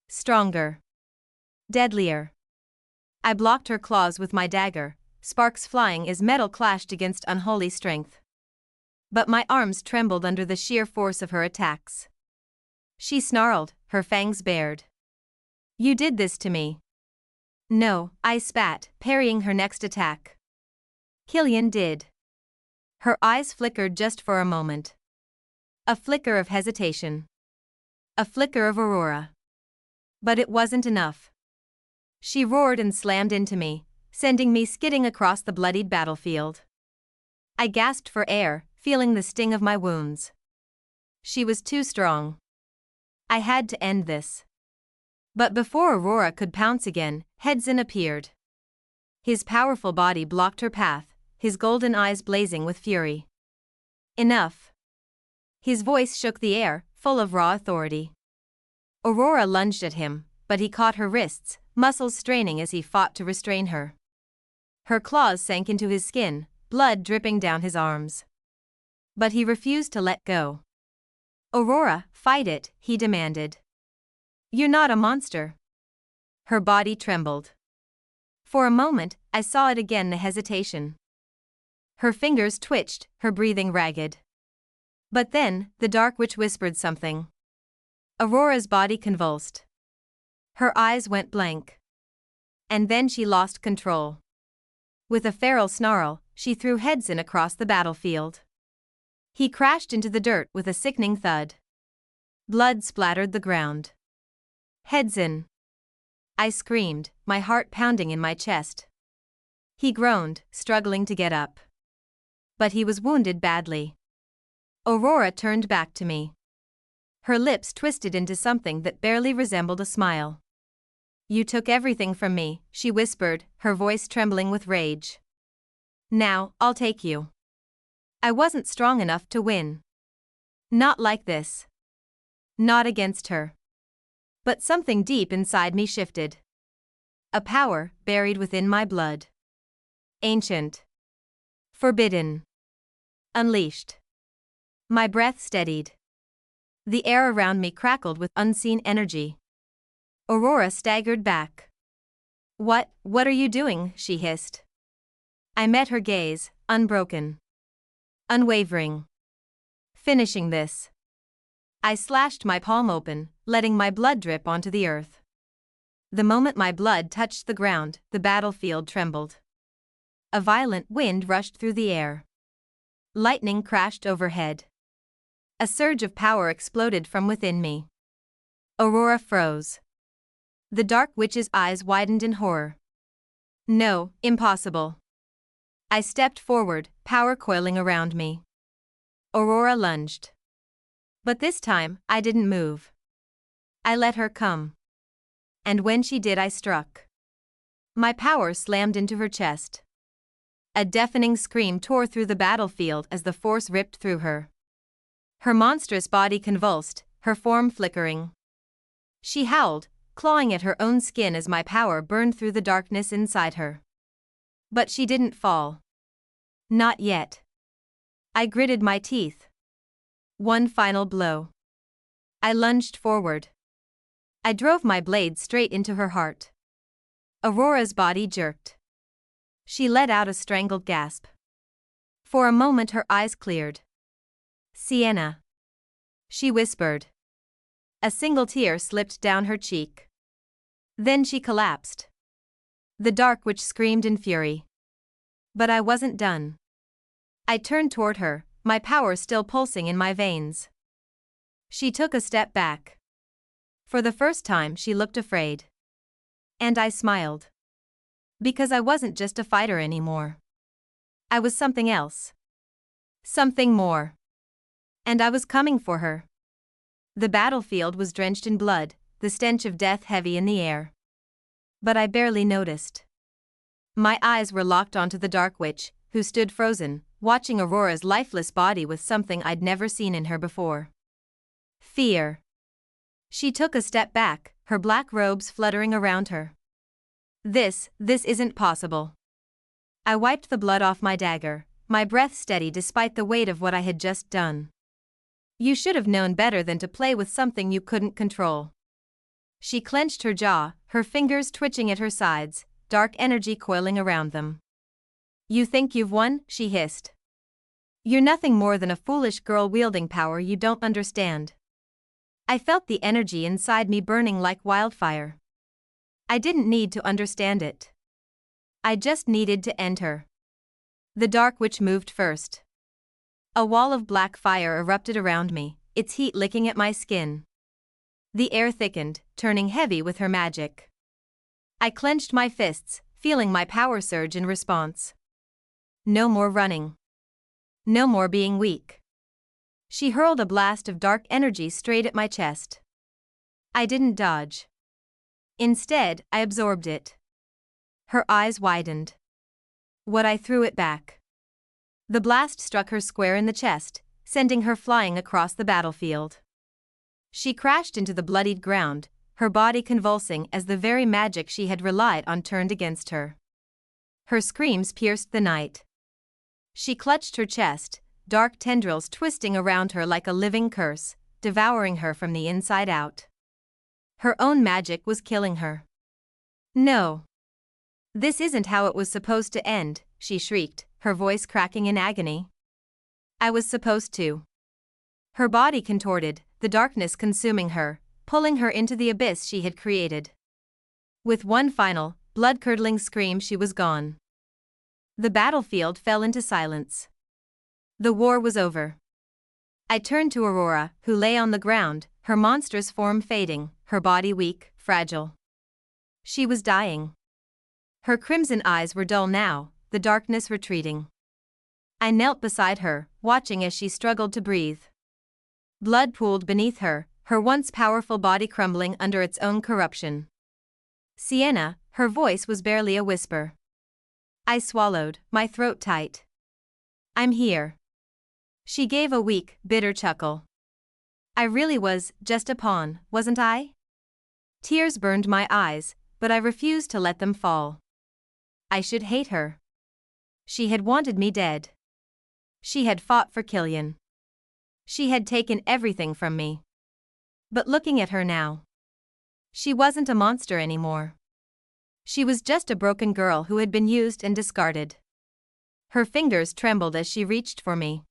Stronger. Deadlier. I blocked her claws with my dagger, sparks flying as metal clashed against unholy strength. But my arms trembled under the sheer force of her attacks. She snarled, her fangs bared. You did this to me. No, I spat, parrying her next attack. Killian did. Her eyes flickered just for a moment. A flicker of hesitation. A flicker of Aurora. But it wasn't enough. She roared and slammed into me, sending me skidding across the bloodied battlefield. I gasped for air, feeling the sting of my wounds. She was too strong. I had to end this. But before Aurora could pounce again, Hedzin appeared. His powerful body blocked her path, his golden eyes blazing with fury. Enough. His voice shook the air, full of raw authority. Aurora lunged at him, but he caught her wrists, muscles straining as he fought to restrain her. Her claws sank into his skin, blood dripping down his arms. But he refused to let go. "Aurora, fight it," he demanded. "You're not a monster." Her body trembled. For a moment, I saw it again, the hesitation. Her fingers twitched, her breathing ragged. But then, the dark witch whispered something. Aurora's body convulsed. Her eyes went blank. And then she lost control. With a feral snarl, she threw Hudson across the battlefield. He crashed into the dirt with a sickening thud. Blood splattered the ground. "Hudson!" I screamed, my heart pounding in my chest. He groaned, struggling to get up. But he was wounded badly. Aurora turned back to me. Her lips twisted into something that barely resembled a smile. "You took everything from me," she whispered, her voice trembling with rage. "Now, I'll take you." I wasn't strong enough to win. Not like this. Not against her. But something deep inside me shifted. A power buried within my blood. Ancient. Forbidden. Unleashed. My breath steadied. The air around me crackled with unseen energy. Aurora staggered back. What are you doing?" she hissed. I met her gaze, unbroken. Unwavering. "Finishing this." I slashed my palm open, letting my blood drip onto the earth. The moment my blood touched the ground, the battlefield trembled. A violent wind rushed through the air. Lightning crashed overhead. A surge of power exploded from within me. Aurora froze. The dark witch's eyes widened in horror. "No, impossible." I stepped forward, power coiling around me. Aurora lunged. But this time, I didn't move. I let her come. And when she did, I struck. My power slammed into her chest. A deafening scream tore through the battlefield as the force ripped through her. Her monstrous body convulsed, her form flickering. She howled, clawing at her own skin as my power burned through the darkness inside her. But she didn't fall. Not yet. I gritted my teeth. One final blow. I lunged forward. I drove my blade straight into her heart. Aurora's body jerked. She let out a strangled gasp. For a moment her eyes cleared. "Sienna," she whispered. A single tear slipped down her cheek. Then she collapsed. The dark witch screamed in fury. But I wasn't done. I turned toward her, my power still pulsing in my veins. She took a step back. For the first time she looked afraid. And I smiled. Because I wasn't just a fighter anymore. I was something else. Something more. And I was coming for her. The battlefield was drenched in blood, the stench of death heavy in the air. But I barely noticed. My eyes were locked onto the dark witch, who stood frozen, watching Aurora's lifeless body with something I'd never seen in her before. Fear. She took a step back, her black robes fluttering around her. This isn't possible. I wiped the blood off my dagger, my breath steady despite the weight of what I had just done. You should have known better than to play with something you couldn't control. She clenched her jaw, her fingers twitching at her sides, dark energy coiling around them. You think you've won? She hissed. You're nothing more than a foolish girl wielding power you don't understand. I felt the energy inside me burning like wildfire. I didn't need to understand it. I just needed to end her. The dark witch moved first. A wall of black fire erupted around me, its heat licking at my skin. The air thickened, turning heavy with her magic. I clenched my fists, feeling my power surge in response. No more running. No more being weak. She hurled a blast of dark energy straight at my chest. I didn't dodge. Instead, I absorbed it. Her eyes widened. I threw it back. The blast struck her square in the chest, sending her flying across the battlefield. She crashed into the bloodied ground, her body convulsing as the very magic she had relied on turned against her. Her screams pierced the night. She clutched her chest, dark tendrils twisting around her like a living curse, devouring her from the inside out. Her own magic was killing her. No. This isn't how it was supposed to end, she shrieked, her voice cracking in agony. I was supposed to. Her body contorted, the darkness consuming her, pulling her into the abyss she had created. With one final, blood-curdling scream, she was gone. The battlefield fell into silence. The war was over. I turned to Aurora, who lay on the ground, her monstrous form fading, her body weak, fragile. She was dying. Her crimson eyes were dull now, the darkness retreating. I knelt beside her, watching as she struggled to breathe. Blood pooled beneath her, her once powerful body crumbling under its own corruption. Sienna, her voice was barely a whisper. I swallowed, my throat tight. I'm here. She gave a weak, bitter chuckle. I really was just a pawn, wasn't I? Tears burned my eyes, but I refused to let them fall. I should hate her. She had wanted me dead. She had fought for Killian. She had taken everything from me. But looking at her now, she wasn't a monster anymore. She was just a broken girl who had been used and discarded. Her fingers trembled as she reached for me.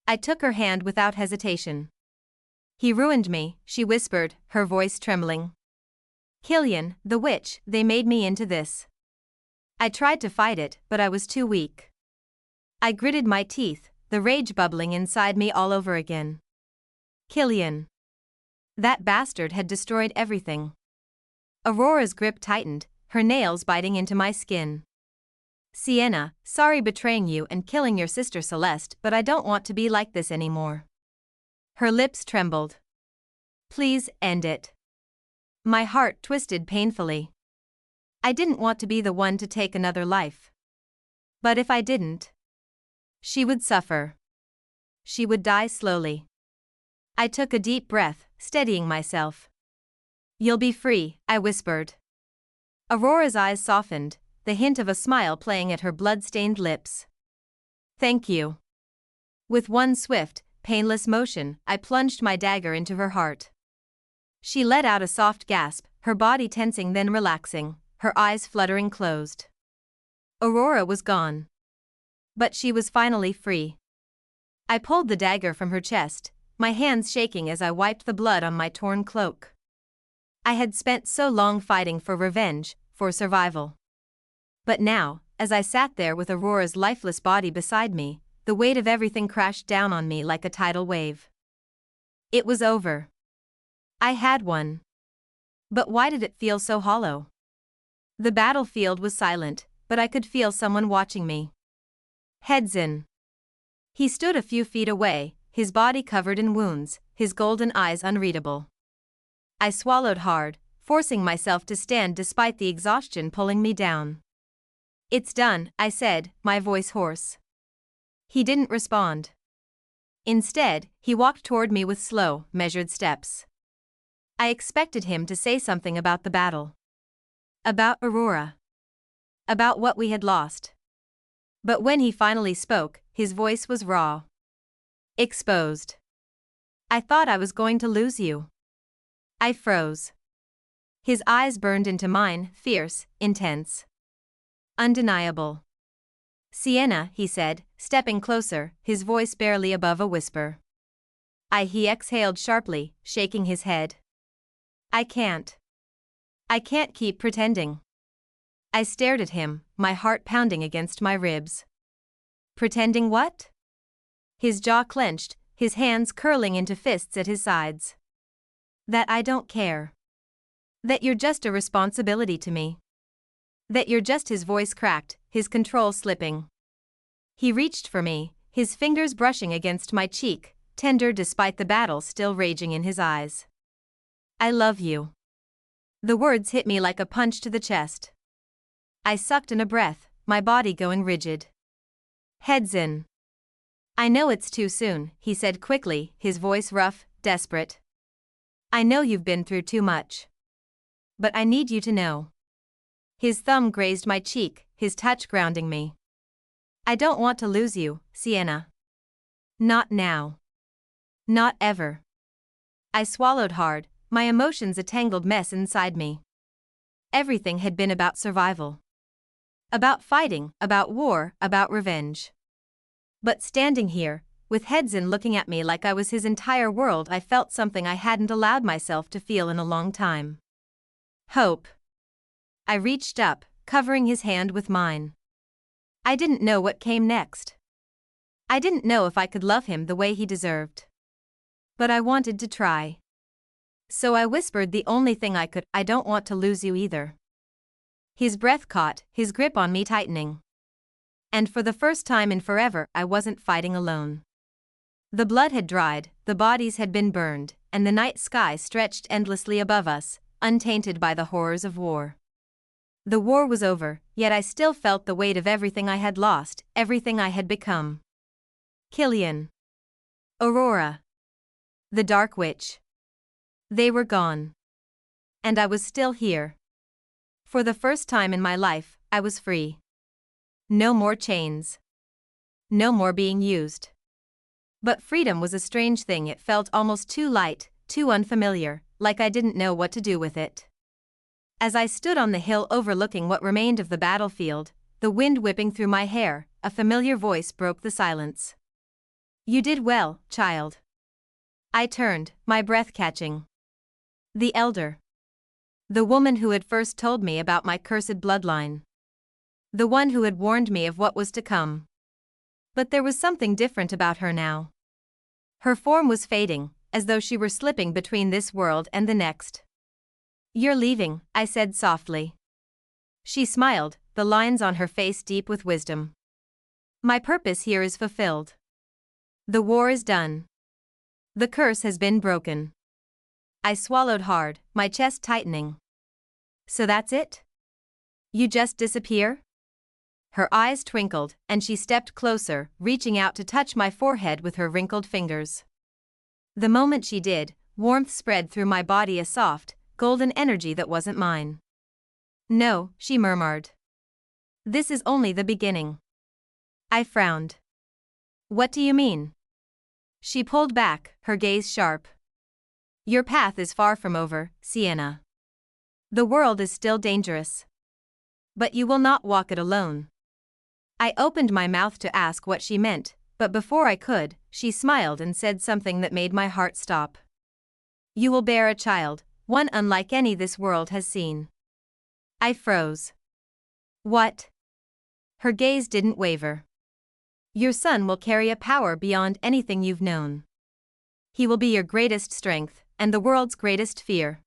I took her hand without hesitation. He ruined me, she whispered, her voice trembling. Killian, the witch, they made me into this. I tried to fight it, but I was too weak. I gritted my teeth, the rage bubbling inside me all over again. Killian. That bastard had destroyed everything. Aurora's grip tightened, her nails biting into my skin. Sienna, sorry betraying you and killing your sister Celeste, but I don't want to be like this anymore. Her lips trembled. Please, end it. My heart twisted painfully. I didn't want to be the one to take another life. But if I didn't, she would suffer. She would die slowly. I took a deep breath, steadying myself. You'll be free, I whispered. Aurora's eyes softened, the hint of a smile playing at her blood-stained lips. Thank you. With one swift, painless motion, I plunged my dagger into her heart. She let out a soft gasp, her body tensing then relaxing, her eyes fluttering closed. Aurora was gone. But she was finally free. I pulled the dagger from her chest, my hands shaking as I wiped the blood on my torn cloak. I had spent so long fighting for revenge, for survival. But now, as I sat there with Aurora's lifeless body beside me, the weight of everything crashed down on me like a tidal wave. It was over. I had won. But why did it feel so hollow? The battlefield was silent, but I could feel someone watching me. Heads in. He stood a few feet away, his body covered in wounds, his golden eyes unreadable. I swallowed hard, forcing myself to stand despite the exhaustion pulling me down. It's done, I said, my voice hoarse. He didn't respond. Instead, he walked toward me with slow, measured steps. I expected him to say something about the battle. About Aurora. About what we had lost. But when he finally spoke, his voice was raw. Exposed. I thought I was going to lose you. I froze. His eyes burned into mine, fierce, intense. Undeniable. Sienna, he said, stepping closer, his voice barely above a whisper. He exhaled sharply, shaking his head. I can't. I can't keep pretending. I stared at him, my heart pounding against my ribs. Pretending what? His jaw clenched, his hands curling into fists at his sides. That I don't care. That you're just a responsibility to me. That you're just. His voice cracked, his control slipping. He reached for me, his fingers brushing against my cheek, tender despite the battle still raging in his eyes. I love you. The words hit me like a punch to the chest. I sucked in a breath, my body going rigid. Heads in. I know it's too soon, he said quickly, his voice rough, desperate. I know you've been through too much. But I need you to know. His thumb grazed my cheek, his touch grounding me. I don't want to lose you, Sienna. Not now. Not ever. I swallowed hard, my emotions a tangled mess inside me. Everything had been about survival. About fighting, about war, about revenge. But standing here, with Hedzin looking at me like I was his entire world, I felt something I hadn't allowed myself to feel in a long time. Hope. I reached up, covering his hand with mine. I didn't know what came next. I didn't know if I could love him the way he deserved. But I wanted to try. So I whispered the only thing I could, I don't want to lose you either. His breath caught, his grip on me tightening. And for the first time in forever, I wasn't fighting alone. The blood had dried, the bodies had been burned, and the night sky stretched endlessly above us, untainted by the horrors of war. The war was over, yet I still felt the weight of everything I had lost, everything I had become. Killian. Aurora. The Dark Witch. They were gone. And I was still here. For the first time in my life, I was free. No more chains. No more being used. But freedom was a strange thing. It felt almost too light, too unfamiliar, like I didn't know what to do with it. As I stood on the hill overlooking what remained of the battlefield, the wind whipping through my hair, a familiar voice broke the silence. You did well, child. I turned, my breath catching. The elder. The woman who had first told me about my cursed bloodline. The one who had warned me of what was to come. But there was something different about her now. Her form was fading, as though she were slipping between this world and the next. You're leaving, I said softly. She smiled, the lines on her face deep with wisdom. My purpose here is fulfilled. The war is done. The curse has been broken. I swallowed hard, my chest tightening. So that's it? You just disappear? Her eyes twinkled, and she stepped closer, reaching out to touch my forehead with her wrinkled fingers. The moment she did, warmth spread through my body, a soft, golden energy that wasn't mine. No, she murmured. This is only the beginning. I frowned. What do you mean? She pulled back, her gaze sharp. Your path is far from over, Sienna. The world is still dangerous. But you will not walk it alone. I opened my mouth to ask what she meant, but before I could, she smiled and said something that made my heart stop. You will bear a child, one unlike any this world has seen. I froze. What? Her gaze didn't waver. Your son will carry a power beyond anything you've known. He will be your greatest strength, and the world's greatest fear.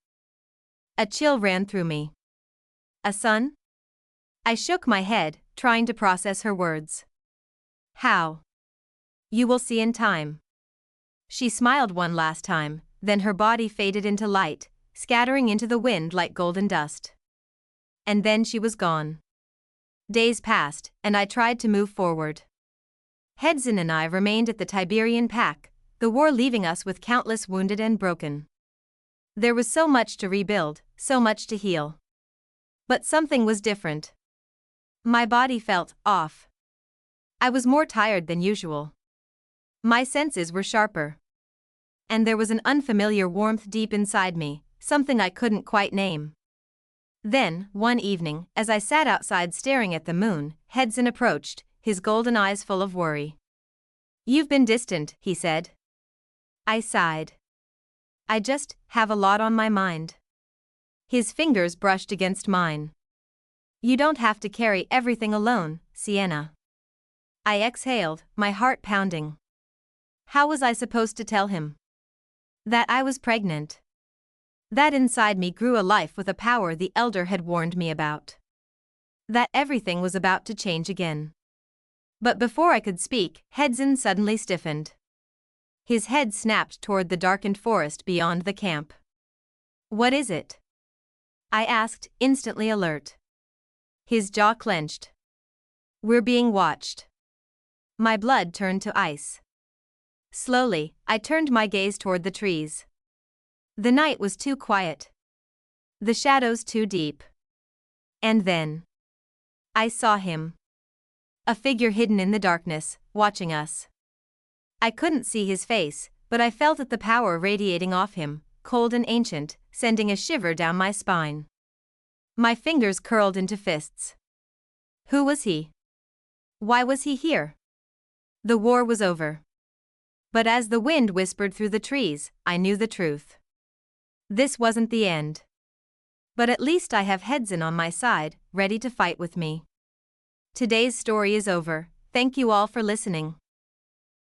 A chill ran through me. A son? I shook my head, trying to process her words. How? You will see in time. She smiled one last time, then her body faded into light, scattering into the wind like golden dust. And then she was gone. Days passed, and I tried to move forward. Hedzin and I remained at the Tiberian Pack, the war leaving us with countless wounded and broken. There was so much to rebuild, so much to heal. But something was different. My body felt off. I was more tired than usual. My senses were sharper. And there was an unfamiliar warmth deep inside me, something I couldn't quite name. Then, one evening, as I sat outside staring at the moon, Hedzin approached, his golden eyes full of worry. You've been distant, he said. I sighed. I just have a lot on my mind. His fingers brushed against mine. You don't have to carry everything alone, Sienna. I exhaled, my heart pounding. How was I supposed to tell him? That I was pregnant. That inside me grew a life with a power the elder had warned me about. That everything was about to change again. But before I could speak, Hedzin suddenly stiffened. His head snapped toward the darkened forest beyond the camp. What is it? I asked, instantly alert. His jaw clenched. We're being watched. My blood turned to ice. Slowly, I turned my gaze toward the trees. The night was too quiet. The shadows too deep. And then I saw him. A figure hidden in the darkness, watching us. I couldn't see his face, but I felt the power radiating off him, cold and ancient, sending a shiver down my spine. My fingers curled into fists. Who was he? Why was he here? The war was over. But as the wind whispered through the trees, I knew the truth. This wasn't the end. But at least I have Hedzin on my side, ready to fight with me. Today's story is over. Thank you all for listening.